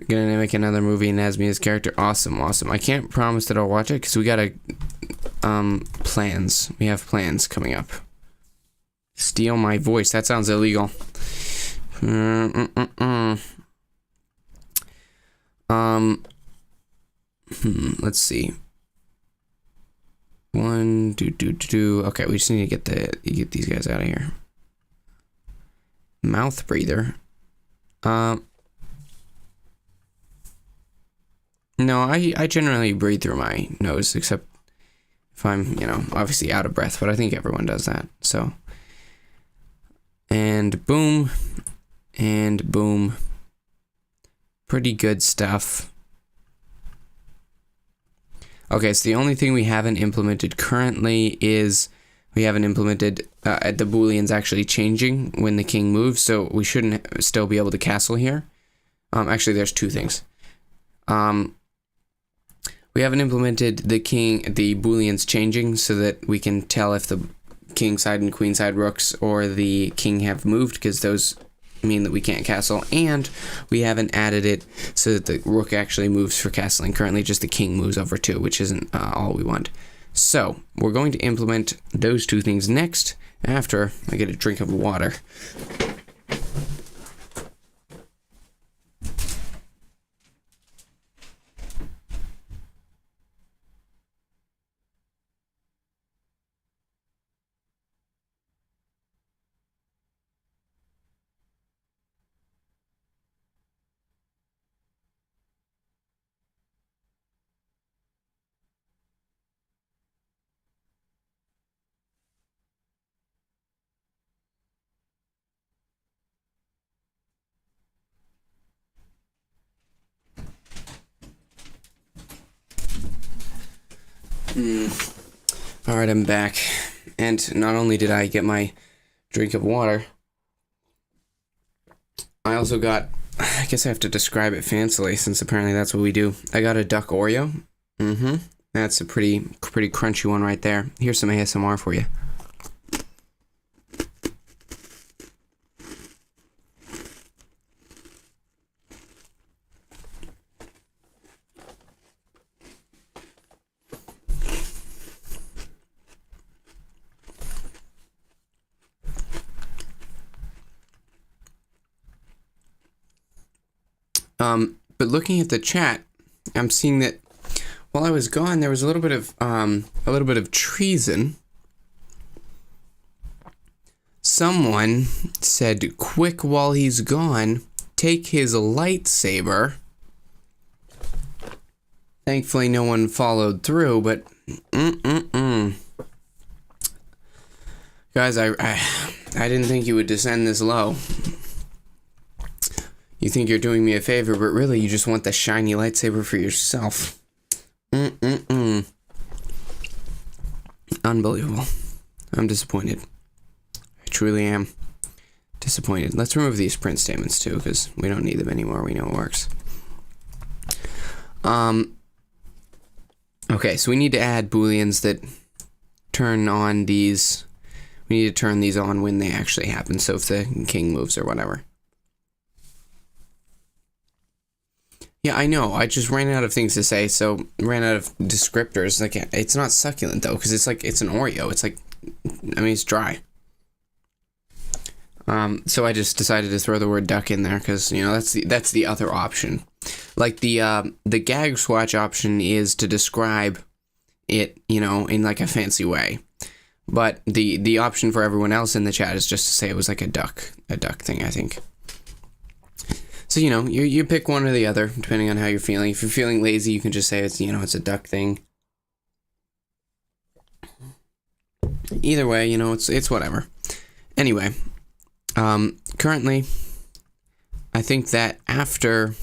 Gonna make another movie and as me as character. Awesome. I can't promise that I'll watch it because we gotta plans. We have plans coming up. Steal my voice. That sounds illegal. Let's see. 1, 2, 2, 2. Okay, we just need to get these guys out of here. Mouth breather. No, I generally breathe through my nose, except if I'm, obviously out of breath, but I think everyone does that, so. And boom. And boom. Pretty good stuff. Okay, so the only thing we haven't implemented currently is we haven't implemented the booleans actually changing when the king moves, so we shouldn't still be able to castle here. Actually, there's two things. We haven't implemented the booleans changing so that we can tell if the king side and queen side rooks or the king have moved, because those mean that we can't castle, and we haven't added it so that the rook actually moves for castling. Currently just the king moves over too, which isn't all we want. So we're going to implement those two things next after I get a drink of water. Alright, I'm back. And not only did I get my drink of water, I also got, I guess I have to describe it fancily since apparently that's what we do. I got a duck Oreo. That's a pretty crunchy one right there. Here's some ASMR for you. But looking at the chat, I'm seeing that while I was gone, there was a little bit of treason. Someone said, "Quick, while he's gone, take his lightsaber." Thankfully, no one followed through, but guys, I didn't think you would descend this low. You think you're doing me a favor, but really you just want the shiny lightsaber for yourself. Unbelievable. I'm disappointed. I truly am disappointed. Let's remove these print statements too, because we don't need them anymore. We know it works. Okay, so we need to add booleans that turn on these. We need to turn these on when they actually happen. So if the king moves or whatever. Yeah, I know. I just ran out of things to say, so ran out of descriptors. Like, it's not succulent though, because it's an Oreo. It's like, I mean, it's dry. So I just decided to throw the word duck in there because that's the other option. Like the gag swatch option is to describe it, in like a fancy way. But the option for everyone else in the chat is just to say it was like a duck thing, I think. So, you pick one or the other, depending on how you're feeling. If you're feeling lazy, you can just say it's, it's a duck thing. Either way, it's whatever. Anyway, currently, I think that after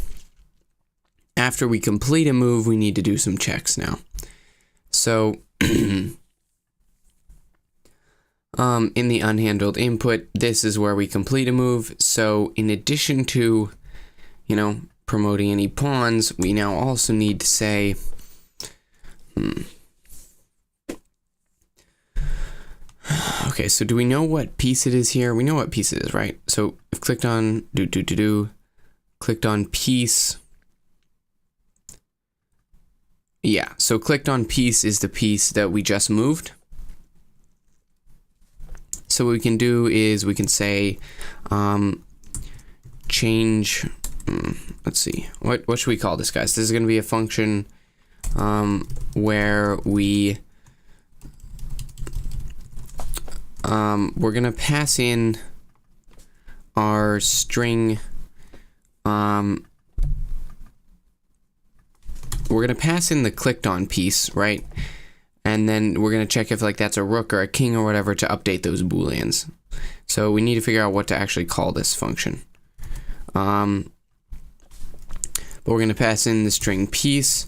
we complete a move, we need to do some checks now. So, in the unhandled input, this is where we complete a move. So, in addition to promoting any pawns, we now also need to say, okay, so do we know what piece it is here? We know what piece it is, right? So I've clicked on clicked on piece. Yeah, so clicked on piece is the piece that we just moved. So what we can do is we can say change, let's see, what should we call this, guys? This is going to be a function where we're going to pass in our string, we're going to pass in the clicked on piece, right? And then we're going to check if like that's a rook or a king or whatever to update those booleans. So we need to figure out what to actually call this function. But we're going to pass in the string piece.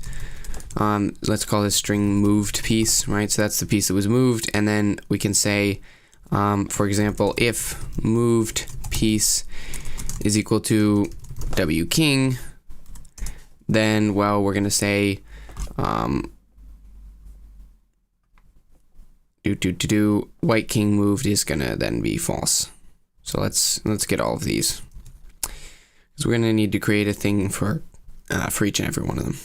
Let's call this string moved piece, right? So that's the piece that was moved. And then we can say, for example, if moved piece is equal to w king, then, well, we're going to say white king moved is going to then be false. So let's get all of these, because we're going to need to create a thing for each and every one of them.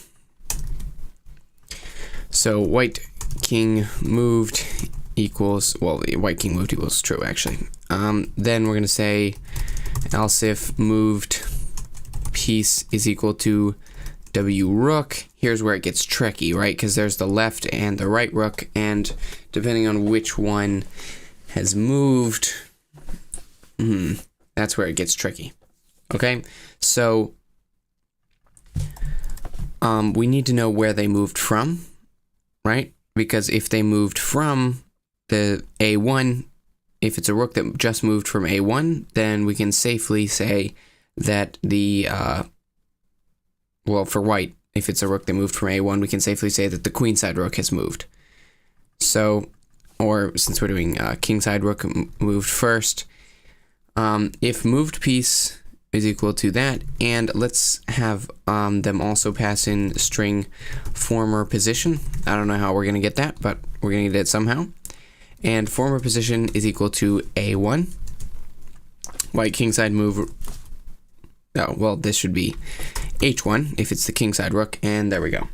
So white king moved equals, well, white king moved equals true, actually. Then we're going to say else if moved piece is equal to w rook. Here's where it gets tricky, right? Because there's the left and the right rook, and depending on which one has moved, that's where it gets tricky. Okay, so we need to know where they moved from, right? Because if they moved from the a1, if it's a rook that just moved from a1, then we can safely say that the well, for white, if it's a rook that moved from a1, we can safely say that the queenside rook has moved. So, or since we're doing kingside rook moved first, if moved piece is equal to that, and let's have them also pass in string former position. I don't know how we're going to get that, but we're going to get it somehow. And former position is equal to a1. White kingside move, oh, well, this should be h1 if it's the kingside rook, and there we go.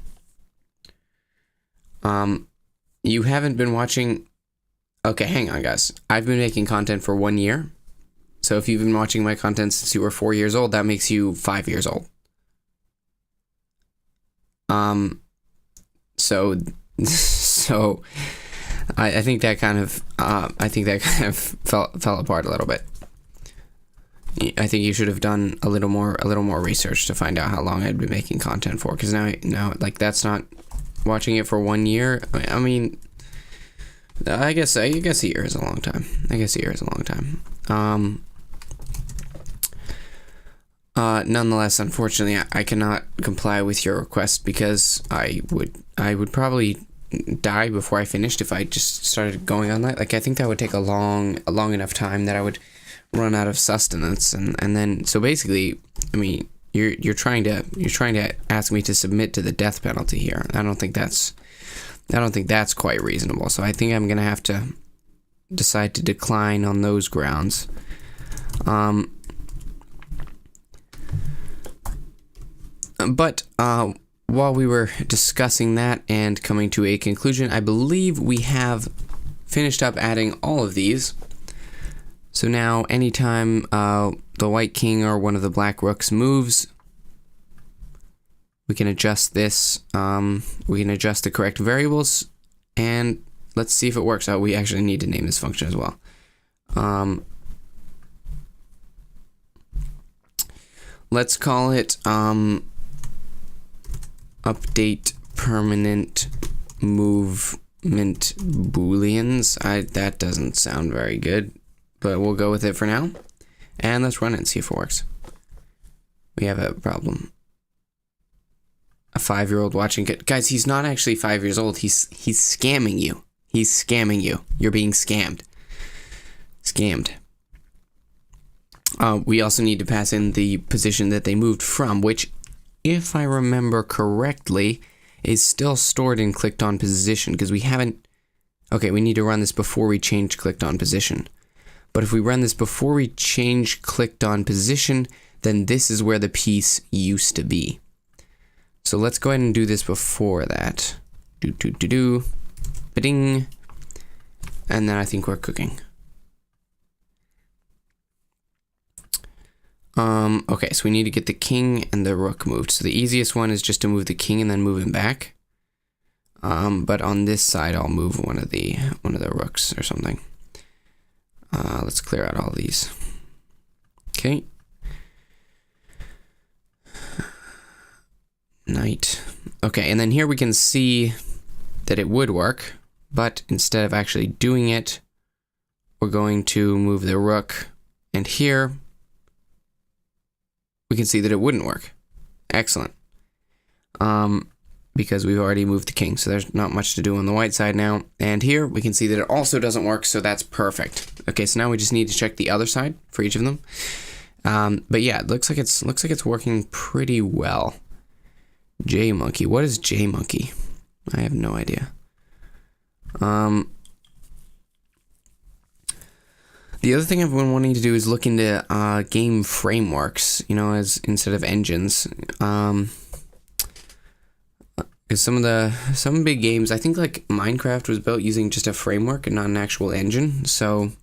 You haven't been watching, okay, hang on, guys. I've been making content for 1 year. So if you've been watching my content since you were 4 years old, that makes you 5 years old. So I think that kind of fell apart a little bit. I think you should have done a little more research to find out how long I'd been making content for, because now like that's not watching it for 1 year. I mean, I guess a year is a long time. Nonetheless, unfortunately, I cannot comply with your request, because I would probably die before I finished if I just started going on that. Like, I think that would take a long enough time that I would run out of sustenance, and then, so basically, I mean, you're trying to ask me to submit to the death penalty here. I don't think that's quite reasonable. So I think I'm gonna have to decide to decline on those grounds. But while we were discussing that and coming to a conclusion, I believe we have finished up adding all of these. So now, anytime the white king or one of the black rooks moves, we can adjust this. We can adjust the correct variables, and let's see if it works out. We actually need to name this function as well. Let's call it update permanent movement booleans. That doesn't sound very good, but we'll go with it for now. And let's run it and see if it works. We have a problem. A 5-year-old watching it. Guys, he's not actually 5 years old. He's scamming you. He's scamming you. You're being scammed. We also need to pass in the position that they moved from, which if I remember correctly, is still stored in clicked on position because we haven't. Okay, we need to run this before we change clicked on position. But if we run this before we change clicked on position, then this is where the piece used to be. So let's go ahead and do this before that. Ba-ding. And then I think we're cooking. Okay, so we need to get the king and the rook moved. So the easiest one is just to move the king and then move him back. But on this side, I'll move one of the rooks or something. Let's clear out all these. Okay. Knight. Okay, and then here we can see that it would work, but instead of actually doing it, we're going to move the rook, and here we can see that it wouldn't work. Excellent. Because we've already moved the king, so there's not much to do on the white side now. And here we can see that it also doesn't work, so that's perfect. Okay, so now we just need to check the other side for each of them. But yeah, it looks like it's working pretty well. J monkey. What is J monkey? I have no idea. The other thing I've been wanting to do is look into game frameworks, you know, as instead of engines. Because some big games, I think like Minecraft was built using just a framework and not an actual engine. So,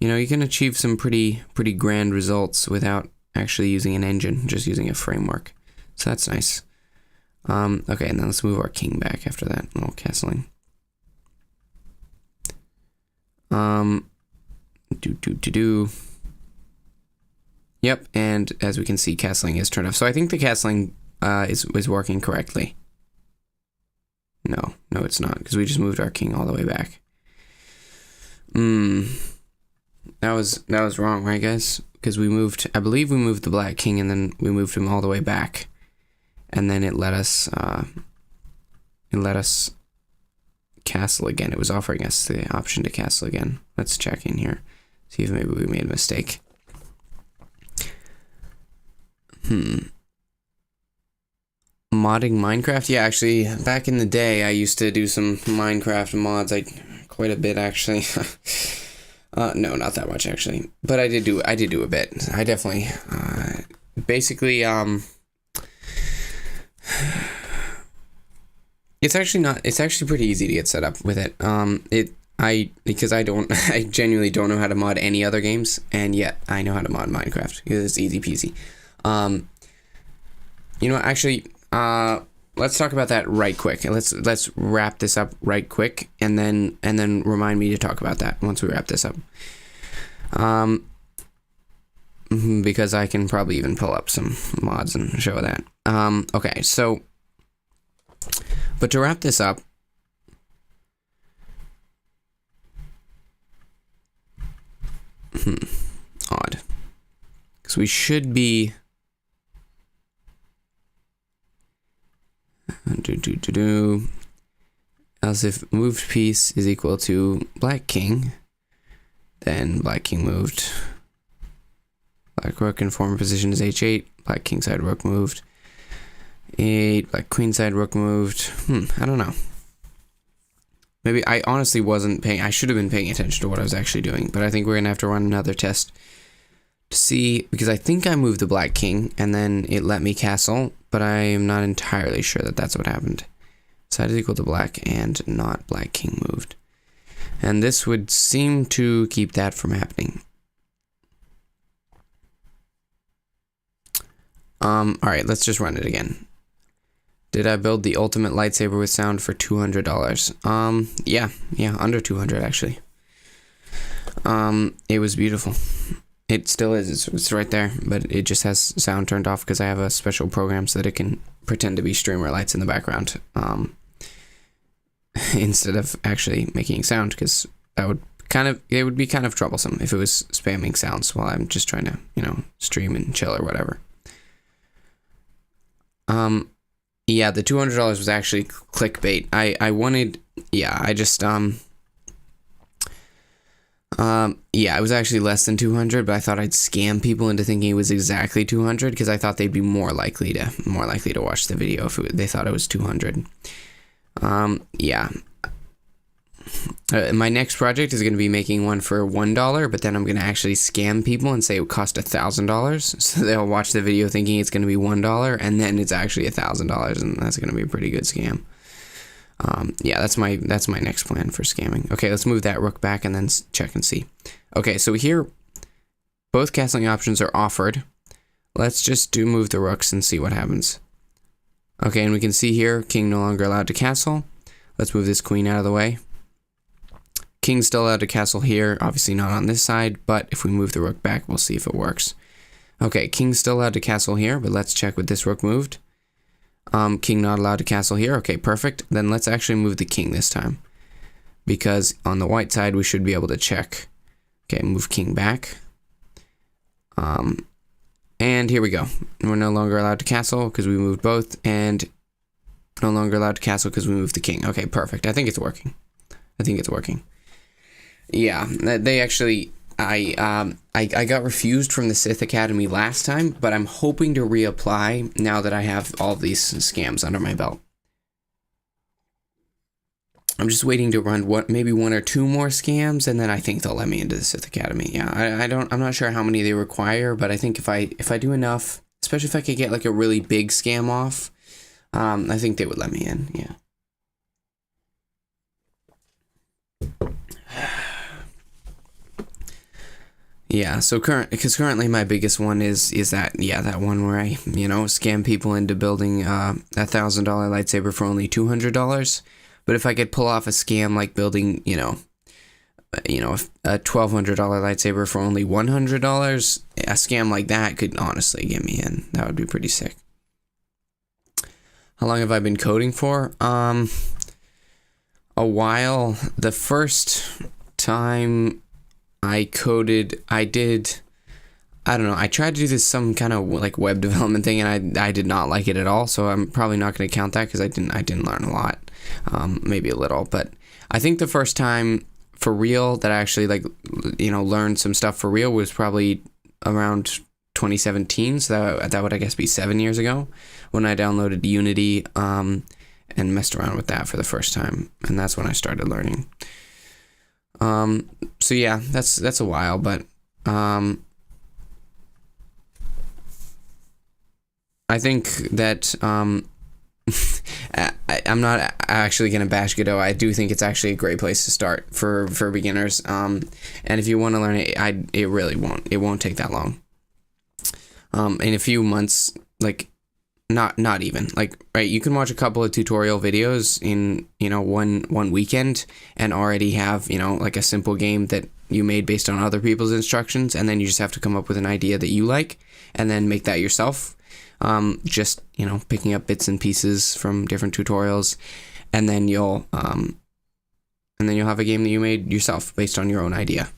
you know, you can achieve some pretty grand results without actually using an engine, just using a framework. So that's nice. Okay, and then let's move our king back after that little castling. Yep, and as we can see, castling is turned off. So I think the castling is working correctly. No, it's not, because we just moved our king all the way back. That was wrong, right, guys? Because I believe we moved the black king, and then we moved him all the way back, and then it let us castle again. It was offering us the option to castle again. Let's check in here, see if maybe we made a mistake. Modding Minecraft? Yeah, actually, back in the day, I used to do some Minecraft mods. Quite a bit, actually. No, not that much, actually. But I did do a bit. I definitely, basically, it's actually pretty easy to get set up with it. Because I genuinely don't know how to mod any other games, and yet I know how to mod Minecraft, because it's easy peasy. You know, actually, let's talk about that right quick. Let's wrap this up right quick, and then remind me to talk about that once we wrap this up. Because I can probably even pull up some mods and show that. Okay, so, but to wrap this up, odd, because we should be. Else if moved piece is equal to black king, then black king moved. Black rook in former position is h8. Black king side rook moved. 8. Black queen side rook moved. I don't know. Maybe I honestly wasn't paying. I should have been paying attention to what I was actually doing. But I think we're gonna have to run another test to see, because I think I moved the black king and then it let me castle, but I am not entirely sure that that's what happened. Side is equal to black and not black king moved. And this would seem to keep that from happening. Alright, let's just run it again. Did I build the ultimate lightsaber with sound for $200? Yeah, under 200 actually. It was beautiful. It still is. It's right there, but it just has sound turned off because I have a special program so that it can pretend to be streamer lights in the background, instead of actually making sound, because it would be kind of troublesome if it was spamming sounds while I'm just trying to, you know, stream and chill or whatever. Yeah, the $200 was actually clickbait. I wanted, yeah, I just, Yeah, it was actually less than 200, but I thought I'd scam people into thinking it was exactly 200 because I thought they'd be more likely to watch the video if they thought it was 200. Yeah. My next project is going to be making one for $1, but then I'm going to actually scam people and say it would cost $1,000. So they'll watch the video thinking it's going to be $1, and then it's actually $1,000, and that's going to be a pretty good scam. Yeah, that's my next plan for scamming. Okay, let's move that rook back and then check and see. Okay, so here, both castling options are offered. Let's just move the rooks and see what happens. Okay, and we can see here, king no longer allowed to castle. Let's move this queen out of the way. King's still allowed to castle here, obviously not on this side, but if we move the rook back, we'll see if it works. Okay, king's still allowed to castle here, but let's check with this rook moved. King not allowed to castle here. Okay, perfect. Then let's actually move the king this time, because on the white side we should be able to check. Okay, move king back. And here we go. We're no longer allowed to castle because we moved both, and no longer allowed to castle because we moved the king. Okay, perfect. I think it's working. Yeah, they actually, I got refused from the Sith Academy last time, but I'm hoping to reapply now that I have all of these scams under my belt. I'm just waiting to run maybe 1 or 2 more scams, and then I think they'll let me into the Sith Academy. Yeah, I'm not sure how many they require, but I think if I do enough, especially if I could get like a really big scam off, I think they would let me in. Yeah. Yeah, so currently my biggest one is that one where I scam people into building a $1,000 lightsaber for only $200. But if I could pull off a scam like building a $1,200 lightsaber for only $100, a scam like that could honestly get me in. That would be pretty sick. How long have I been coding for? A while. The first time I coded, I don't know, I tried to do some kind of like web development thing, and I did not like it at all, so I'm probably not going to count that because I didn't learn a lot, maybe a little, but I think the first time for real that I actually learned some stuff for real was probably around 2017, so that would I guess be 7 years ago when I downloaded Unity and messed around with that for the first time, and that's when I started learning. So yeah, that's a while, but I think that I'm not actually gonna bash Godot. I do think it's actually a great place to start for beginners. And if you want to learn it, it really won't take that long. In a few months, like not even like, right, you can watch a couple of tutorial videos in one weekend and already have like a simple game that you made based on other people's instructions, and then you just have to come up with an idea that you like and then make that yourself. Just picking up bits and pieces from different tutorials, and then you'll have a game that you made yourself based on your own idea.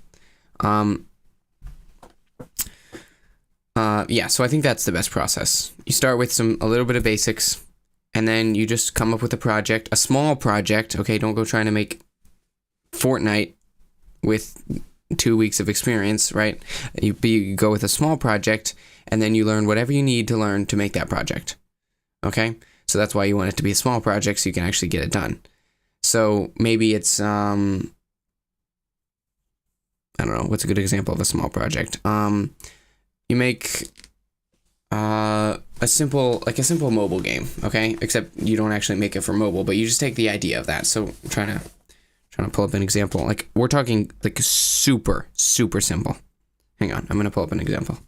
Yeah, so I think that's the best process. You start with a little bit of basics, and then you just come up with a small project. Okay, don't go trying to make Fortnite with 2 weeks of experience, right? You go with a small project, and then you learn whatever you need to learn to make that project. Okay, so that's why you want it to be a small project so you can actually get it done. So maybe it's I don't know, what's a good example of a small project? You make a simple mobile game, okay? Except you don't actually make it for mobile, but you just take the idea of that. So I'm trying to pull up an example. Like, we're talking like super simple. Hang on, I'm gonna pull up an example.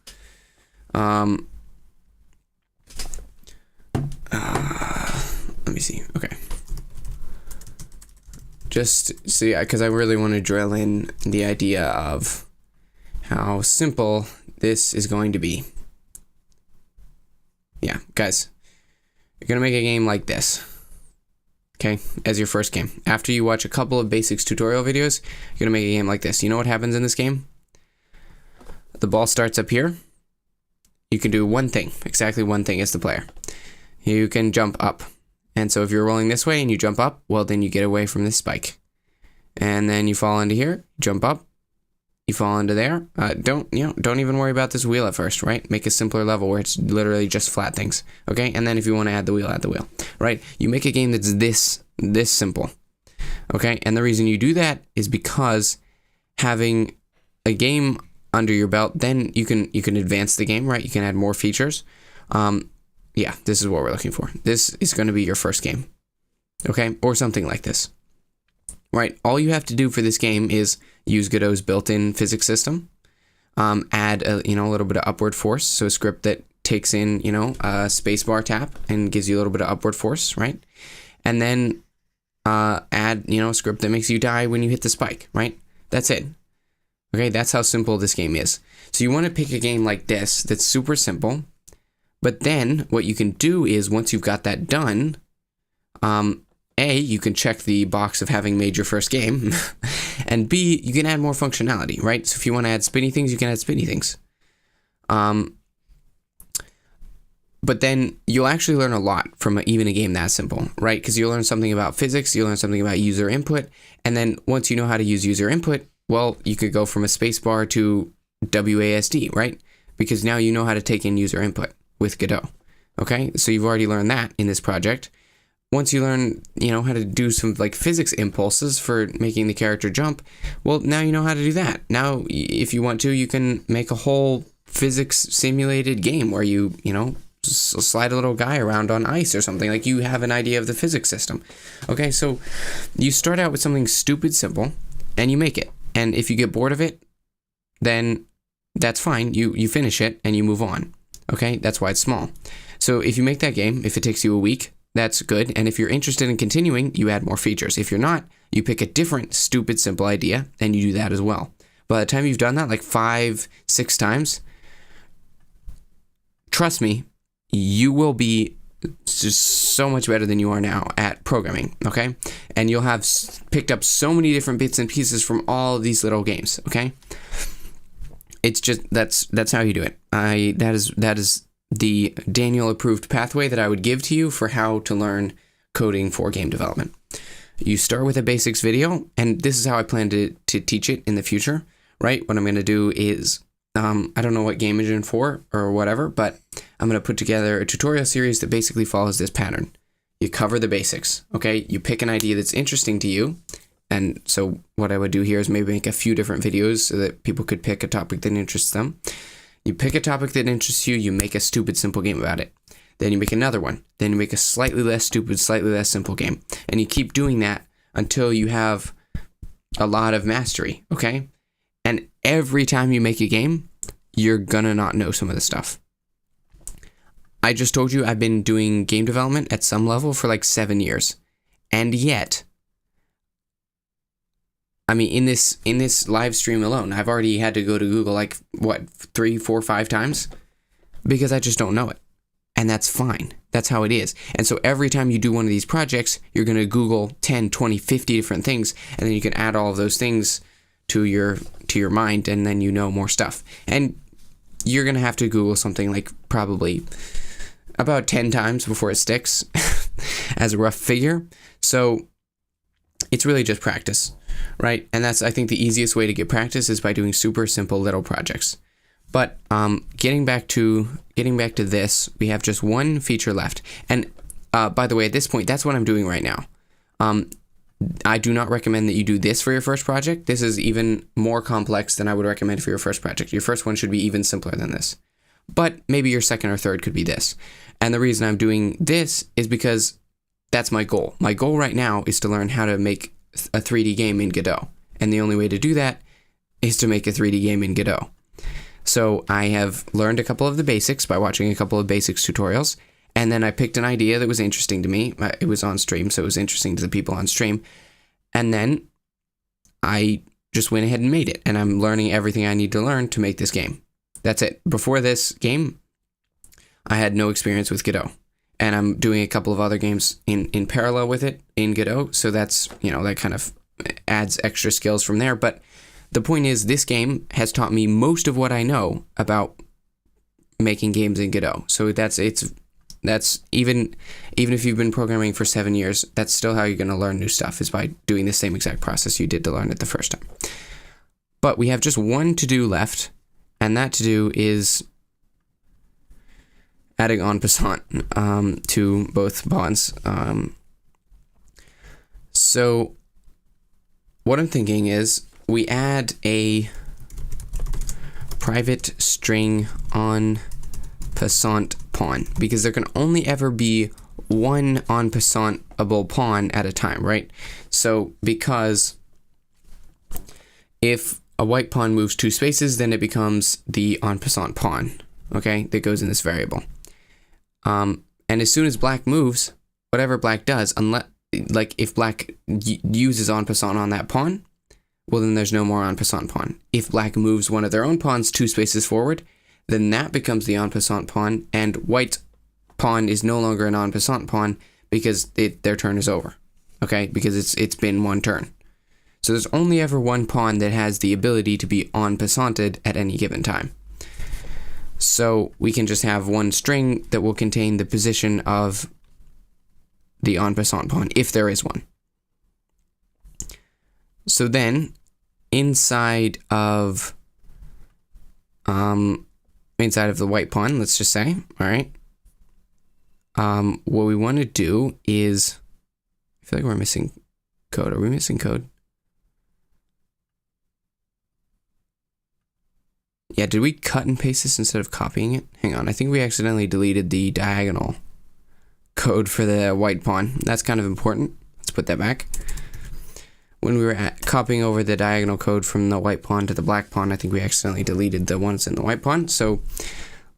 Let me see. Okay. Just see, because I really want to drill in the idea of how simple this is going to be. Yeah, guys, you're gonna make a game like this, okay, as your first game. After you watch a couple of basics tutorial videos, you're gonna make a game like this. You know what happens in this game? The ball starts up here. You can do one thing, exactly one thing as the player. You can jump up. And so if you're rolling this way and you jump up, well, then you get away from this spike. And then you fall into here, jump up, you fall into there. Don't even worry about this wheel at first, right? Make a simpler level where it's literally just flat things, okay? And then if you want to add the wheel, right? You make a game that's this simple, okay? And the reason you do that is because having a game under your belt, then you can advance the game, right? You can add more features. Yeah, this is what we're looking for. This is going to be your first game, okay? Or something like this, right? All you have to do for this game is use Godot's built-in physics system, add a little bit of upward force, so a script that takes in a spacebar tap and gives you a little bit of upward force, right? And then add a script that makes you die when you hit the spike, right? That's it. Okay, that's how simple this game is. So you want to pick a game like this that's super simple, but then what you can do is once you've got that done, A, you can check the box of having made your first game, and B, you can add more functionality, right? So if you want to add spinny things, you can add spinny things. But then you'll actually learn a lot from even a game that simple, right? Because you'll learn something about physics, you'll learn something about user input, and then once you know how to use user input, well, you could go from a spacebar to WASD, right? Because now you know how to take in user input with Godot, okay? So you've already learned that in this project. Once you learn, how to do some like physics impulses for making the character jump, well, now you know how to do that. Now, if you want to, you can make a whole physics simulated game where you slide a little guy around on ice or something. Like, you have an idea of the physics system. Okay, so you start out with something stupid simple and you make it. And if you get bored of it, then that's fine. You finish it and you move on. Okay, that's why it's small. So if you make that game, if it takes you a week, that's good. And if you're interested in continuing, you add more features. If you're not, you pick a different stupid simple idea and you do that as well. By the time you've done that like 5-6 times, trust me, you will be just so much better than you are now at programming, okay? And you'll have picked up so many different bits and pieces from all of these little games, okay? It's just, that's how you do it. That is the Daniel approved pathway that I would give to you for how to learn coding for game development. You start with a basics video, and this is how I plan to teach it in the future, right? What I'm going to do is, I don't know what game engine for or whatever, but I'm going to put together a tutorial series that basically follows this pattern. You cover the basics, okay? You pick an idea that's interesting to you, and so what I would do here is maybe make a few different videos so that people could pick a topic that interests them. You pick a topic that interests you, you make a stupid simple game about it. Then you make another one. Then you make a slightly less stupid, slightly less simple game. And you keep doing that until you have a lot of mastery, okay? And every time you make a game, you're gonna not know some of the stuff. I just told you I've been doing game development at some level for like 7 years. And yet, I mean, in this live stream alone, I've already had to go to Google like, 3, 4, 5 times? Because I just don't know it. And that's fine. That's how it is. And so every time you do one of these projects, you're going to Google 10, 20, 50 different things, and then you can add all of those things to your mind, and then you know more stuff. And you're going to have to Google something like probably about 10 times before it sticks as a rough figure. So it's really just practice, right? And that's, I think, the easiest way to get practice is by doing super simple little projects. But getting back to this, we have just one feature left. And by the way, at this point, that's what I'm doing right now. I do not recommend that you do this for your first project. This is even more complex than I would recommend for your first project. Your first one should be even simpler than this. But maybe your second or third could be this. And the reason I'm doing this is because that's my goal. My goal right now is to learn how to make a 3D game in Godot. And the only way to do that is to make a 3D game in Godot. So I have learned a couple of the basics by watching a couple of basics tutorials, and then I picked an idea that was interesting to me. It was on stream, so it was interesting to the people on stream. And then I just went ahead and made it, and I'm learning everything I need to learn to make this game. That's it. Before this game, I had no experience with Godot, and I'm doing a couple of other games in parallel with it in Godot, so that's, that kind of adds extra skills from there. But the point is, this game has taught me most of what I know about making games in Godot. So that's even if you've been programming for 7 years, that's still how you're going to learn new stuff, is by doing the same exact process you did to learn it the first time. But we have just one to-do left, and that to-do is adding en passant to both pawns. So what I'm thinking is we add a private string en passant pawn, because there can only ever be one en passantable pawn at a time, right? So because if a white pawn moves 2 spaces, then it becomes the en passant pawn, okay, that goes in this variable. And as soon as black moves, whatever black does, unless, like, if black uses en passant on that pawn, well, then there's no more en passant pawn. If black moves one of their own pawns 2 spaces forward, then that becomes the en passant pawn, and white pawn is no longer an en passant pawn because their turn is over, okay? Because it's been one turn. So there's only ever one pawn that has the ability to be en passanted at any given time. So we can just have one string that will contain the position of the en passant pawn, if there is one. So then, inside of the white pawn, let's just say, all right, what we want to do is, I feel like we're missing code. Are we missing code? Yeah, did we cut and paste this instead of copying it? Hang on, I think we accidentally deleted the diagonal code for the white pawn. That's kind of important. Let's put that back. When we were copying over the diagonal code from the white pawn to the black pawn, I think we accidentally deleted the ones in the white pawn. So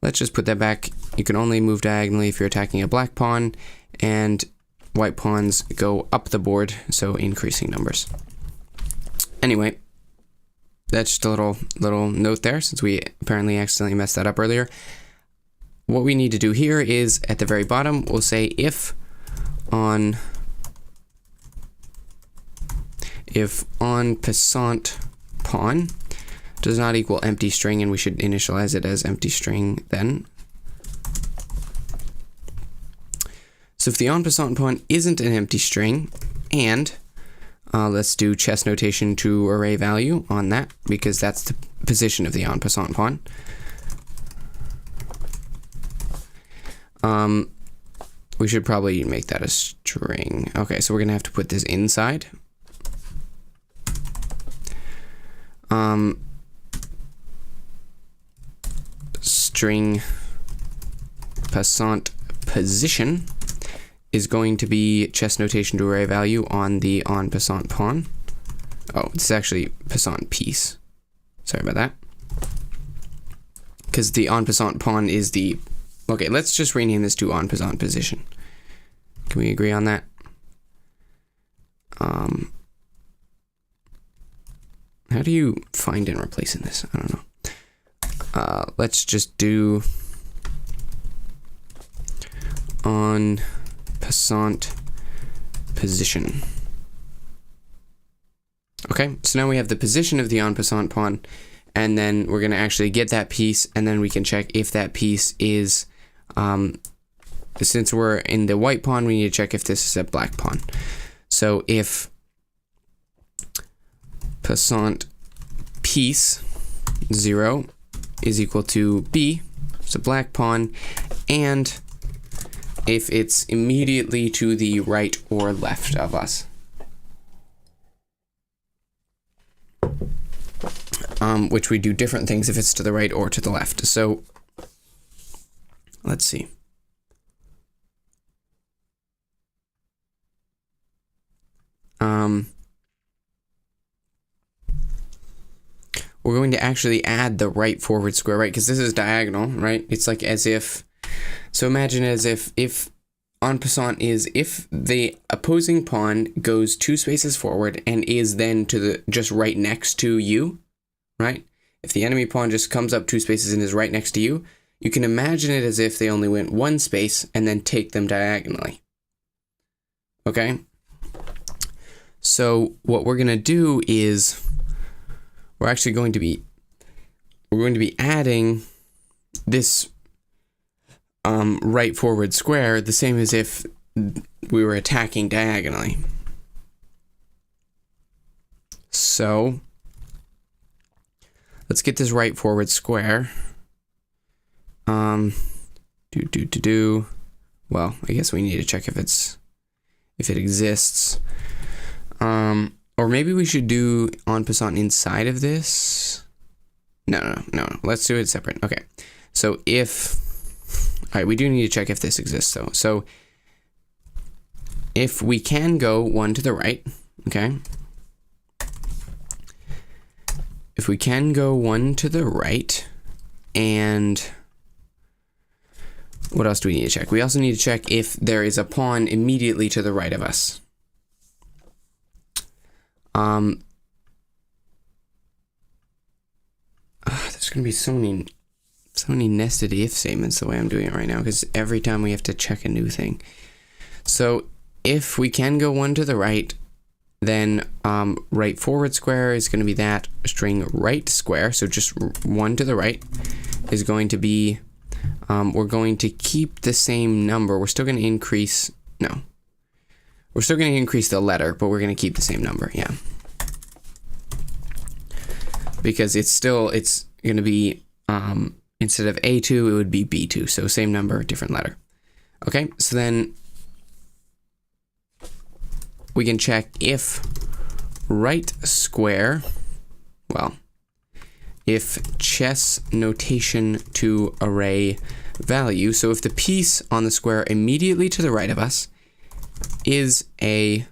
let's just put that back. You can only move diagonally if you're attacking a black pawn, and white pawns go up the board, so increasing numbers. Anyway, that's just a little note there, since we apparently accidentally messed that up earlier. What we need to do here is, at the very bottom, we'll say if en passant pawn does not equal empty string, and we should initialize it as empty string then. So if the en passant pawn isn't an empty string, and let's do chess notation to array value on that, because that's the position of the en passant pawn. We should probably make that a string. Okay, so we're gonna have to put this inside. String passant position is going to be chess notation to array value on the en passant pawn. Oh, it's actually passant piece. Sorry about that. Because the en passant pawn is the... Okay, let's just rename this to en passant position. Can we agree on that? How do you find and replace in this? I don't know. Let's just do en passant position. Okay, so now we have the position of the en passant pawn, and then we're going to actually get that piece, and then we can check if that piece is, since we're in the white pawn, we need to check if this is a black pawn. So if passant piece 0 is equal to B, it's a black pawn, and if it's immediately to the right or left of us. Which we do different things if it's to the right or to the left. So let's see. We're going to actually add the right forward square, right? Because this is diagonal, right? It's like as if, so imagine as if en passant is if the opposing pawn goes 2 spaces forward and is then to the just right next to you, right? If the enemy pawn just comes up 2 spaces and is right next to you, you can imagine it as if they only went 1 space and then take them diagonally. Okay? So what we're going to do is we're actually going to be adding this right forward square the same as if we were attacking diagonally. So let's get this right forward square. Well, I guess we need to check if it exists. Or maybe we should do en passant inside of this. No. Let's do it separate. Okay. So all right, we do need to check if this exists though. So if we can go one to the right, okay. If we can go one to the right, and what else do we need to check? We also need to check if there is a pawn immediately to the right of us. There's gonna be so many nested if statements the way I'm doing it right now, because every time we have to check a new thing. So if we can go one to the right, then right forward square is going to be that string right square. So just one to the right is going to be, we're going to keep the same number. We're still going to increase, no. We're still going to increase the letter, but we're going to keep the same number, yeah. Because it's going to be, instead of A2, it would be B2. So same number, different letter. Okay, so then we can check if right square, well, if chess notation to array value, so if the piece on the square immediately to the right of us is a,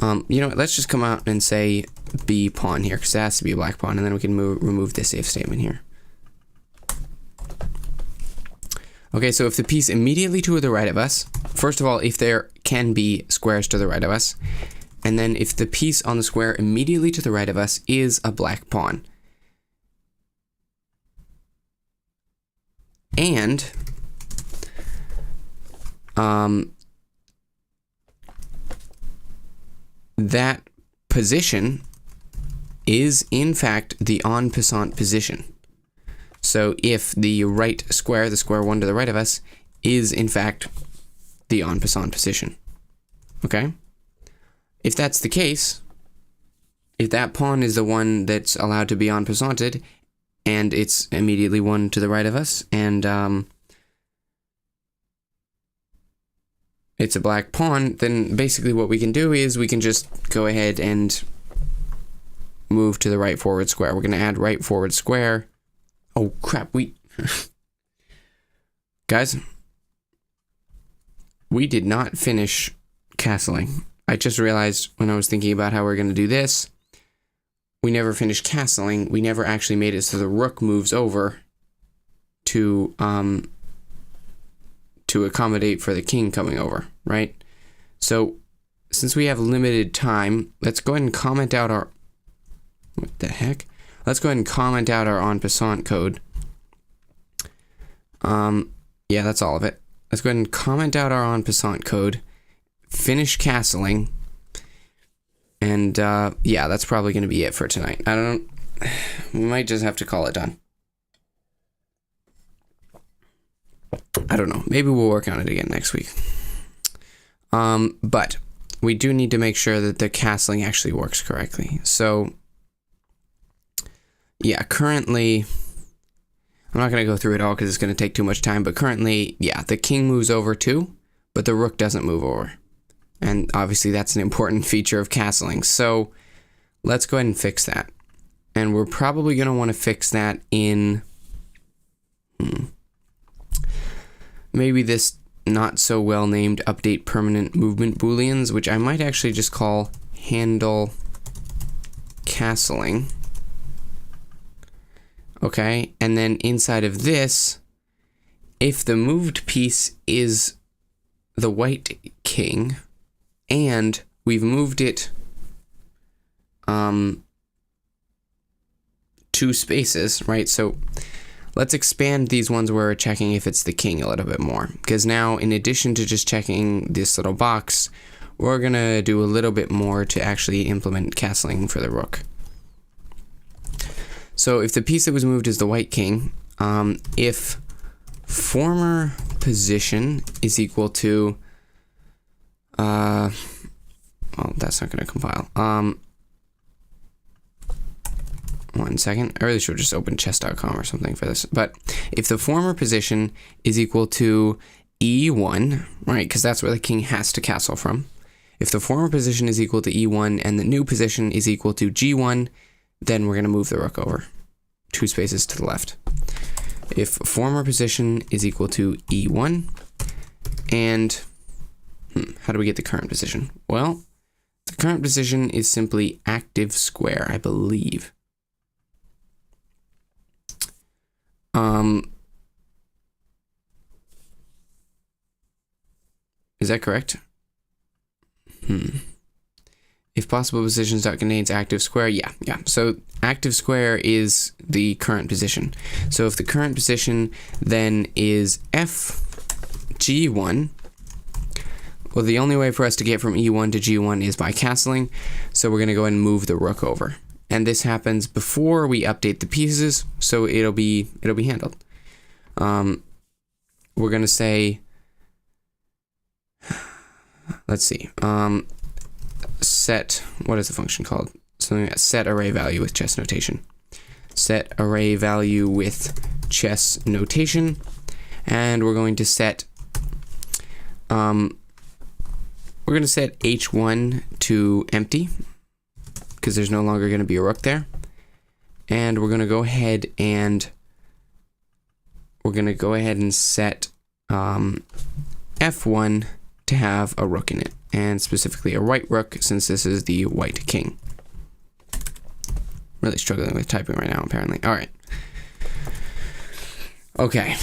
you know what, let's just come out and say B pawn here, because it has to be a black pawn, and then we can remove this if statement here. Okay, so if the piece immediately to the right of us, first of all, if there can be squares to the right of us, and then if the piece on the square immediately to the right of us is a black pawn, and that position is in fact the en passant position. So if the right square, the square one to the right of us, is in fact the en passant position. Okay? If that's the case, if that pawn is the one that's allowed to be en passanted, and it's immediately one to the right of us, and it's a black pawn, then basically what we can do is we can just go ahead and move to the right forward square. We're going to add right forward square. Oh crap, guys, we did not finish castling. I just realized when I was thinking about how we're going to do this, we never finished castling. We never actually made it so the rook moves over to accommodate for the king coming over, right? So since we have limited time, let's go ahead and comment out our, what the heck? Let's go ahead and comment out our en passant code. Yeah, that's all of it. Let's go ahead and comment out our en passant code, finish castling, and yeah, that's probably going to be it for tonight. We might just have to call it done. I don't know. Maybe we'll work on it again next week. But we do need to make sure that the castling actually works correctly. So yeah, currently, I'm not going to go through it all because it's going to take too much time, but currently, yeah, the king moves over too, but the rook doesn't move over. And obviously that's an important feature of castling. So let's go ahead and fix that. And we're probably going to want to fix that in maybe this not so well named update permanent movement booleans, which I might actually just call handle castling. Okay, and then inside of this, if the moved piece is the white king, and we've moved it 2 spaces, right? So let's expand these ones where we're checking if it's the king a little bit more, because now in addition to just checking this little box, we're gonna do a little bit more to actually implement castling for the rook. So if the piece that was moved is the white king, if former position is equal to, well, that's not going to compile. 1 second. I really should just open chess.com or something for this. But if the former position is equal to E1, right, because that's where the king has to castle from. If the former position is equal to E1 and the new position is equal to G1, then we're going to move the rook over 2 spaces to the left. If former position is equal to E1 and how do we get the current position? Well, the current position is simply active square, I believe. Is that correct? If possible positions dot contains active square, yeah. So active square is the current position. So if the current position then is FG1, well, the only way for us to get from E1 to G1 is by castling. So we're going to go ahead and move the rook over. And this happens before we update the pieces, so it'll be handled. We're going to say, let's see, set, what is the function called? Something like set array value with chess notation. Set array value with chess notation. And we're going to set, H1 to empty because there's no longer going to be a rook there. And we're going to go ahead and set F1 to have a rook in it, and specifically a white rook since this is the white king. Really struggling with typing right now, apparently. All right. Okay.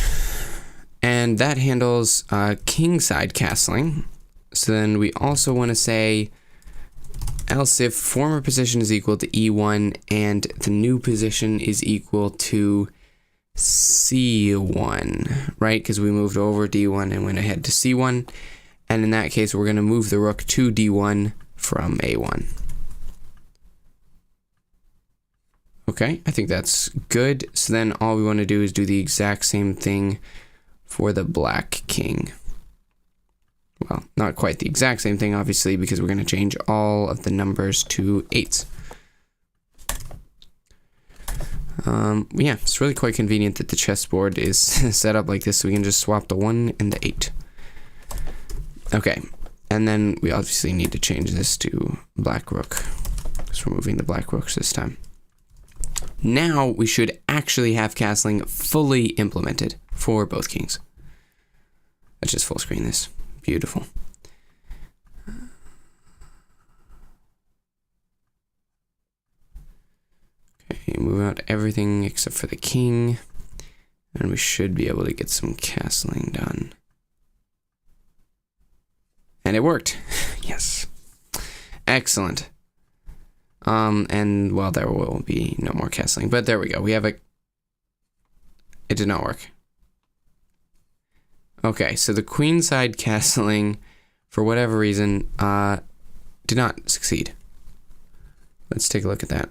And that handles kingside castling. So then we also want to say else if former position is equal to E1 and the new position is equal to C1, right? Because we moved over D1 and went ahead to C1. And in that case, we're going to move the rook to D1 from A1. Okay, I think that's good. So then all we want to do is do the exact same thing for the black king. Well, not quite the exact same thing, obviously, because we're going to change all of the numbers to 8s. Yeah, it's really quite convenient that the chessboard is set up like this, so we can just swap the 1 and the 8. Okay, and then we obviously need to change this to black rook, because we're moving the black rooks this time. Now we should actually have castling fully implemented for both kings. Let's just full screen this. Beautiful. Okay, move out everything except for the king, and we should be able to get some castling done. And it worked. Yes. Excellent. And well, there will be no more castling, but there we go. We have a... It did not work. Okay, so the queenside castling, for whatever reason, did not succeed. Let's take a look at that.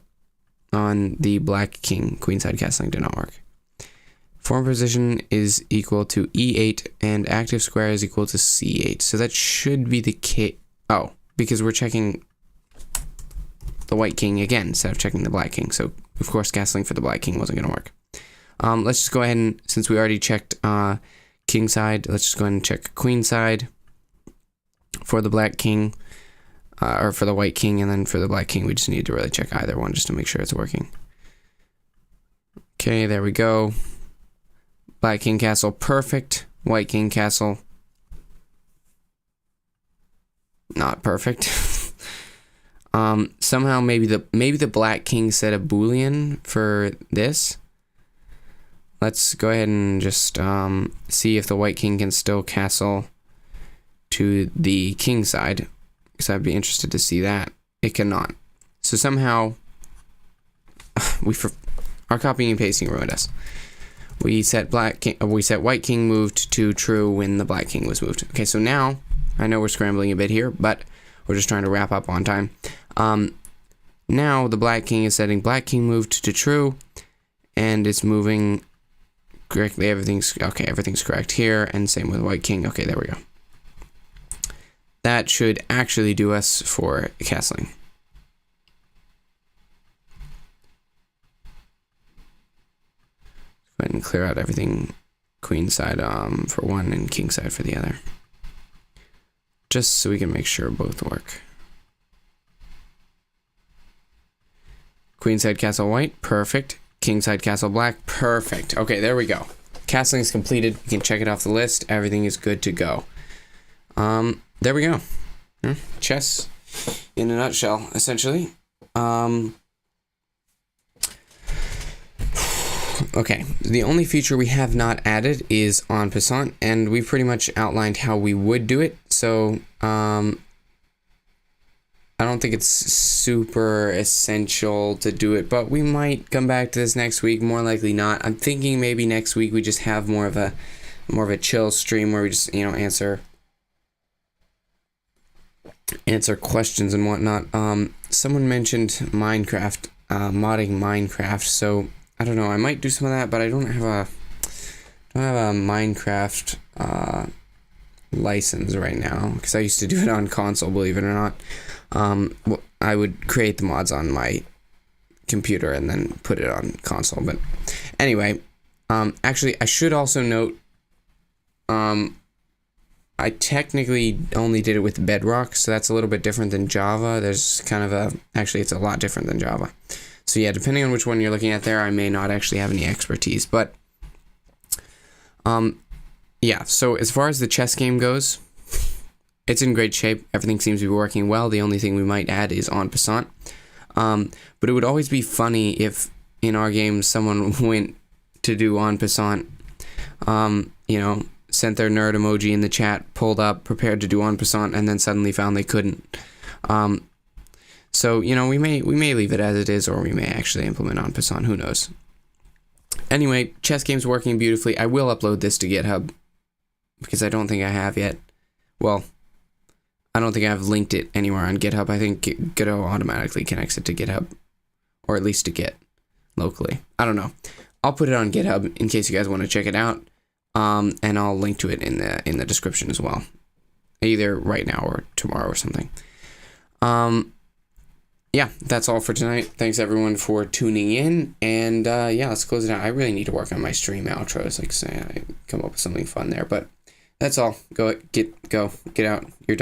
On the black king, queenside castling did not work. Form position is equal to E8 and active square is equal to C8. So that should be the case. Oh, because we're checking the white king again instead of checking the black king. So of course castling for the black king wasn't going to work. Let's just go ahead and, since we already checked king side, let's just go ahead and check queen side for the black king, or for the white king, and then for the black king we just need to really check either one just to make sure it's working. Okay, there we go. Black king castle, perfect. White king castle, not perfect. Somehow maybe the black king set a boolean for this. Let's go ahead and just see if the white king can still castle to the king side, because I'd be interested to see that. It cannot. So somehow our copying and pasting ruined us. We set white king moved to true when the black king was moved. Okay, so now I know we're scrambling a bit here, but we're just trying to wrap up on time. Now the black king is setting black king moved to true, and it's moving correctly. Everything's correct here, and same with white king. Okay, there we go. That should actually do us for castling. Go ahead and clear out everything queen side for one and king side for the other. Just so we can make sure both work. Queen side castle white, perfect. King side castle black, perfect. Okay, there we go. Castling is completed. You can check it off the list. Everything is good to go. There we go. Chess in a nutshell, essentially. Okay, the only feature we have not added is en passant, and we've pretty much outlined how we would do it. So, I don't think it's super essential to do it, but we might come back to this next week. More likely not. I'm thinking maybe next week we just have more of a chill stream where we just, you know, answer questions and whatnot. Someone mentioned Minecraft, modding Minecraft, so I don't know. I might do some of that, but I don't have a Minecraft license right now because I used to do it on console, believe it or not. I would create the mods on my computer and then put it on console. But anyway, actually, I should also note, I technically only did it with Bedrock, so that's a little bit different than Java. There's kind of actually, it's a lot different than Java. So yeah, depending on which one you're looking at there, I may not actually have any expertise. But, yeah, so as far as the chess game goes, it's in great shape. Everything seems to be working well. The only thing we might add is en passant. But it would always be funny if in our game someone went to do en passant, you know, sent their nerd emoji in the chat, pulled up, prepared to do en passant, and then suddenly found they couldn't. So, you know, we may leave it as it is, or we may actually implement en passant. Who knows? Anyway, chess game's working beautifully. I will upload this to GitHub because I don't think I have yet. Well, I don't think I've linked it anywhere on GitHub. I think Godot automatically connects it to GitHub, or at least to Git locally. I don't know. I'll put it on GitHub in case you guys want to check it out, and I'll link to it in the description as well, either right now or tomorrow or something. Yeah, that's all for tonight. Thanks everyone for tuning in, and yeah, let's close it out. I really need to work on my stream outros, like say I come up with something fun there, but that's all. Get out. You're done.